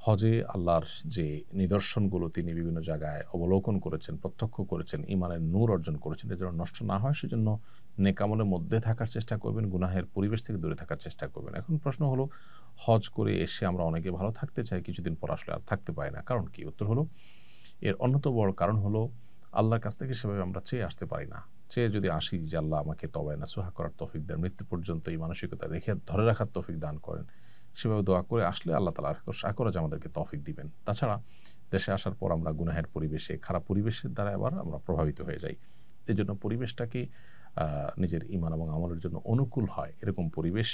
A: হজে আল্লাহর যে নিদর্শনগুলো তিনি বিভিন্ন জায়গায় অবলোকন করেছেন, প্রত্যক্ষ করেছেন, ঈমানের নূর অর্জন করেছেন, এটা যেন নষ্ট না হয় সেজন্য নেক আমলের মধ্যে থাকার চেষ্টা করবেন, গুনাহের পরিবেশ থেকে দূরে থাকার চেষ্টা করবেন। এখন প্রশ্ন হলো, হজ করে এসে আমরা অনেকে ভালো থাকতে চাই, কিছুদিন পর আসলে আর থাকতে পারি না, কারণ কি? উত্তর হলো, এর অন্যতম বড় কারণ হলো আল্লাহর কাছ থেকে সেভাবে আমরা চেয়ে আসতে পারি না। চেয়ে যদি আসি যে আল্লাহ আমাকে তওবা নাসুহা করার তৌফিক দেন, মৃত্যু পর্যন্ত এই মানসিকতা রেখে ধরে রাখার তৌফিক দান করেন, সেভাবে দোয়া করে আসলে আল্লাহ তাআলা আশা করা যে আমাদেরকে তৌফিক দিবেন। তাছাড়া দেশে আসার পর আমরা গুনাহের পরিবেশে, খারাপ পরিবেশের দ্বারা আবার আমরা প্রভাবিত হয়ে যাই। এজন্য পরিবেশটাকে নিজের ঈমান এবং আমলের জন্য অনুকূল হয় এরকম পরিবেশ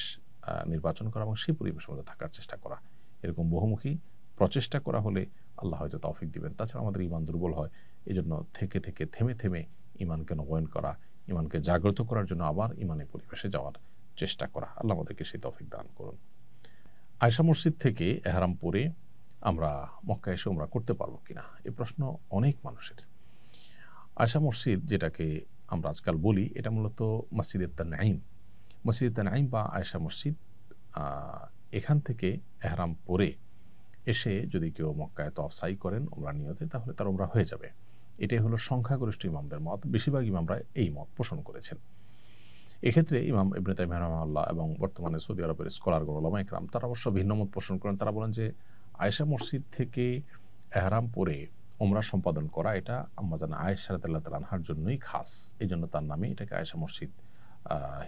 A: নির্বাচন করা এবং সেই পরিবেশের মধ্যে থাকার চেষ্টা করা, এরকম বহুমুখী প্রচেষ্টা করা হলে আল্লাহ হয়তো তৌফিক দিবেন। তাছাড়া আমাদের ঈমান দুর্বল হয়, এজন্য থেকে থেকে থেমে থেমে ঈমানকে নবায়ন করা, ঈমানকে জাগ্রত করার জন্য আবার ঈমানের পরিবেশে যাওয়ার চেষ্টা করা। আল্লাহ আমাদেরকে সেই তৌফিক দান করুন। আয়েশা মসজিদ থেকে এহরাম পরে আমরা মক্কা এসে উমরা করতে পারবো কিনা, এই প্রশ্ন অনেক মানুষের। আয়েশা মসজিদ যেটাকে আমরা আজকাল বলি, এটা মূলত মসজিদে তানঈম। মসজিদে তানঈম বা আয়েশা মসজিদ, এখান থেকে এহরাম পরে এসে যদি কেউ মক্কায় তওয়াফ সাই করেন উমরা নিয়তে, তাহলে তার উমরা হয়ে যাবে। এটাই হলো সংখ্যাগরিষ্ঠ ইমামদের মত। বেশিরভাগ ইমামরা এই মত পোষণ করেছেন। এক্ষেত্রে ইমাম ইবনে তাইমিয়া রাহিমাহুল্লাহ এবং বর্তমানে সৌদি আরবের স্কলারগণ, উলামা ইকরাম, তারা অবশ্য ভিন্ন মত পোষণ করেন। তারা বলেন যে আয়েশা মসজিদ থেকে এহরাম পরে উমরা সম্পাদন করা এটা আম্মা জান আয়েশা রাদিয়াল্লাহু তাআলা আনহার জন্যই খাস। এই জন্য তার নামে এটাকে আয়েশা মসজিদ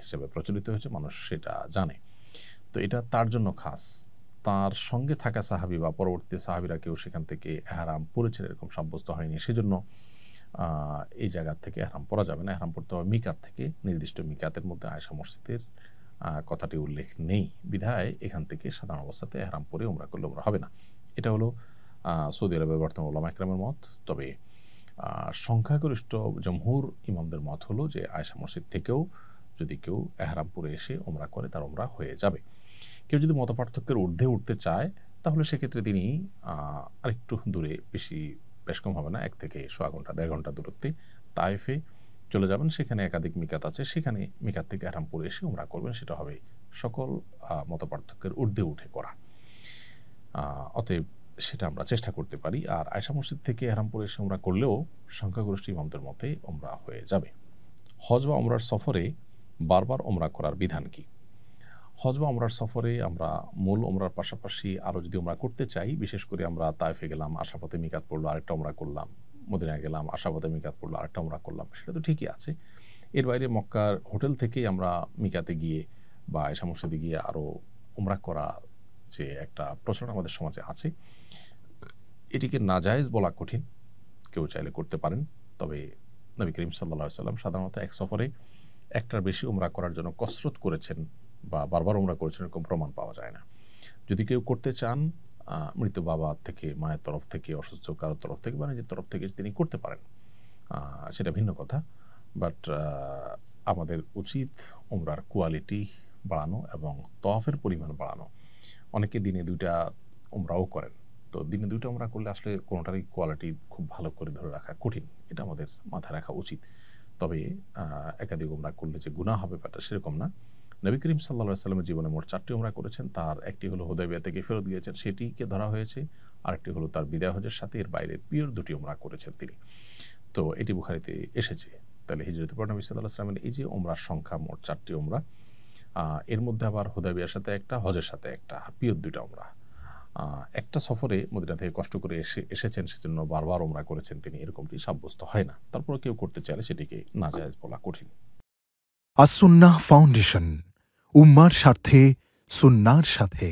A: হিসেবে প্রচলিত হয়েছে, মানুষ সেটা জানে। তো এটা তার জন্য খাস। তার সঙ্গে থাকা সাহাবী বা পরবর্তী সাহাবীরা কেউ সেখান থেকে এহরাম পরেছেন এরকম সাব্যস্ত হয়নি, সেজন্য এই জায়গা থেকে এহরাম পরা যাবে না। এহরাম পড়তে হবে মিকাত থেকে। নির্দিষ্ট মিকাতের মধ্যে আয়েশা মসজিদের কথাটি উল্লেখ নেই, বিধায় এখান থেকে সাধারণ অবস্থাতে এহরাম পরে উমরা করলে উমরা হবে না। এটা হলো সৌদি আরবের বর্তমান উলামা ইকরামের মত। তবে সংখ্যাগরিষ্ঠ জমহুর ইমামদের মত হলো যে আয়েশা মসজিদ থেকেও যদি কেউ এহরাম পরে এসে উমরা করে, তার উমরা হয়ে যাবে। কেউ যদি মতপার্থক্যের ঊর্ধ্বে উঠতে চায়, তাহলে সেক্ষেত্রে তিনি আরেকটু দূরে, বেশ কম হবে না, 1 থেকে সোয়া ঘন্টা 1.5 ঘন্টা দূরত্বে তায়েফে চলে যাবেন। সেখানে একাধিক মিকাত আছে, সেখানে মিকাত থেকে এহরাম পরে এসে উমরা করবেন। সেটা হবে সকল মতপার্থক্যের ঊর্ধ্বে উঠে করা। অতএব সেটা আমরা চেষ্টা করতে পারি। আর আয়েশা মসজিদ থেকে এহরাম পরে এসে উমরা করলেও সংখ্যাগরিষ্ঠ ইমামদের মতে উমরা হয়ে যাবে। হজ বা উমরার সফরে বারবার উমরা করার বিধান কি? হজ বা উমরার সফরে আমরা মূল উমরার পাশাপাশি আরও যদি উমরা করতে চাই, বিশেষ করে আমরা তায়েফে গেলাম, আশাপথে মিকাত পড়লো, আরেকটা উমরা করলাম, মদিনায় গেলাম, আশাপথে মিকাত পড়লো, আরেকটা উমরা করলাম, সেটা তো ঠিকই আছে। এর বাইরে মক্কার হোটেল থেকেই আমরা মিকাতে গিয়ে বা আয়েশা মসজিদে গিয়ে আরও উমরা করা যে একটা প্রচলন আমাদের সমাজে আছে, এটিকে নাজায়েজ বলা কঠিন। কেউ চাইলে করতে পারেন, তবে নবী করিম সাল্লাল্লাহু আলাইহি ওয়াসাল্লাম সাধারণত এক সফরে একটার বেশি উমরা করার জন্য কসরত করেছেন বা বারবার উমরা করেছেন এরকম প্রমাণ পাওয়া যায় না। যদি কেউ করতে চান, মৃত বাবা থেকে, মায়ের তরফ থেকে, অসুস্থ কারোর তরফ থেকে বা নিজের তরফ থেকে তিনি করতে পারেন, সেটা ভিন্ন কথা। বাট আমাদের উচিত উমরার কোয়ালিটি, বাড়ানো এবং তওয়াফের পরিমাণ বাড়ানো। অনেকে দিনে 2টা উমরাও করেন। তো দিনে 2টা উমরা করলে আসলে কোনোটারই কোয়ালিটি খুব ভালো করে ধরে রাখা কঠিন। এটা আমাদের মাথায় রাখা উচিত। তবে একাধিক উমরা করলে যে গুনাহ হবে ব্যাপারটা সেরকম না। নবী করিম সাল্লাল্লাহু আলাইহি ওয়াসাল্লামের জীবনে মোট 4টি উমরা করেছেন। তার একটি হলো হুদায়বিয়া থেকে ফেরত গিয়েছেন, সেটিকে ধরা হয়েছে। আরেকটি হলো তার বিদায় হজের সাথে, এর বাইরে পিওর 2টি উমরা করেছেন তিনি। তো এটি বুখারীতে এসেছে। তাহলে হিজরতের পর নবী সাল্লাল্লাহু আলাইহি ওয়াসাল্লামের এই যে উমরার সংখ্যা মোট 4টি উমরা, এর মধ্যে আবার হুদায়বিয়ার সাথে একটা, হজের সাথে একটা, পিওর 2টা উমরা। একটা সফরে মদিনা থেকে কষ্ট করে এসেছেন, সেজন্য বারবার উমরা করেছেন তিনি, এরকমটি সাব্যস্ত হয় না। তারপরে কেউ করতে চাইলে সেটিকে নাজায়েজ বলা কঠিন।
B: আস-সুন্নাহ ফাউন্ডেশন, উম্মার স্বার্থে সুন্নাহর সাথে।